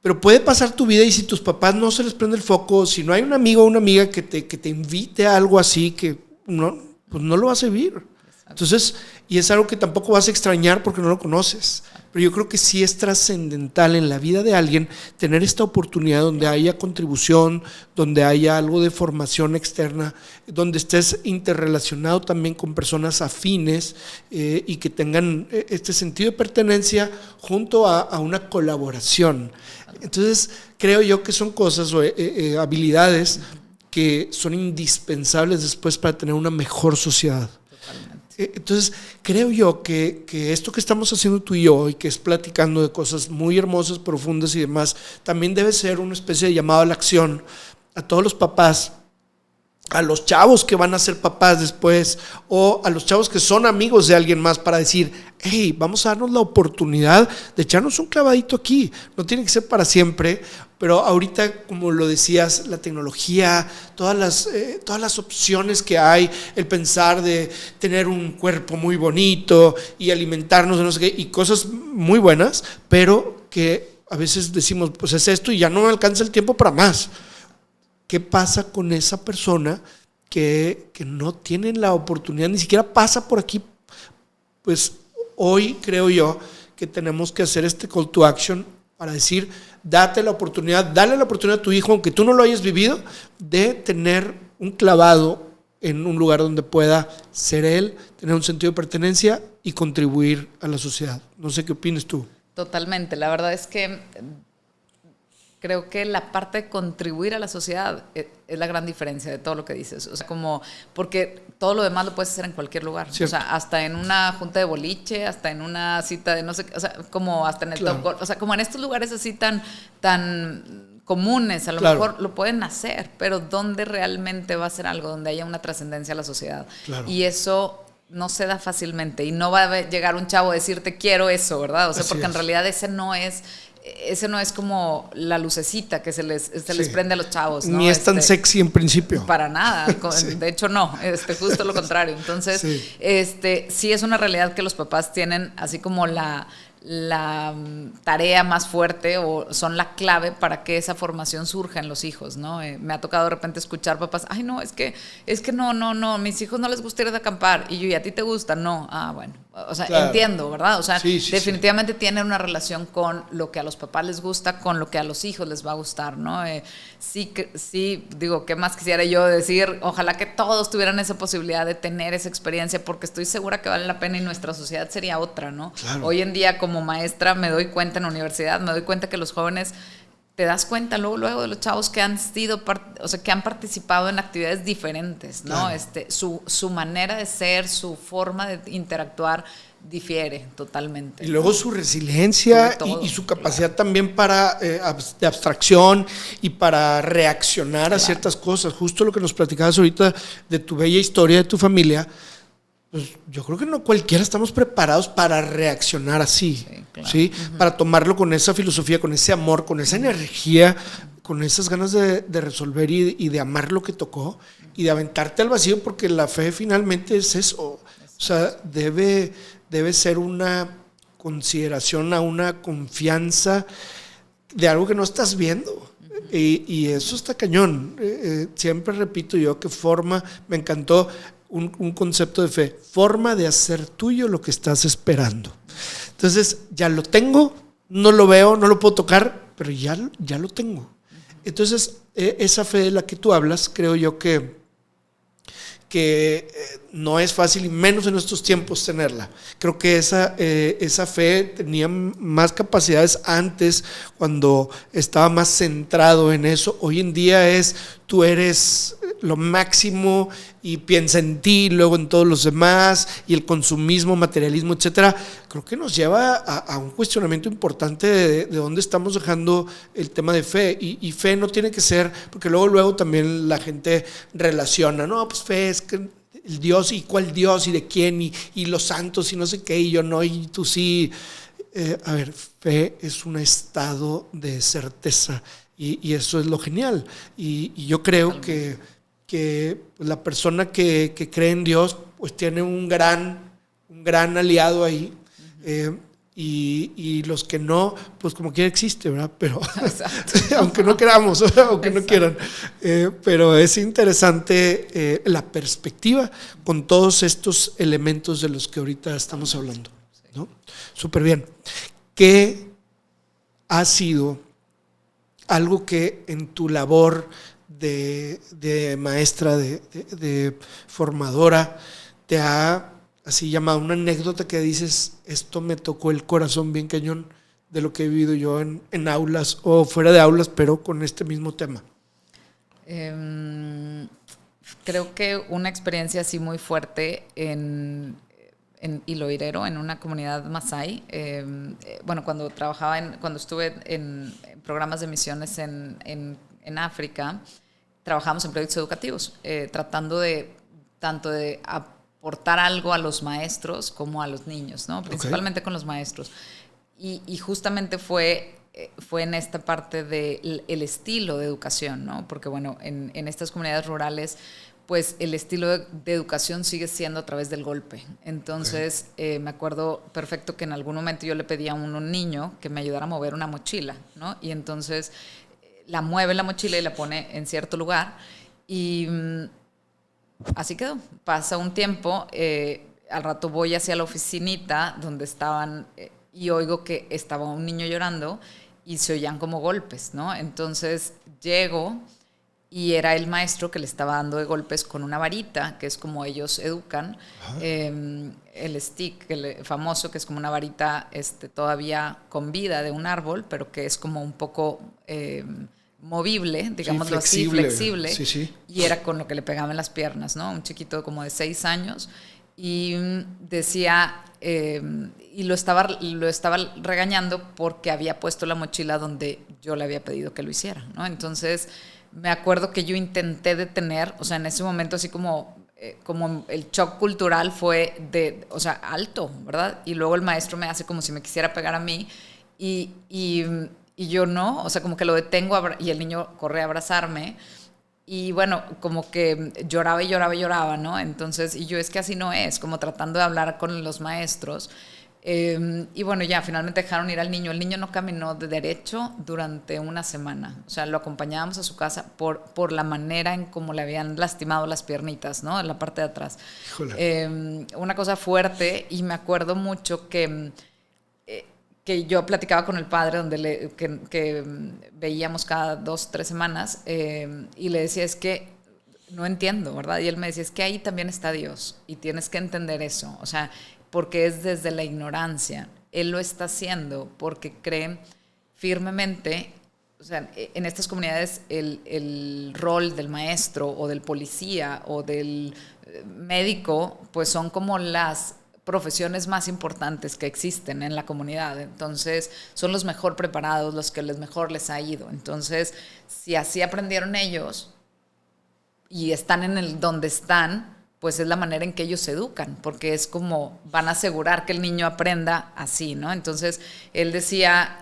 pero puede pasar tu vida y si tus papás no se les prende el foco, si no hay un amigo o una amiga que te invite a algo así, que no, pues no lo vas a vivir. Entonces, y es algo que tampoco vas a extrañar porque no lo conoces. Pero yo creo que sí es trascendental en la vida de alguien tener esta oportunidad donde haya contribución, donde haya algo de formación externa, donde estés interrelacionado también con personas afines y que tengan este sentido de pertenencia junto a una colaboración. Entonces, creo yo que son cosas o habilidades que son indispensables después para tener una mejor sociedad. Entonces, creo yo que esto que estamos haciendo tú y yo hoy, que es platicando de cosas muy hermosas, profundas y demás, también debe ser una especie de llamado a la acción a todos los papás, a los chavos que van a ser papás después, o a los chavos que son amigos de alguien más, para decir, hey, vamos a darnos la oportunidad de echarnos un clavadito aquí. No tiene que ser para siempre, pero ahorita, como lo decías, la tecnología, todas las opciones que hay, el pensar de tener un cuerpo muy bonito y alimentarnos de no sé qué, y cosas muy buenas, pero que a veces decimos, pues es esto y ya no me alcanza el tiempo para más. ¿Qué pasa con esa persona que no tiene la oportunidad, ni siquiera pasa por aquí? Pues hoy creo yo que tenemos que hacer este call to action para decir, dale la oportunidad a tu hijo, aunque tú no lo hayas vivido, de tener un clavado en un lugar donde pueda ser él, tener un sentido de pertenencia y contribuir a la sociedad. No sé qué opinas tú. Totalmente, la verdad es que creo que la parte de contribuir a la sociedad es la gran diferencia de todo lo que dices. O sea, como, porque todo lo demás lo puedes hacer en cualquier lugar. Cierto. O sea, hasta en una junta de boliche, hasta en una cita de no sé qué, o sea, como hasta en el Top Golf. O sea, como en estos lugares así tan comunes, a lo mejor lo pueden hacer, pero ¿dónde realmente va a ser algo donde haya una trascendencia a la sociedad? Claro. Y eso no se da fácilmente y no va a llegar un chavo a decirte quiero eso, ¿verdad? O sea, porque en realidad ese no es como la lucecita que se les prende a los chavos, ¿no? Ni es tan sexy en principio. Para nada, de hecho no, justo lo contrario. Entonces, sí es una realidad que los papás tienen así como la tarea más fuerte o son la clave para que esa formación surja en los hijos, ¿no? Me ha tocado de repente escuchar papás, ay no, es que no, mis hijos no les gusta ir de acampar y yo, ¿y a ti te gusta? No, bueno, o sea, claro. Entiendo, ¿verdad? O sea, definitivamente tiene una relación con lo que a los papás les gusta, con lo que a los hijos les va a gustar, ¿no? Sí, digo, ¿qué más quisiera yo decir? Ojalá que todos tuvieran esa posibilidad de tener esa experiencia, porque estoy segura que vale la pena y nuestra sociedad sería otra, ¿no? Claro. Hoy en día, como maestra, me doy cuenta en la universidad, me doy cuenta que los jóvenes, te das cuenta luego de los chavos que han sido, que han participado en actividades diferentes, ¿no? Claro. Su manera de ser, su forma de interactuar difiere totalmente. Y luego su resiliencia y su capacidad también de abstracción y para reaccionar a ciertas cosas. Justo lo que nos platicabas ahorita de tu bella historia de tu familia, pues yo creo que no cualquiera estamos preparados para reaccionar así, sí, claro. ¿Sí? Uh-huh. Para tomarlo con esa filosofía, con ese amor, con esa energía, con esas ganas de resolver y de amar lo que tocó y de aventarte al vacío, porque la fe finalmente es eso. O sea, debe ser una consideración, a una confianza de algo que no estás viendo. Uh-huh. Y eso está cañón. Siempre repito yo que me encantó un concepto de fe, forma de hacer tuyo lo que estás esperando. Entonces, ya lo tengo, no lo veo, no lo puedo tocar, pero ya lo tengo. Entonces, esa fe de la que tú hablas, creo yo que no es fácil, y menos en estos tiempos tenerla. Creo que esa fe tenía más capacidades antes, cuando estaba más centrado en eso. Hoy en día tú eres lo máximo y piensa en ti, luego en todos los demás, y el consumismo, materialismo, etcétera. Creo que nos lleva a un cuestionamiento importante de dónde estamos dejando el tema de fe. Y fe no tiene que ser, porque luego también la gente relaciona, no, pues fe es que el Dios, y cuál Dios, y de quién, y los santos, y no sé qué, y yo no, y tú sí. A ver, fe es un estado de certeza, y eso es lo genial. Y yo creo que la persona que cree en Dios, pues tiene un gran aliado ahí. Y los que no, pues como quiera existe, ¿verdad? Pero aunque no queramos, aunque no quieran. Pero es interesante la perspectiva con todos estos elementos de los que ahorita estamos hablando, ¿no? Súper bien. ¿Qué ha sido algo que en tu labor de maestra, de formadora, te ha así llamado una anécdota que dices, esto me tocó el corazón bien cañón de lo que he vivido yo en aulas o fuera de aulas, pero con este mismo tema? Creo que una experiencia así muy fuerte en Hilo Irero, en una comunidad masái. Cuando estuve en programas de misiones en África, trabajamos en proyectos educativos, tratando tanto de aportar algo a los maestros como a los niños, ¿no? Principalmente con los maestros. Y justamente fue en esta parte del estilo de educación, ¿no? Porque en estas comunidades rurales, pues el estilo de educación sigue siendo a través del golpe. Entonces, me acuerdo perfecto que en algún momento yo le pedí a un niño que me ayudara a mover una mochila, ¿no? Y entonces la mueve la mochila y la pone en cierto lugar, y así quedó. Pasa un tiempo, al rato voy hacia la oficinita donde estaban, y oigo que estaba un niño llorando y se oían como golpes, ¿no? Entonces llego y era el maestro que le estaba dando de golpes con una varita, que es como ellos educan, el stick, el famoso, que es como una varita todavía con vida de un árbol, pero que es como un poco movible, digámoslo así, flexible. Sí. Y era con lo que le pegaban las piernas, ¿no? Un chiquito como de 6 años. y decía, y lo estaba regañando porque había puesto la mochila donde yo le había pedido que lo hiciera, ¿no? Entonces me acuerdo que yo intenté detener, o sea, en ese momento así como el shock cultural fue o sea, alto, ¿verdad? Y luego el maestro me hace como si me quisiera pegar a mí y yo no, o sea, como que lo detengo y el niño corre a abrazarme. Y bueno, como que lloraba y lloraba y lloraba, ¿no? Entonces, y yo es que así no es, como tratando de hablar con los maestros. Y bueno, ya finalmente dejaron ir al niño. El niño no caminó de derecho durante una semana. O sea, lo acompañábamos a su casa por la manera en cómo le habían lastimado las piernitas, ¿no? En la parte de atrás. Una cosa fuerte, y me acuerdo mucho que yo platicaba con el padre que veíamos cada 2, 3 semanas y le decía, es que no entiendo, ¿verdad? Y él me decía, es que ahí también está Dios y tienes que entender eso, o sea, porque es desde la ignorancia. Él lo está haciendo porque cree firmemente, o sea, en estas comunidades el rol del maestro o del policía o del médico, pues son como las profesiones más importantes que existen en la comunidad. Entonces son los mejor preparados, los que mejor les ha ido. Entonces, si así aprendieron ellos y están en donde están, pues es la manera en que ellos se educan, porque es como van a asegurar que el niño aprenda así, ¿no? Entonces él decía,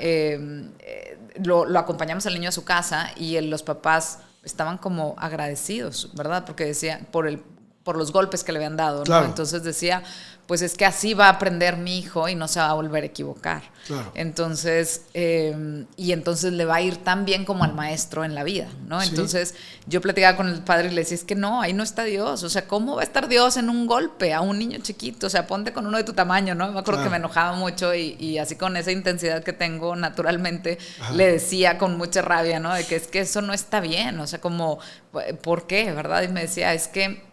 lo acompañamos al niño a su casa y los papás estaban como agradecidos, ¿verdad? Porque decía, por los golpes que le habían dado, ¿no? Claro. Entonces decía, pues es que así va a aprender mi hijo y no se va a volver a equivocar. Claro. Entonces, y entonces le va a ir tan bien como al maestro en la vida, ¿no? Sí. Entonces yo platicaba con el padre y le decía, es que no, ahí no está Dios. O sea, ¿cómo va a estar Dios en un golpe a un niño chiquito? O sea, ponte con uno de tu tamaño, ¿no? Me acuerdo que me enojaba mucho y así con esa intensidad que tengo naturalmente, le decía con mucha rabia, ¿no? De que es que eso no está bien. O sea, como, ¿por qué? ¿Verdad? Y me decía, es que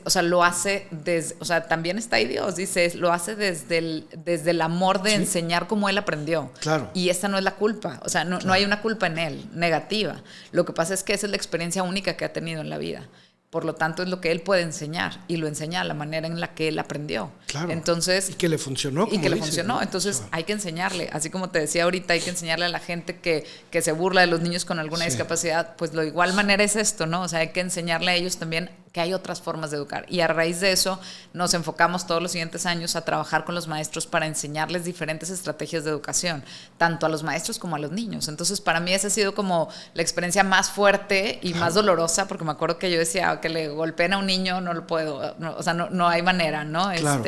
o sea, lo hace o sea, también está ahí Dios, dice, lo hace desde el amor de enseñar como él aprendió. Claro. Y esa no es la culpa, o sea, no hay una culpa en él, negativa. Lo que pasa es que esa es la experiencia única que ha tenido en la vida. Por lo tanto, es lo que él puede enseñar y lo enseña a la manera en la que él aprendió. Claro. Entonces, y que le funcionó. Y que le funcionó. Entonces, claro, hay que enseñarle. Así como te decía ahorita, hay que enseñarle a la gente que se burla de los niños con alguna discapacidad. Pues de igual manera es esto, ¿no? O sea, hay que enseñarle a ellos también que hay otras formas de educar. Y a raíz de eso, nos enfocamos todos los siguientes años a trabajar con los maestros para enseñarles diferentes estrategias de educación, tanto a los maestros como a los niños. Entonces, para mí esa ha sido como la experiencia más fuerte y más dolorosa, porque me acuerdo que yo decía, que le golpeen a un niño, no lo puedo, no, o sea, no hay manera, ¿no? Claro.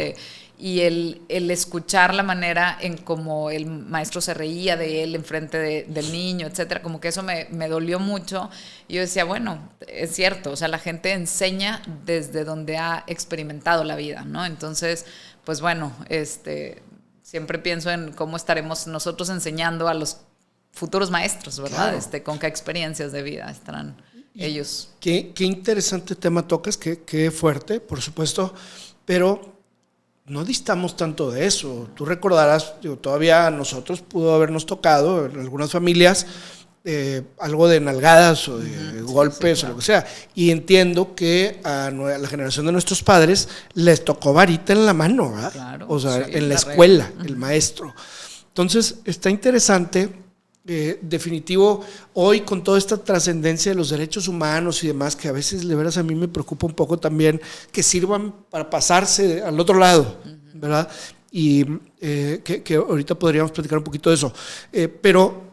Y el escuchar la manera en cómo el maestro se reía de él enfrente del niño, etcétera, como que eso me dolió mucho. Y yo decía, bueno, es cierto, o sea, la gente enseña desde donde ha experimentado la vida, ¿no? Entonces, pues bueno, siempre pienso en cómo estaremos nosotros enseñando a los futuros maestros, ¿verdad? Claro. Con qué experiencias de vida estarán ellos. Qué interesante tema tocas, qué fuerte, por supuesto, pero no distamos tanto de eso. Tú recordarás, todavía a nosotros pudo habernos tocado, en algunas familias, algo de nalgadas o de golpes, claro, o lo que sea. Y entiendo que a la generación de nuestros padres les tocó varita en la mano, ¿verdad? Claro, o sea, en la escuela, el maestro. Entonces, está interesante. Definitivo, hoy con toda esta trascendencia de los derechos humanos y demás, que a veces de veras a mí me preocupa un poco también, que sirvan para pasarse al otro lado, ¿verdad? Y que ahorita podríamos platicar un poquito de eso, pero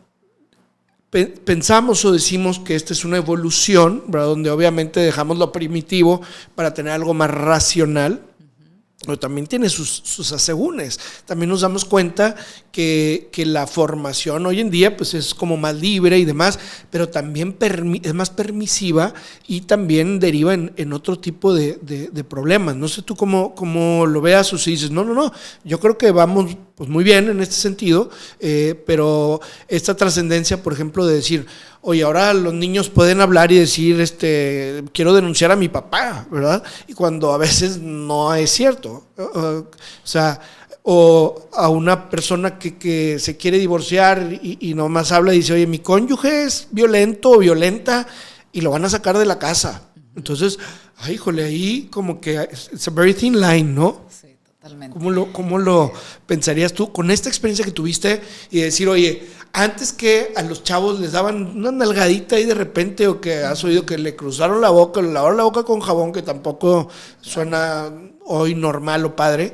pensamos o decimos que esta es una evolución, ¿verdad? Donde obviamente dejamos lo primitivo para tener algo más racional, pero también tiene sus asegúnes. También nos damos cuenta que la formación hoy en día pues es como más libre y demás, pero también es más permisiva y también deriva en otro tipo de problemas. No sé tú cómo lo veas o si dices, no, yo creo que vamos pues muy bien en este sentido, pero esta trascendencia, por ejemplo, de decir, oye, ahora los niños pueden hablar y decir, quiero denunciar a mi papá, ¿verdad? Y cuando a veces no es cierto. O sea, o a una persona que se quiere divorciar y nomás habla y dice, oye, mi cónyuge es violento o violenta y lo van a sacar de la casa. Entonces, ay, híjole, ahí como que it's a very thin line, ¿no? Sí, totalmente. ¿Cómo lo pensarías tú con esta experiencia que tuviste y decir, oye, antes que a los chavos les daban una nalgadita ahí de repente, o que has oído que le cruzaron la boca, le lavaron la boca con jabón, que tampoco suena hoy normal o padre,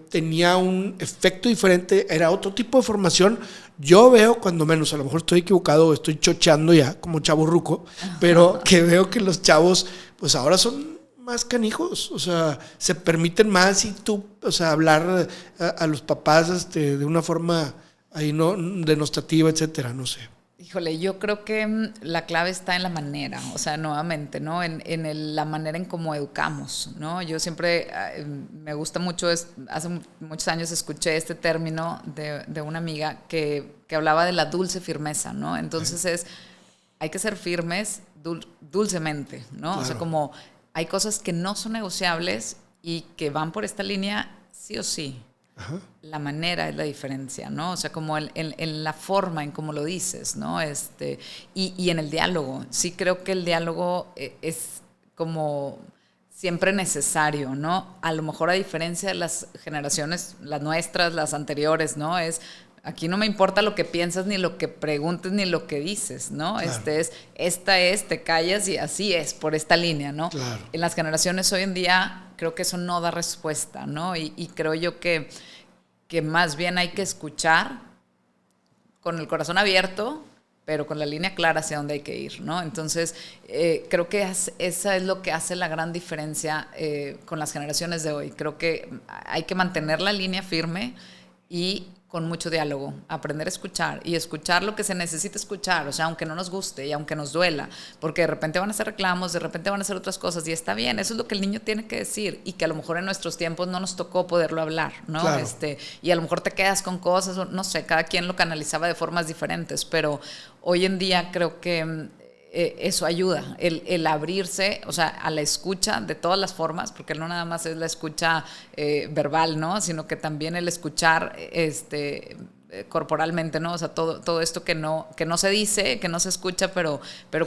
tenía un efecto diferente, era otro tipo de formación? Yo veo, cuando menos, a lo mejor estoy equivocado, estoy chocheando ya como chavorruco, pero que veo que los chavos pues ahora son más canijos, o sea, se permiten más, y tú, o sea, hablar a los papás de una forma ahí no denostativa, etcétera, no sé. Híjole, yo creo que la clave está en la manera, o sea, nuevamente, ¿no? La manera en cómo educamos, ¿no? Yo siempre me gusta mucho, hace muchos años escuché este término de una amiga que hablaba de la dulce firmeza, ¿no? Entonces hay que ser firmes dulcemente, ¿no? Claro. O sea, como hay cosas que no son negociables y que van por esta línea sí o sí. Ajá. La manera es la diferencia, ¿no? O sea, como en la forma en cómo lo dices, ¿no? Y en el diálogo. Sí creo que el diálogo es como siempre necesario, ¿no? A lo mejor a diferencia de las generaciones, las nuestras, las anteriores, ¿no? Aquí no me importa lo que piensas, ni lo que preguntes, ni lo que dices, ¿no? Claro. Te callas y así es, por esta línea, ¿no? Claro. En las generaciones hoy en día creo que eso no da respuesta, ¿no? Y creo yo que más bien hay que escuchar con el corazón abierto, pero con la línea clara hacia dónde hay que ir, ¿no? Entonces, creo que esa es lo que hace la gran diferencia con las generaciones de hoy. Creo que hay que mantener la línea firme y con mucho diálogo, aprender a escuchar y escuchar lo que se necesita escuchar, o sea, aunque no nos guste y aunque nos duela, porque de repente van a hacer reclamos, de repente van a hacer otras cosas y está bien, eso es lo que el niño tiene que decir y que a lo mejor en nuestros tiempos no nos tocó poderlo hablar, ¿no? Claro. Y a lo mejor te quedas con cosas, no sé, cada quien lo canalizaba de formas diferentes, pero hoy en día creo que eso ayuda, el abrirse, o sea, a la escucha de todas las formas, porque no nada más es la escucha verbal, ¿no? Sino que también el escuchar corporalmente, ¿no? O sea, todo esto que no se dice, que no se escucha, pero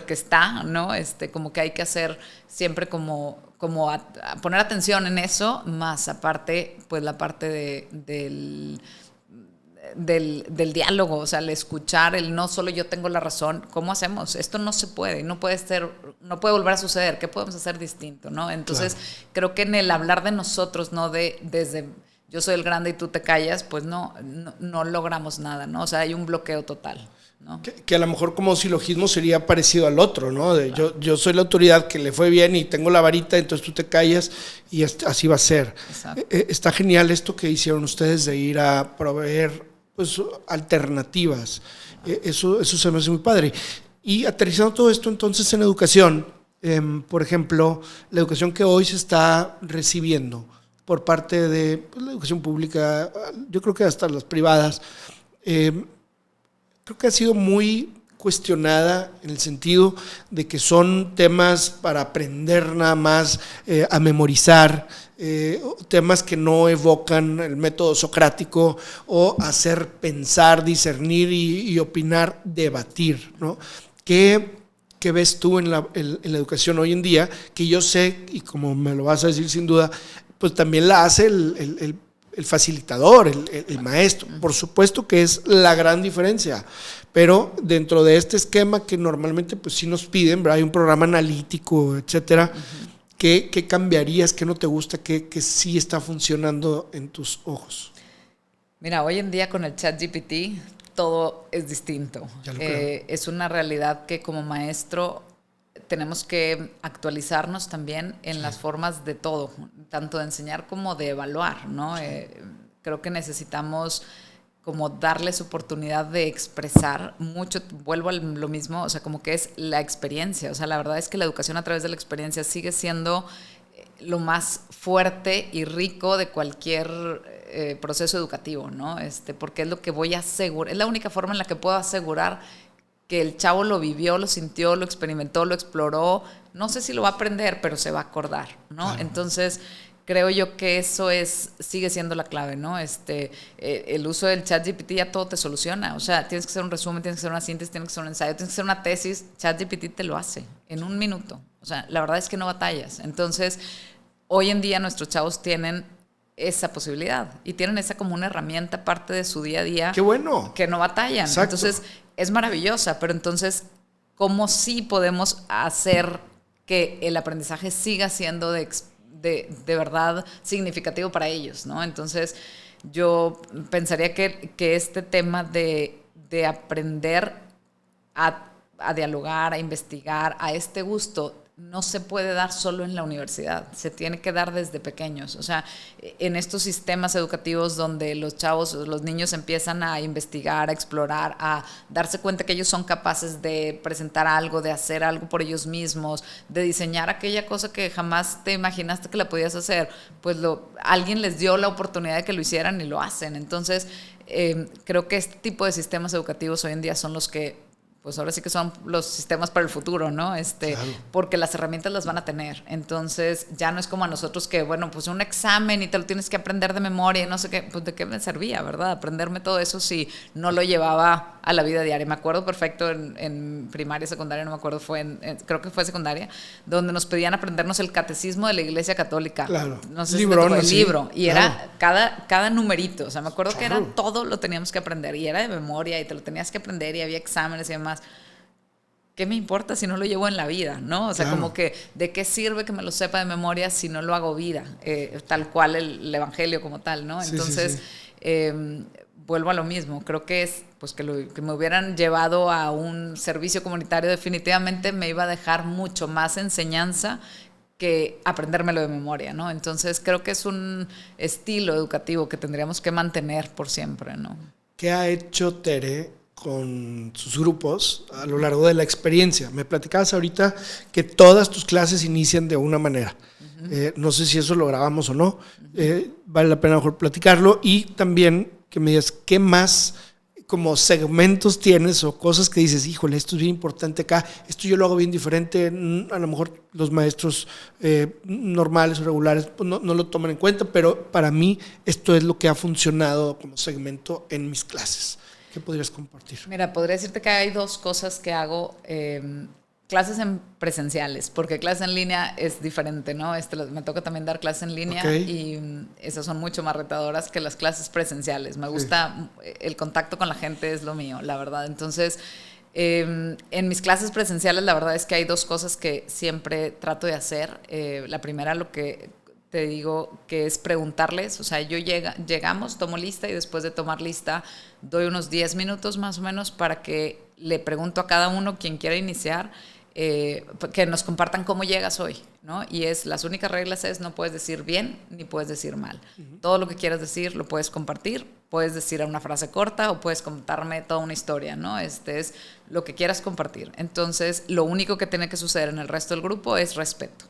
que está, ¿no? Como que hay que hacer siempre como a poner atención en eso, más aparte, pues la parte del diálogo, o sea, el escuchar, el no solo yo tengo la razón, ¿cómo hacemos? Esto no se puede, no puede volver a suceder, ¿qué podemos hacer distinto, no? Entonces, claro. Creo que en el hablar de nosotros, no desde yo soy el grande y tú te callas, pues no logramos nada, ¿no? O sea, hay un bloqueo total, ¿no? Que a lo mejor como silogismo sería parecido al otro, ¿no? Claro. Yo soy la autoridad que le fue bien y tengo la varita, entonces tú te callas y así va a ser. Está genial esto que hicieron ustedes de ir a proveer pues alternativas. Eso se me hace muy padre. Y aterrizando todo esto entonces en educación, por ejemplo, la educación que hoy se está recibiendo por parte de pues, la educación pública, yo creo que hasta las privadas, creo que ha sido muy cuestionada en el sentido de que son temas para aprender nada más, a memorizar, temas que no evocan el método socrático o hacer pensar, discernir y opinar, debatir, ¿no? ¿Qué ves tú en la educación hoy en día? Que yo sé, y como me lo vas a decir sin duda, pues también la hace el facilitador, el maestro. Por supuesto que es la gran diferencia, pero dentro de este esquema que normalmente pues sí nos piden, ¿verdad? Hay un programa analítico, etcétera. Uh-huh. ¿Qué cambiarías? ¿Qué no te gusta? ¿Qué sí está funcionando en tus ojos? Mira, hoy en día con el ChatGPT todo es distinto. Es una realidad que como maestro tenemos que actualizarnos también en las formas de todo, tanto de enseñar como de evaluar, ¿no? Creo que necesitamos como darles oportunidad de expresar mucho, vuelvo a lo mismo, o sea, como que es la experiencia, o sea, la verdad es que la educación a través de la experiencia sigue siendo lo más fuerte y rico de cualquier proceso educativo, ¿no? Porque es lo que voy a asegurar, es la única forma en la que puedo asegurar que el chavo lo vivió, lo sintió, lo experimentó, lo exploró, no sé si lo va a aprender, pero se va a acordar, ¿no? Claro. Entonces, creo yo que eso sigue siendo la clave, ¿no? El uso del ChatGPT ya todo te soluciona. O sea, tienes que hacer un resumen, tienes que hacer una síntesis, tienes que hacer un ensayo, tienes que hacer una tesis. ChatGPT te lo hace en 1 minuto. O sea, la verdad es que no batallas. Entonces, hoy en día nuestros chavos tienen esa posibilidad y tienen esa como una herramienta parte de su día a día. ¡Qué bueno! Que no batallan. Exacto. Entonces, es maravillosa, pero entonces, ¿cómo sí podemos hacer que el aprendizaje siga siendo de verdad significativo para ellos, ¿no? Entonces, yo pensaría que este tema de aprender a dialogar, a investigar, a este gusto, no se puede dar solo en la universidad, se tiene que dar desde pequeños. O sea, en estos sistemas educativos donde los chavos, los niños empiezan a investigar, a explorar, a darse cuenta que ellos son capaces de presentar algo, de hacer algo por ellos mismos, de diseñar aquella cosa que jamás te imaginaste que la podías hacer, pues alguien les dio la oportunidad de que lo hicieran y lo hacen. Entonces, creo que este tipo de sistemas educativos hoy en día son los que pues ahora sí que son los sistemas para el futuro, ¿no? Claro. Porque las herramientas las van a tener. Entonces, ya no es como a nosotros que, bueno, pues un examen y te lo tienes que aprender de memoria y no sé qué, pues de qué me servía, ¿verdad? Aprenderme todo eso si no lo llevaba a la vida diaria. Me acuerdo perfecto en primaria, secundaria, no me acuerdo, creo que fue secundaria, donde nos pedían aprendernos el catecismo de la Iglesia Católica. Claro. No sé Librón, si el sí. libro. Y Claro. era cada numerito. O sea, me acuerdo que Claro. era todo lo teníamos que aprender. Y era de memoria y te lo tenías que aprender y había exámenes y demás. ¿Qué me importa si no lo llevo en la vida, no? O sea, Claro. como que, ¿de qué sirve que me lo sepa de memoria si no lo hago vida? Tal cual el evangelio como tal, ¿no? Sí, Entonces, sí. vuelvo a lo mismo. Creo que pues que me hubieran llevado a un servicio comunitario definitivamente me iba a dejar mucho más enseñanza que aprendérmelo de memoria, ¿no? Entonces, creo que es un estilo educativo que tendríamos que mantener por siempre, ¿no? ¿Qué ha hecho Tere con sus grupos a lo largo de la experiencia? Me platicabas ahorita que todas tus clases inician de una manera. No sé si eso lo grabamos o no. Vale la pena mejor platicarlo. Y también que me digas qué más como segmentos tienes o cosas que dices, híjole, esto es bien importante acá, esto yo lo hago bien diferente, a lo mejor los maestros normales o regulares pues no lo toman en cuenta, pero para mí esto es lo que ha funcionado como segmento en mis clases. ¿Qué podrías compartir? Mira, podría decirte que hay 2 cosas que hago. Clases en presenciales, porque clases en línea es diferente, ¿no? Me toca también dar clases en línea. Okay. Y esas son mucho más retadoras que las clases presenciales. Me gusta, el contacto con la gente es lo mío, la verdad. Entonces, en mis clases presenciales, la verdad es que hay 2 cosas que siempre trato de hacer. La primera, lo que te digo, que es preguntarles. O sea, llegamos, tomo lista y después de tomar lista doy unos 10 minutos más o menos para que le pregunto a cada uno quien quiera iniciar, que nos compartan cómo llegas hoy, ¿no? Y las únicas reglas es no puedes decir bien ni puedes decir mal. Todo lo que quieras decir lo puedes compartir, puedes decir una frase corta o puedes contarme toda una historia, ¿no? Es lo que quieras compartir. Entonces, lo único que tiene que suceder en el resto del grupo es respeto.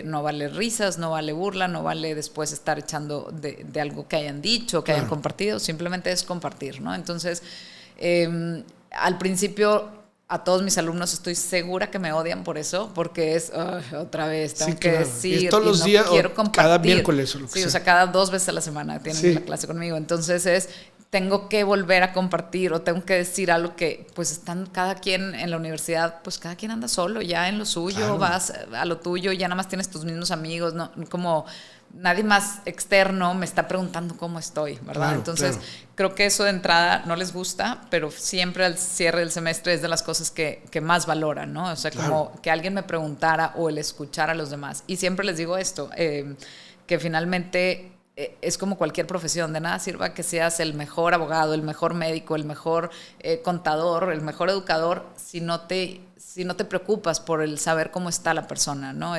No vale risas, no vale burla, no vale después estar echando de algo que hayan dicho, que hayan compartido, simplemente es compartir, ¿no? Entonces, al principio a todos mis alumnos estoy segura que me odian por eso, porque es otra vez, tengo que decir, y todos los días, quiero compartir. cada miércoles o lo que sea. O sea, cada 2 veces a la semana tienen la clase conmigo, entonces tengo que volver a compartir o tengo que decir algo que pues están cada quien en la universidad, pues cada quien anda solo ya en lo suyo, claro. Vas a lo tuyo, ya nada más tienes tus mismos amigos, no como nadie más externo me está preguntando cómo estoy, ¿verdad? Claro, entonces creo que eso de entrada no les gusta, pero siempre al cierre del semestre es de las cosas que más valoran, ¿no? O sea, como que alguien me preguntara o el escuchar a los demás. Y siempre les digo esto, que finalmente es como cualquier profesión, de nada sirva que seas el mejor abogado, el mejor médico, el mejor contador, el mejor educador, si no te preocupas por el saber cómo está la persona, ¿no?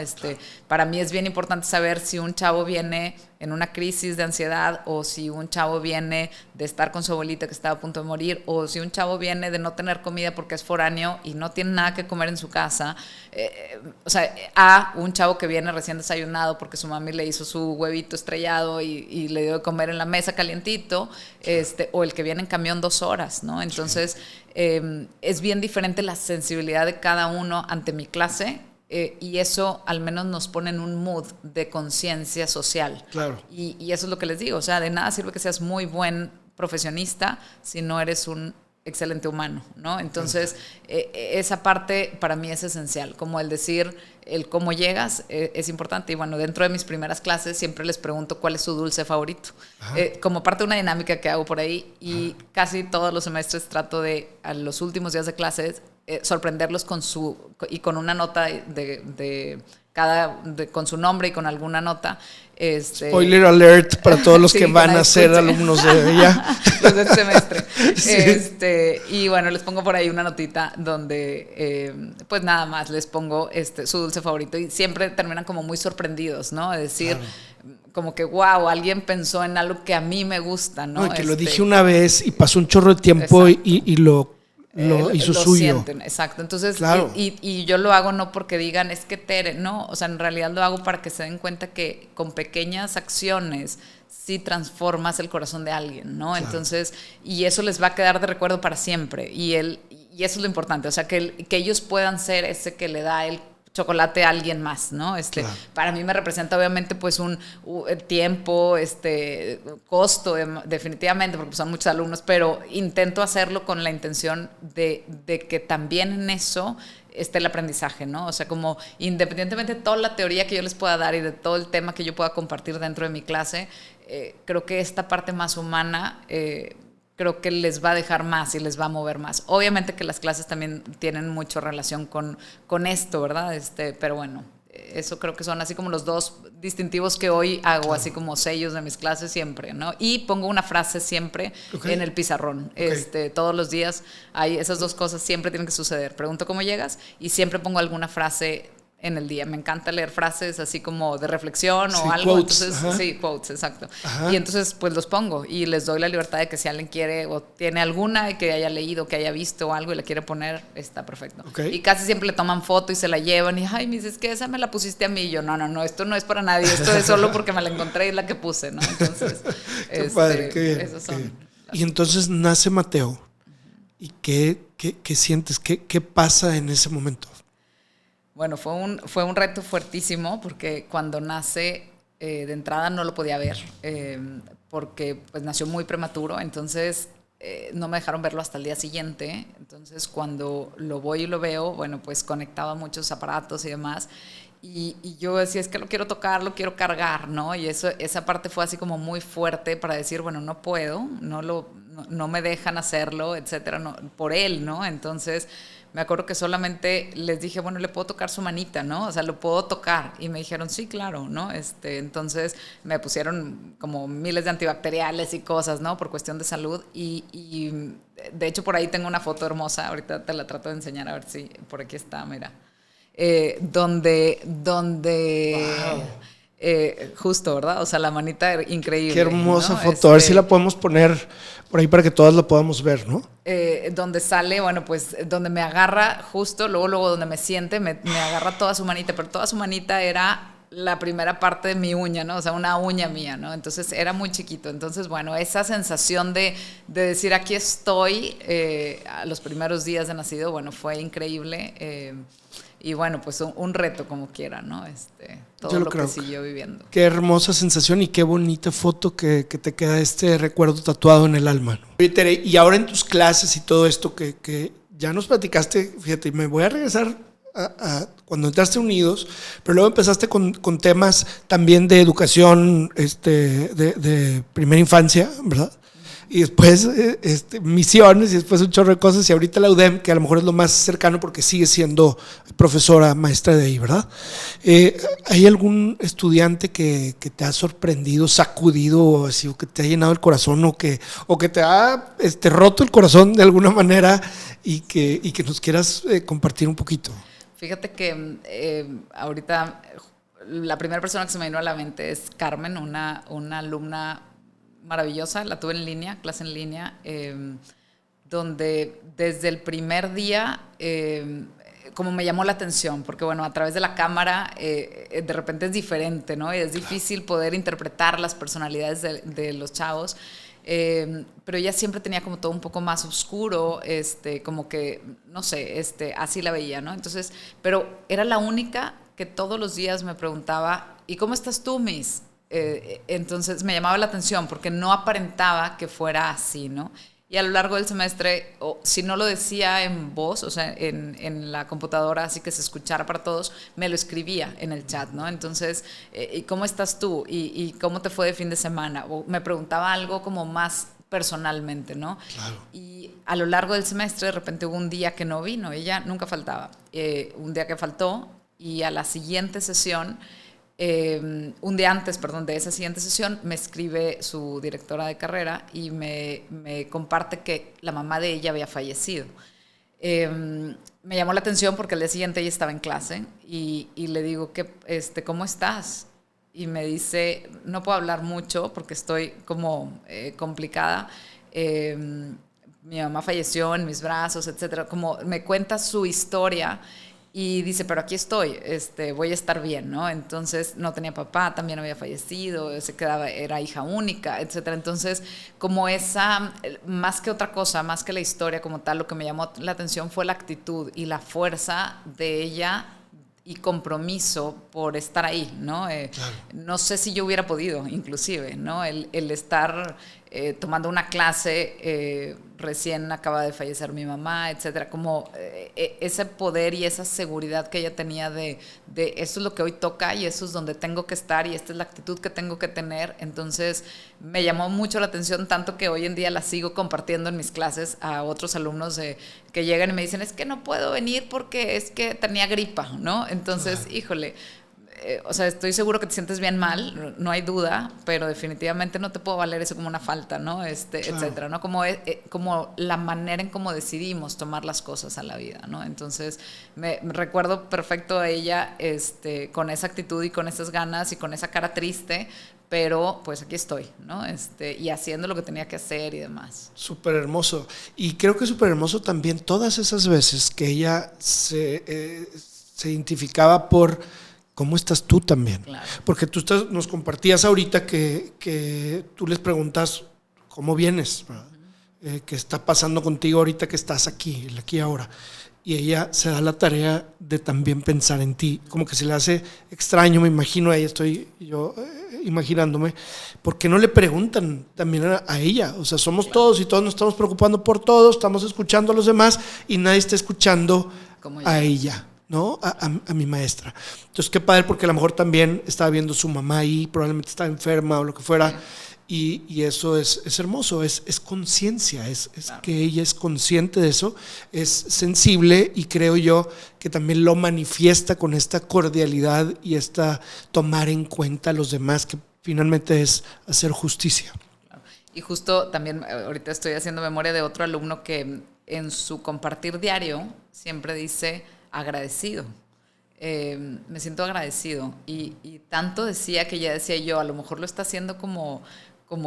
Para mí es bien importante saber si un chavo viene en una crisis de ansiedad o si un chavo viene de estar con su abuelita que estaba a punto de morir o si un chavo viene de no tener comida porque es foráneo y no tiene nada que comer en su casa. O sea, un chavo que viene recién desayunado porque su mami le hizo su huevito estrellado y le dio de comer en la mesa calientito, o el que viene en camión 2 horas, ¿no? Entonces, es bien diferente la sensibilidad de cada uno ante mi clase. y eso al menos nos pone en un mood de conciencia social. Claro. Y eso es lo que les digo, o sea, de nada sirve que seas muy buen profesionista si no eres un excelente humano, ¿no? Entonces, esa parte para mí es esencial, como el decir, el cómo llegas es importante. Y bueno, dentro de mis primeras clases siempre les pregunto cuál es su dulce favorito, como parte de una dinámica que hago por ahí, y casi todos los semestres trato de, a los últimos días de clases, sorprenderlos con una nota con su nombre y con alguna nota. Spoiler alert para todos los que van a ser alumnos de ella. Los del semestre. Sí. Y bueno, les pongo por ahí una notita donde, pues nada más, les pongo su dulce favorito y siempre terminan como muy sorprendidos, ¿no? Es decir, claro, como que, wow, alguien pensó en algo que a mí me gusta, ¿no? No, que lo dije una vez y pasó un chorro de tiempo y lo hizo suyo. Sienten, exacto. Entonces, claro. y yo lo hago no porque digan, es que Tere, no, o sea, en realidad lo hago para que se den cuenta que con pequeñas acciones sí transformas el corazón de alguien, ¿no? Claro. Entonces, y eso les va a quedar de recuerdo para siempre. Y eso es lo importante, o sea, que ellos puedan ser ese que le da el chocolate a alguien más, ¿no? Claro. Para mí me representa obviamente pues un tiempo, costo, definitivamente, porque son muchos alumnos, pero intento hacerlo con la intención de que también en eso esté el aprendizaje, ¿no? O sea, como independientemente de toda la teoría que yo les pueda dar y de todo el tema que yo pueda compartir dentro de mi clase, creo que esta parte más humana creo que les va a dejar más y les va a mover más. Obviamente que las clases también tienen mucha relación con esto, ¿verdad? Pero bueno, eso creo que son así como los dos distintivos que hoy hago, claro, así como sellos de mis clases siempre, ¿no? Y pongo una frase siempre en el pizarrón. Todos los días hay esas dos cosas, siempre tienen que suceder. Pregunto cómo llegas y siempre pongo alguna frase en el día. Me encanta leer frases así como de reflexión o algo. Quotes, entonces, sí, quotes, exacto. Y entonces pues los pongo y les doy la libertad de que si alguien quiere o tiene alguna que haya leído, que haya visto o algo y le quiere poner, está perfecto. Y casi siempre le toman foto y se la llevan y, ay, me dices que esa me la pusiste a mí. Y yo, no, esto no es para nadie, esto es solo porque me la encontré y es la que puse, ¿no? Entonces, qué padre, qué bien, esos son. Bien. Y entonces nace Mateo. ¿Y qué sientes? ¿Qué pasa en ese momento? Bueno, fue un reto fuertísimo porque cuando nace, de entrada no lo podía ver, porque pues nació muy prematuro, entonces no me dejaron verlo hasta el día siguiente. Entonces cuando lo voy y lo veo, bueno, pues conectaba muchos aparatos y demás, y yo decía, es que lo quiero tocar, lo quiero cargar, ¿no? Y esa parte fue así como muy fuerte para decir, bueno, no puedo, no me dejan hacerlo, etcétera, no, por él, ¿no? Entonces me acuerdo que solamente les dije, bueno, le puedo tocar su manita, ¿no? O sea, lo puedo tocar. Y me dijeron, sí, claro, ¿no? Entonces me pusieron como miles de antibacteriales y cosas, ¿no? Por cuestión de salud. Y de hecho por ahí tengo una foto hermosa, ahorita te la trato de enseñar a ver si por aquí está, mira. Donde wow. Justo, ¿verdad? O sea, la manita increíble. Qué hermosa, ¿no? Foto. A ver si la podemos poner por ahí para que todas la podamos ver, ¿no? Donde sale, bueno, pues donde me agarra justo, luego donde me siente, me agarra toda su manita, pero toda su manita era la primera parte de mi uña, ¿no? O sea, una uña mía, ¿no? Entonces era muy chiquito. Entonces, bueno, esa sensación de decir aquí estoy a los primeros días de nacido, bueno, fue increíble. Y bueno, pues un reto como quiera, ¿no? Todo lo que siguió viviendo. Qué hermosa sensación y qué bonita foto que te queda este recuerdo tatuado en el alma, ¿no? Oye, Tere, y ahora en tus clases y todo esto que ya nos platicaste, fíjate, me voy a regresar a cuando entraste a Unidos, pero luego empezaste con temas también de educación de primera infancia, ¿verdad? Y después misiones y después un chorro de cosas, y ahorita la UDEM, que a lo mejor es lo más cercano porque sigue siendo profesora, maestra de ahí, ¿verdad? ¿Hay algún estudiante que te ha sorprendido, sacudido, o así, o que te ha llenado el corazón, o que te ha roto el corazón de alguna manera y que nos quieras compartir un poquito? Fíjate que ahorita la primera persona que se me vino a la mente es Carmen, una alumna maravillosa, la tuve en línea, clase en línea, donde desde el primer día como me llamó la atención, porque bueno, a través de la cámara de repente es diferente, ¿no? Y es difícil poder interpretar las personalidades de los chavos. pero ella siempre tenía como todo un poco más oscuro, como que, no sé, así la veía, ¿no? Entonces, pero era la única que todos los días me preguntaba, ¿y cómo estás tú, Miss? Entonces me llamaba la atención porque no aparentaba que fuera así, ¿no? Y a lo largo del semestre, si no lo decía en voz, o sea, en la computadora, así que se escuchara para todos, me lo escribía en el chat, ¿no? Entonces, ¿y cómo estás tú? ¿Y cómo te fue de fin de semana? O me preguntaba algo como más personalmente, ¿no? Claro. Y a lo largo del semestre, de repente hubo un día que no vino, ella nunca faltaba. Un día que faltó y a la siguiente sesión... un día antes, perdón, de esa siguiente sesión, me escribe su directora de carrera y me comparte que la mamá de ella había fallecido. Me llamó la atención porque al día siguiente ella estaba en clase y le digo, ¿cómo estás? Y me dice, no puedo hablar mucho porque estoy como complicada. Mi mamá falleció en mis brazos, etcétera. Como me cuenta su historia. Y dice, pero aquí estoy, voy a estar bien, ¿no? Entonces, no tenía papá, también había fallecido, era hija única, etcétera. Entonces, como esa, más que otra cosa, más que la historia como tal, lo que me llamó la atención fue la actitud y la fuerza de ella y compromiso por estar ahí, ¿no? Claro. No sé si yo hubiera podido, inclusive, ¿no? El estar tomando una clase, recién acaba de fallecer mi mamá, etcétera, como ese poder y esa seguridad que ella tenía de esto es lo que hoy toca y eso es donde tengo que estar y esta es la actitud que tengo que tener. Entonces me llamó mucho la atención, tanto que hoy en día la sigo compartiendo en mis clases a otros alumnos que llegan y me dicen, es que no puedo venir porque es que tenía gripa, ¿no? Entonces, claro. Híjole, o sea, estoy seguro que te sientes bien mal, no hay duda, pero definitivamente no te puedo valer eso como una falta, ¿no? Claro. Etcétera, ¿no? Como la manera en cómo decidimos tomar las cosas a la vida, ¿no? Entonces, me recuerdo perfecto a ella, con esa actitud y con esas ganas y con esa cara triste, pero pues aquí estoy, ¿no? Y haciendo lo que tenía que hacer y demás. Súper hermoso. Y creo que súper hermoso también todas esas veces que ella se identificaba por cómo estás tú también. Claro. Porque tú nos compartías ahorita que tú les preguntas cómo vienes, uh-huh. ¿Qué está pasando contigo ahorita que estás aquí ahora? Y ella se da la tarea de también pensar en ti. Como que se le hace extraño, me imagino, ahí estoy yo imaginándome, ¿por qué no le preguntan también a ella? O sea, somos claro. Todos y todos nos estamos preocupando por todos, estamos escuchando a los demás y nadie está escuchando a ella, ¿no? A mi maestra. Entonces, qué padre, porque a lo mejor también estaba viendo su mamá ahí, probablemente estaba enferma o lo que fuera. Sí. Y eso es hermoso, es conciencia, es claro. Que ella es consciente de eso, es sensible y creo yo que también lo manifiesta con esta cordialidad y esta tomar en cuenta a los demás, que finalmente es hacer justicia. Claro. Y justo también ahorita estoy haciendo memoria de otro alumno que en su compartir diario siempre dice agradecido. Me siento agradecido y tanto decía que ya decía yo, a lo mejor lo está haciendo como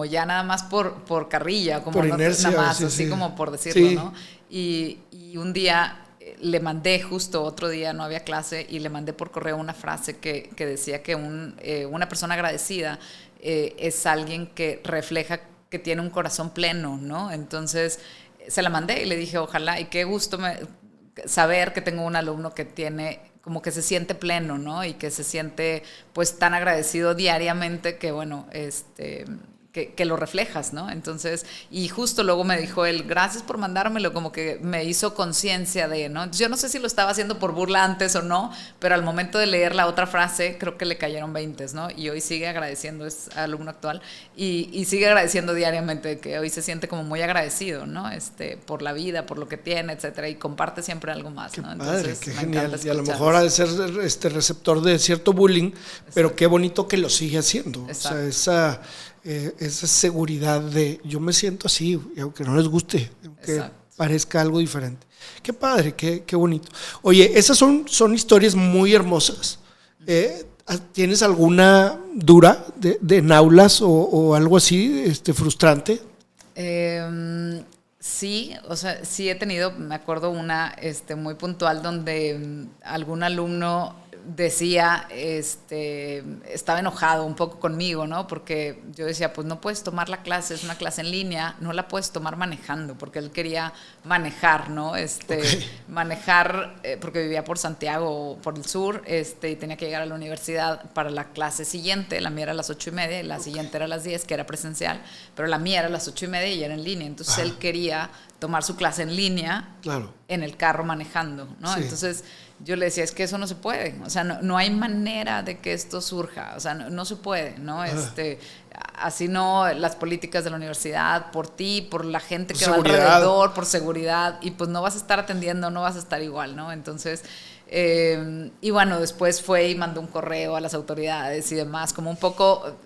ya nada más por carrilla, como por no, inercia, nada más, sí, así sí. como por decirlo, sí. ¿no? Y un día le mandé, justo otro día no había clase, y le mandé por correo una frase que decía que una persona agradecida es alguien que refleja que tiene un corazón pleno, ¿no? Entonces se la mandé y le dije, ojalá, y qué gusto saber que tengo un alumno que tiene, como que se siente pleno, ¿no? Y que se siente pues tan agradecido diariamente que, bueno, que lo reflejas, ¿no? Entonces, y justo luego me dijo él, gracias por mandármelo, como que me hizo conciencia de, ¿no? Yo no sé si lo estaba haciendo por burla antes o no, pero al momento de leer la otra frase, creo que le cayeron 20, ¿no? Y hoy sigue agradeciendo, es alumno actual, y sigue agradeciendo diariamente, que hoy se siente como muy agradecido, ¿no? Por la vida, por lo que tiene, etcétera, y comparte siempre algo más, qué ¿no? Entonces, padre, qué genial. Y a lo mejor ha de ser receptor de cierto bullying, exacto. Pero qué bonito que lo sigue haciendo. Exacto. O sea, esa seguridad de yo me siento así, y aunque no les guste, aunque exacto. Parezca algo diferente. Qué padre, qué bonito. Oye, esas son historias muy hermosas. ¿Tienes alguna dura de en aulas o algo así, frustrante? Sí, o sea, sí he tenido, me acuerdo una muy puntual donde algún alumno decía, estaba enojado un poco conmigo, ¿no? Porque yo decía, pues no puedes tomar la clase, es una clase en línea, no la puedes tomar manejando, porque él quería manejar, ¿no? Manejar, porque vivía por Santiago, por el sur, y tenía que llegar a la universidad para la clase siguiente. La mía era a las 8:30 y la siguiente era a las 10, que era presencial, pero la mía era a las 8:30 y era en línea. Entonces él quería tomar su clase en línea, en el carro manejando, ¿no? Sí. Entonces yo le decía, es que eso no se puede, o sea, no hay manera de que esto surja, o sea, no se puede, ¿no? Así no las políticas de la universidad, por ti, por la gente que va alrededor, por seguridad, y pues no vas a estar atendiendo, no vas a estar igual, ¿no? Entonces, y bueno, después fue y mandó un correo a las autoridades y demás, como un poco...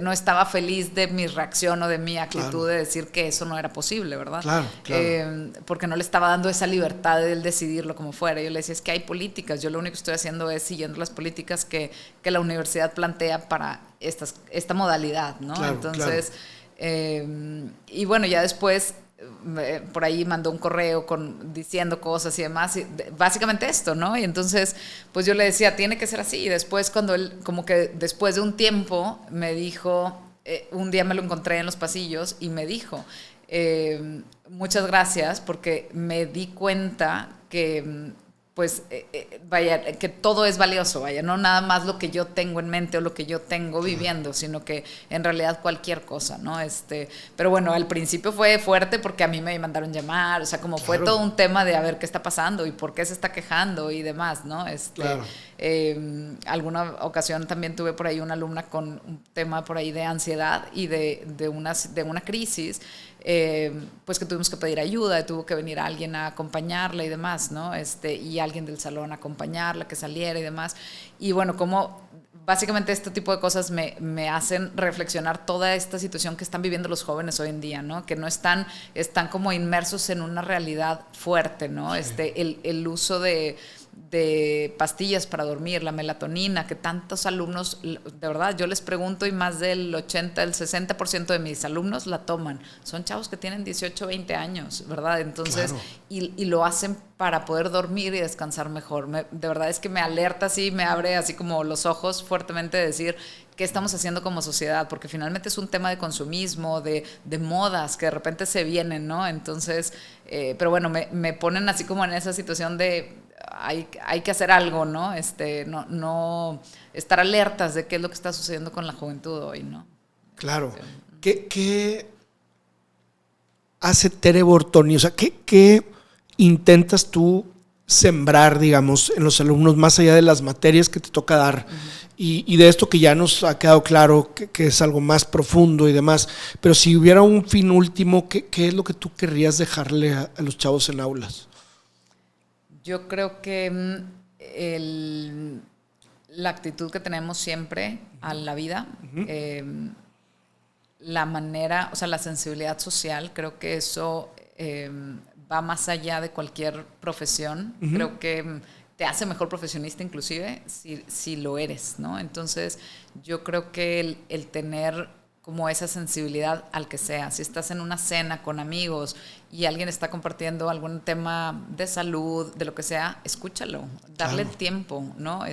no estaba feliz de mi reacción o de mi actitud de decir que eso no era posible, ¿verdad? Claro. Porque no le estaba dando esa libertad de él decidirlo como fuera. Yo le decía, es que hay políticas, yo lo único que estoy haciendo es siguiendo las políticas que la universidad plantea para esta modalidad, ¿no? Entonces, y bueno, ya después... por ahí mandó un correo diciendo cosas y demás, y básicamente esto, ¿no? Y entonces, pues yo le decía, tiene que ser así. Y después, cuando él, como que después de un tiempo, me dijo, un día me lo encontré en los pasillos y me dijo, muchas gracias, porque me di cuenta que... pues vaya, que todo es valioso, vaya, no nada más lo que yo tengo en mente o lo que yo tengo viviendo, sino que en realidad cualquier cosa, ¿no? Pero bueno, al principio fue fuerte porque a mí me mandaron llamar, o sea, como fue todo un tema de a ver qué está pasando y por qué se está quejando y demás, ¿no? Alguna ocasión también tuve por ahí una alumna con un tema por ahí de ansiedad y de una crisis, pues que tuvimos que pedir ayuda, tuvo que venir alguien a acompañarla y demás, ¿no? Y alguien del salón a acompañarla, que saliera y demás. Y bueno, como básicamente este tipo de cosas me hacen reflexionar toda esta situación que están viviendo los jóvenes hoy en día, ¿no? Que no están como inmersos en una realidad fuerte, ¿no? Sí. El uso de pastillas para dormir, la melatonina, que tantos alumnos, de verdad, yo les pregunto y más del 80, el 60% de mis alumnos la toman. Son chavos que tienen 18, 20 años, ¿verdad? Entonces, claro. y lo hacen para poder dormir y descansar mejor. De verdad es que me alerta así, me abre así como los ojos fuertemente de decir qué estamos haciendo como sociedad, porque finalmente es un tema de consumismo, de modas que de repente se vienen, ¿no? Entonces, pero bueno, me ponen así como en esa situación de hay que hacer algo, ¿no? No estar alertas de qué es lo que está sucediendo con la juventud hoy, ¿no? Claro. ¿Qué hace Tere Bortoni? O sea, ¿qué intentas tú sembrar, digamos, en los alumnos, más allá de las materias que te toca dar? Uh-huh. Y de esto que ya nos ha quedado claro que es algo más profundo y demás, pero si hubiera un fin último, ¿qué es lo que tú querrías dejarle a los chavos en aulas? Yo creo que la actitud que tenemos siempre a la vida, uh-huh. La manera, o sea, la sensibilidad social, creo que eso va más allá de cualquier profesión. Uh-huh. Creo que te hace mejor profesionista inclusive si lo eres, ¿no? Entonces, yo creo que el tener como esa sensibilidad al que sea. Si estás en una cena con amigos y alguien está compartiendo algún tema de salud, de lo que sea, escúchalo, darle el tiempo, ¿no?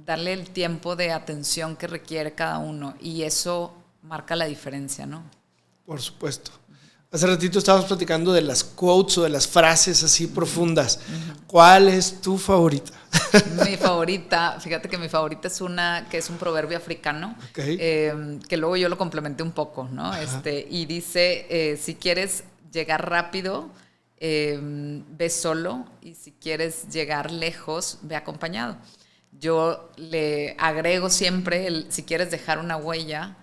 Darle el tiempo de atención que requiere cada uno, y eso marca la diferencia, ¿no? Por supuesto. Hace ratito estábamos platicando de las quotes o de las frases así profundas. Uh-huh. ¿Cuál es tu favorita? Mi favorita, fíjate que mi favorita es una que es un proverbio africano, okay. Que luego yo lo complementé un poco, ¿no? Y dice, si quieres llegar rápido, ve solo, y si quieres llegar lejos, ve acompañado. Yo le agrego siempre si quieres dejar una huella,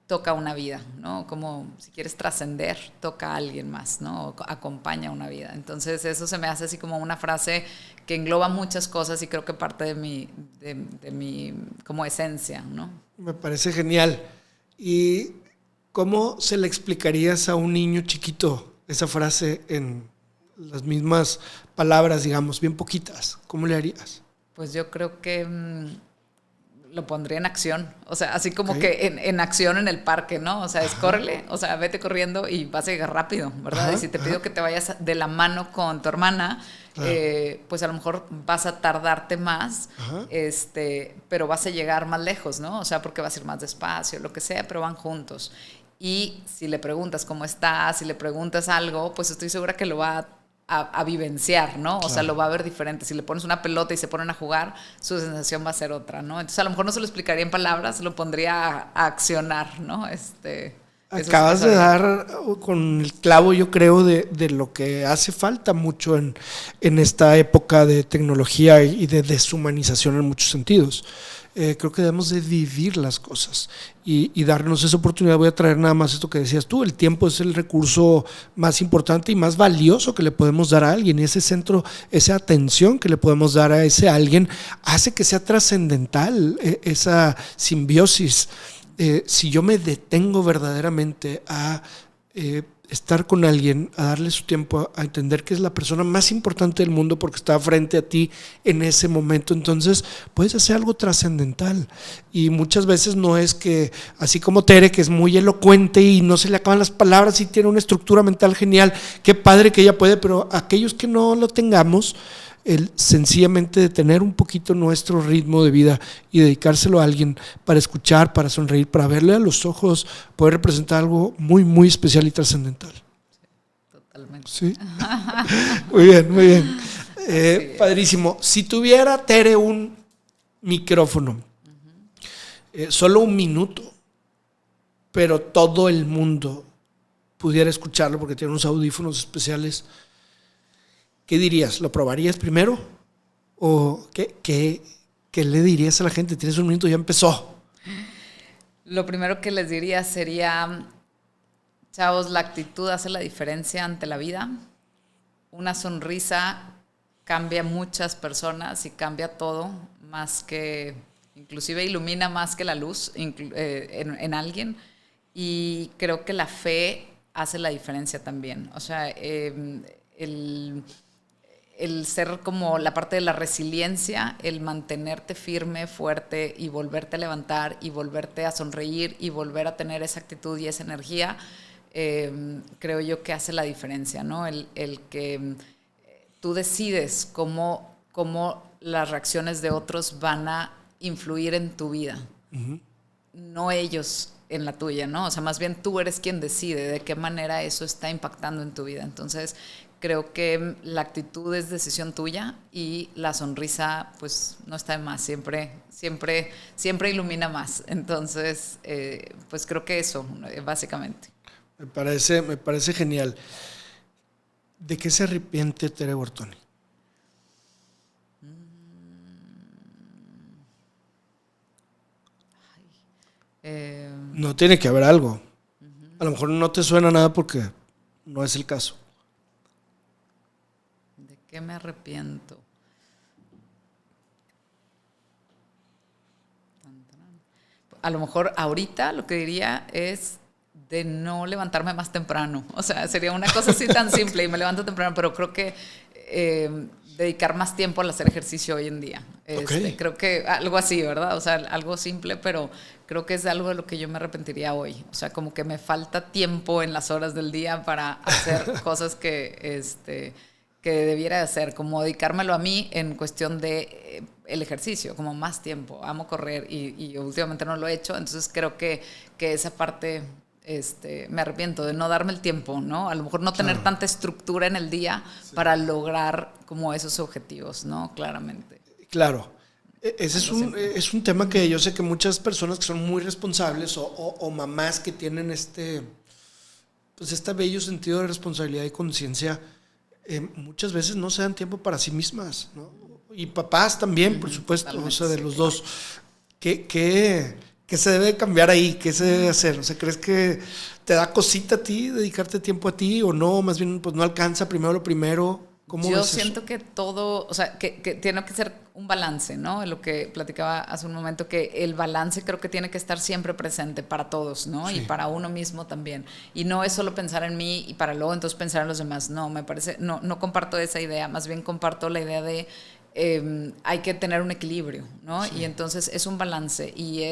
toca una vida, ¿no? Como si quieres trascender, toca a alguien más, ¿no? O acompaña una vida. Entonces eso se me hace así como una frase que engloba muchas cosas y creo que parte de mi como esencia, ¿no? Me parece genial. ¿Y cómo se le explicarías a un niño chiquito esa frase en las mismas palabras, digamos, bien poquitas? ¿Cómo le harías? Pues yo creo que lo pondría en acción, o sea, así como que en acción en el parque, ¿no? O sea, es córrele, o sea, vete corriendo y vas a llegar rápido, ¿verdad? Y si te pido que te vayas de la mano con tu hermana, pues a lo mejor vas a tardarte más, pero vas a llegar más lejos, ¿no? O sea, porque vas a ir más despacio, lo que sea, pero van juntos. Y si le preguntas cómo estás, si le preguntas algo, pues estoy segura que lo va a vivenciar, ¿no? O sea, lo va a ver diferente. Si le pones una pelota y se ponen a jugar, su sensación va a ser otra, ¿no? Entonces, a lo mejor no se lo explicaría en palabras, lo pondría a accionar, ¿no? Acabas de dar con el clavo, yo creo, de lo que hace falta mucho en esta época de tecnología y de deshumanización en muchos sentidos. Creo que debemos de vivir las cosas y darnos esa oportunidad. Voy a traer nada más esto que decías tú: el tiempo es el recurso más importante y más valioso que le podemos dar a alguien, y ese centro, esa atención que le podemos dar a ese alguien hace que sea trascendental esa simbiosis. Si yo me detengo verdaderamente a estar con alguien, a darle su tiempo, a entender que es la persona más importante del mundo porque está frente a ti en ese momento, entonces puedes hacer algo trascendental. Y muchas veces no es que, así como Tere, que es muy elocuente y no se le acaban las palabras y tiene una estructura mental genial, qué padre que ella puede, pero aquellos que no lo tengamos, el sencillamente detener un poquito nuestro ritmo de vida y dedicárselo a alguien para escuchar, para sonreír, para verle a los ojos, poder representar algo muy, muy especial y trascendental. Totalmente. Sí. Muy bien, muy bien. Padrísimo. Si tuviera, Tere, un micrófono, solo un minuto, pero todo el mundo pudiera escucharlo porque tiene unos audífonos especiales, ¿qué dirías? ¿Lo probarías primero? ¿O qué le dirías a la gente? Tienes un minuto, ya empezó. Lo primero que les diría sería: chavos, la actitud hace la diferencia ante la vida. Una sonrisa cambia muchas personas y cambia todo, más que, inclusive ilumina más que la luz en alguien. Y creo que la fe hace la diferencia también. O sea, el ser como la parte de la resiliencia, el mantenerte firme, fuerte y volverte a levantar y volverte a sonreír y volver a tener esa actitud y esa energía, creo yo que hace la diferencia, ¿no? El que tú decides cómo las reacciones de otros van a influir en tu vida, no ellos en la tuya, ¿no? O sea, más bien tú eres quien decide de qué manera eso está impactando en tu vida. Entonces, creo que la actitud es decisión tuya y la sonrisa, pues, no está de más. Siempre ilumina más. Entonces, pues creo que eso, básicamente. Me parece genial. ¿De qué se arrepiente Tere Bortoni? No tiene que haber algo. A lo mejor no te suena nada porque no es el caso. ¿De qué me arrepiento? A lo mejor ahorita lo que diría es de no levantarme más temprano. O sea, sería una cosa así tan simple y me levanto temprano, pero creo que dedicar más tiempo al hacer ejercicio hoy en día. Creo que algo así, ¿verdad? O sea, algo simple, pero creo que es algo de lo que yo me arrepentiría hoy. O sea, como que me falta tiempo en las horas del día para hacer cosas que debiera de hacer, como dedicármelo a mí en cuestión de el ejercicio, como más tiempo. Amo correr y últimamente no lo he hecho, entonces creo que esa parte me arrepiento de no darme el tiempo, ¿no? A lo mejor no tener tanta estructura en el día para lograr como esos objetivos, ¿no? Claramente. Claro. Ese es un tema que yo sé que muchas personas que son muy responsables o mamás que tienen este bello sentido de responsabilidad y conciencia, muchas veces no se dan tiempo para sí mismas, ¿no? Y papás también, por supuesto, o sea, de los dos. ¿Qué se debe cambiar ahí? ¿Qué se debe hacer? O sea, ¿crees que te da cosita a ti dedicarte tiempo a ti o no? Más bien, pues no alcanza primero lo primero. ¿Cómo yo ves siento eso? que todo, o sea, que tiene que ser un balance, ¿no? Lo que platicaba hace un momento, que el balance creo que tiene que estar siempre presente para todos, ¿no? Sí. Y para uno mismo también. Y no es solo pensar en mí y para luego entonces pensar en los demás. No, me parece, no comparto esa idea. Más bien comparto la idea de hay que tener un equilibrio, ¿no? Sí. Y entonces es un balance y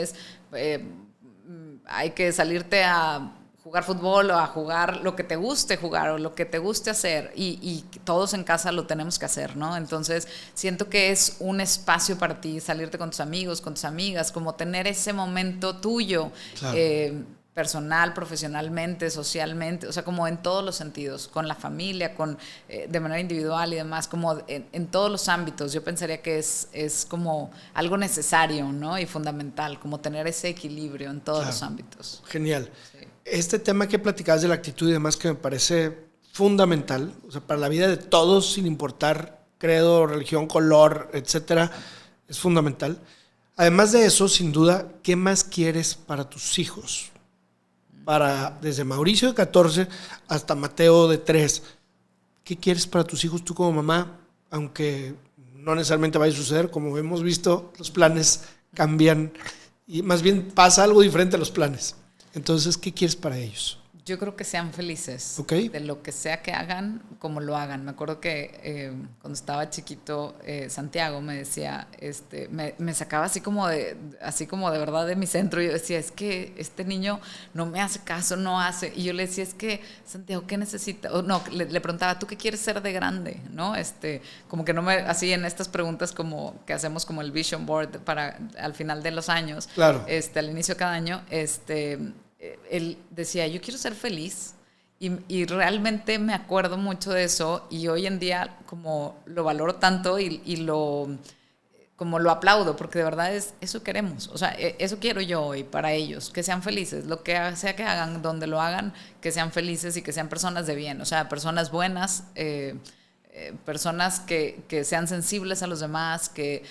hay que salirte a jugar fútbol o a jugar lo que te guste jugar o lo que te guste hacer y todos en casa lo tenemos que hacer, ¿no? Entonces siento que es un espacio para ti salirte con tus amigos, con tus amigas, como tener ese momento tuyo, claro. Personal, profesionalmente, socialmente, o sea, como en todos los sentidos, con la familia, de manera individual y demás, como en todos los ámbitos. Yo pensaría que es como algo necesario, ¿no? Y fundamental, como tener ese equilibrio en todos los ámbitos. Genial. Sí. Este tema que platicabas de la actitud y demás que me parece fundamental, o sea, para la vida de todos, sin importar credo, religión, color, etcétera, es fundamental. Además de eso, sin duda, ¿qué más quieres para tus hijos? Desde Mauricio de 14 hasta Mateo de 3. ¿Qué quieres para tus hijos tú como mamá? Aunque no necesariamente vaya a suceder, como hemos visto, los planes cambian y más bien pasa algo diferente a los planes. Entonces, ¿qué quieres para ellos? Yo creo que sean felices, okay. De lo que sea que hagan, como lo hagan. Me acuerdo que cuando estaba chiquito, Santiago me decía, me sacaba así como de verdad de mi centro. Yo decía, es que este niño no me hace caso, no hace. Y yo le decía, es que, Santiago, ¿qué necesita? O no, le preguntaba, ¿tú qué quieres ser de grande? ¿No? Como que no me, así en estas preguntas como que hacemos como el vision board para al final de los años. Claro. Al inicio de cada año, él decía, yo quiero ser feliz y realmente me acuerdo mucho de eso y hoy en día como lo valoro tanto y como lo aplaudo porque de verdad eso queremos, o sea, eso quiero yo hoy para ellos, que sean felices, lo que sea que hagan, donde lo hagan, que sean felices y que sean personas de bien, o sea, personas buenas, personas que sean sensibles a los demás, que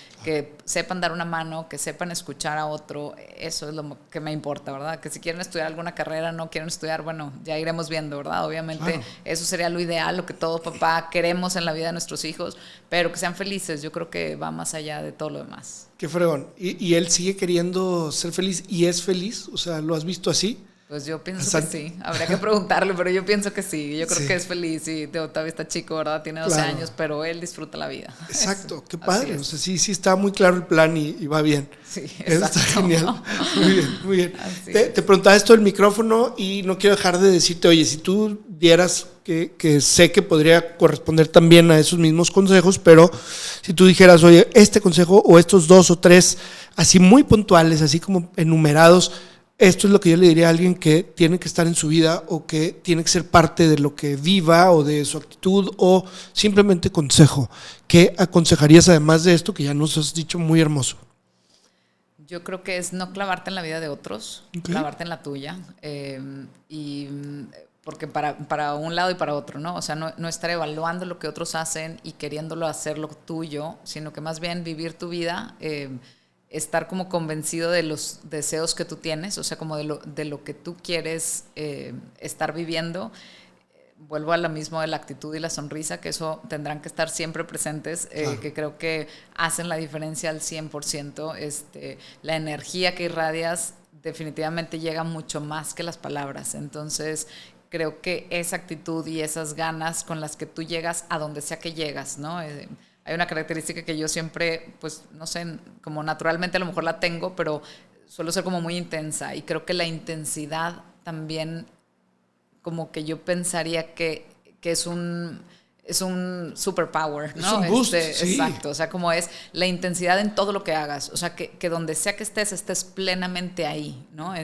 sepan dar una mano, que sepan escuchar a otro. Eso es lo que me importa, ¿verdad? Que si quieren estudiar alguna carrera, no quieren estudiar, bueno, ya iremos viendo, ¿verdad? Obviamente, claro. Eso sería lo ideal, lo que todo papá queremos en la vida de nuestros hijos, pero que sean felices, yo creo que va más allá de todo lo demás. Qué fregón. ¿Y él sigue queriendo ser feliz y es feliz? O sea, ¿lo has visto así? Pues yo pienso que sí, habría que preguntarle, pero yo pienso que sí, yo creo que es feliz y todavía está chico, ¿verdad? Tiene 12 años, pero él disfruta la vida. Exacto, qué padre, o sea, sí está muy claro el plan y va bien. Sí, exacto. Está genial, muy bien. Te preguntaba esto del micrófono y no quiero dejar de decirte, oye, si tú dieras, que sé que podría corresponder también a esos mismos consejos, pero si tú dijeras, oye, este consejo o estos 2 o 3, así muy puntuales, así como enumerados, esto es lo que yo le diría a alguien que tiene que estar en su vida o que tiene que ser parte de lo que viva o de su actitud o simplemente consejo. ¿Qué aconsejarías además de esto que ya nos has dicho muy hermoso? Yo creo que es no clavarte en la vida de otros, clavarte en la tuya porque para un lado y para otro, ¿no? O sea, no estar evaluando lo que otros hacen y queriéndolo hacer lo tuyo, sino que más bien vivir tu vida, estar como convencido de los deseos que tú tienes, o sea, como de lo que tú quieres estar viviendo. Vuelvo a lo mismo de la actitud y la sonrisa, que eso tendrán que estar siempre presentes, claro. Que creo que hacen la diferencia al 100%. La energía que irradias definitivamente llega mucho más que las palabras. Entonces, creo que esa actitud y esas ganas con las que tú llegas a donde sea que llegas, ¿no? Hay una característica que yo siempre, pues, no sé, como naturalmente a lo mejor la tengo, pero suelo ser como muy intensa y creo que la intensidad también como que yo pensaría que es un superpower, ¿no? Es un boost, sí. Exacto, o sea, como es la intensidad en todo lo que hagas, o sea, que donde sea que estés plenamente ahí, ¿no?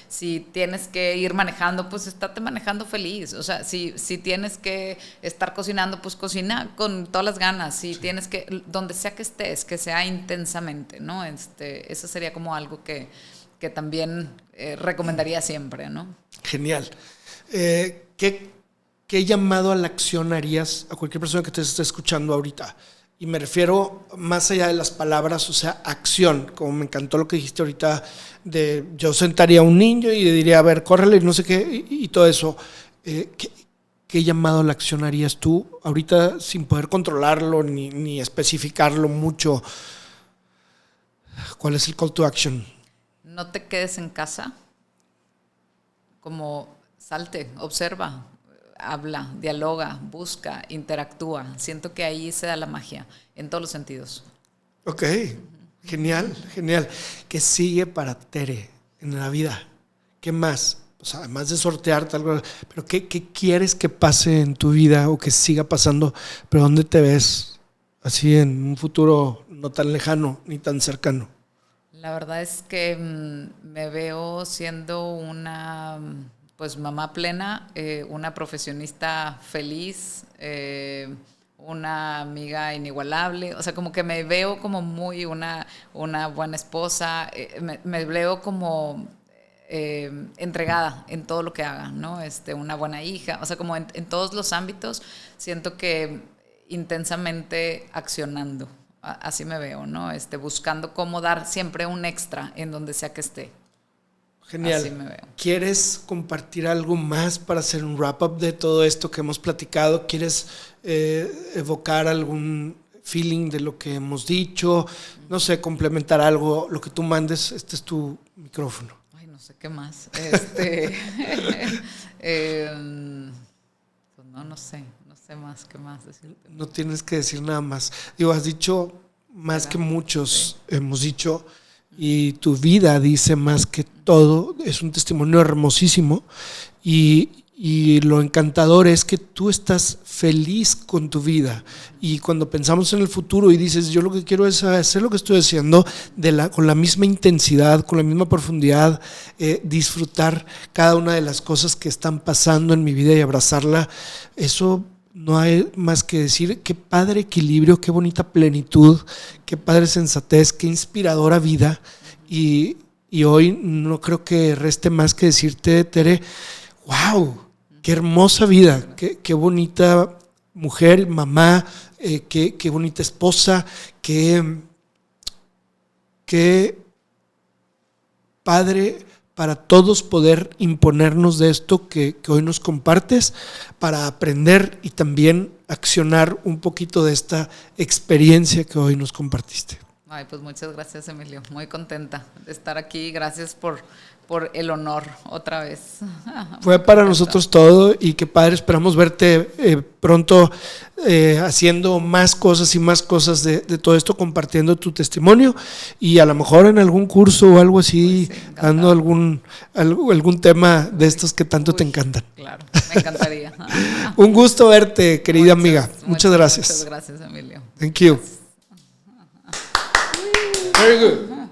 Si tienes que ir manejando, pues estate manejando feliz, o sea, si tienes que estar cocinando, pues cocina con todas las ganas, si tienes que, donde sea que estés, que sea intensamente, ¿no? Eso sería como algo que también recomendaría siempre, ¿no? Genial. ¿Qué llamado a la acción harías a cualquier persona que te esté escuchando ahorita? Y me refiero más allá de las palabras, o sea, acción. Como me encantó lo que dijiste ahorita, yo sentaría a un niño y le diría, a ver, córrele, no sé qué, y todo eso. ¿Qué llamado a la acción harías tú ahorita sin poder controlarlo ni especificarlo mucho? ¿Cuál es el call to action? No te quedes en casa, como salte, observa, habla, dialoga, busca, interactúa. Siento que ahí se da la magia, en todos los sentidos. Ok, genial, genial. ¿Qué sigue para Tere en la vida? ¿Qué más? O sea, además de sortearte algo, pero ¿qué quieres que pase en tu vida o que siga pasando? ¿Pero dónde te ves así en un futuro no tan lejano ni tan cercano? La verdad es que me veo siendo una pues mamá plena, una profesionista feliz, una amiga inigualable. O sea, como que me veo como muy una buena esposa, me veo como entregada en todo lo que haga, ¿no? Una buena hija, o sea, como en todos los ámbitos siento que intensamente accionando. Así me veo, ¿no? Buscando cómo dar siempre un extra en donde sea que esté. Genial. Así me veo. ¿Quieres compartir algo más para hacer un wrap-up de todo esto que hemos platicado? ¿Quieres evocar algún feeling de lo que hemos dicho? No sé, complementar algo, lo que tú mandes. Este es tu micrófono. Ay, no sé qué más. Pues no sé más, ¿qué más decirte? No tienes que decir nada más. Digo, has dicho más que muchos hemos dicho, y tu vida dice más que todo. Es un testimonio hermosísimo y lo encantador es que tú estás feliz con tu vida, y cuando pensamos en el futuro y dices, yo lo que quiero es hacer lo que estoy haciendo con la misma intensidad, con la misma profundidad, disfrutar cada una de las cosas que están pasando en mi vida y abrazarla. Eso no hay más que decir. Qué padre equilibrio, qué bonita plenitud, qué padre sensatez, qué inspiradora vida. Y hoy no creo que reste más que decirte, Tere, wow, qué hermosa vida, qué bonita mujer, mamá, qué bonita esposa, qué padre para todos poder imponernos de esto que hoy nos compartes, para aprender y también accionar un poquito de esta experiencia que hoy nos compartiste. Ay, pues muchas gracias, Emilio. Muy contenta de estar aquí. Gracias por el honor otra vez. Fue para nosotros todo, y qué padre. Esperamos verte pronto haciendo más cosas de todo esto, compartiendo tu testimonio, y a lo mejor en algún curso o algo así, pues sí, dando algún tema de estos que tanto te encantan. Claro, me encantaría. Un gusto verte, querida amiga. Muchas gracias. Muchas gracias, Emilio. Thank you. Very good.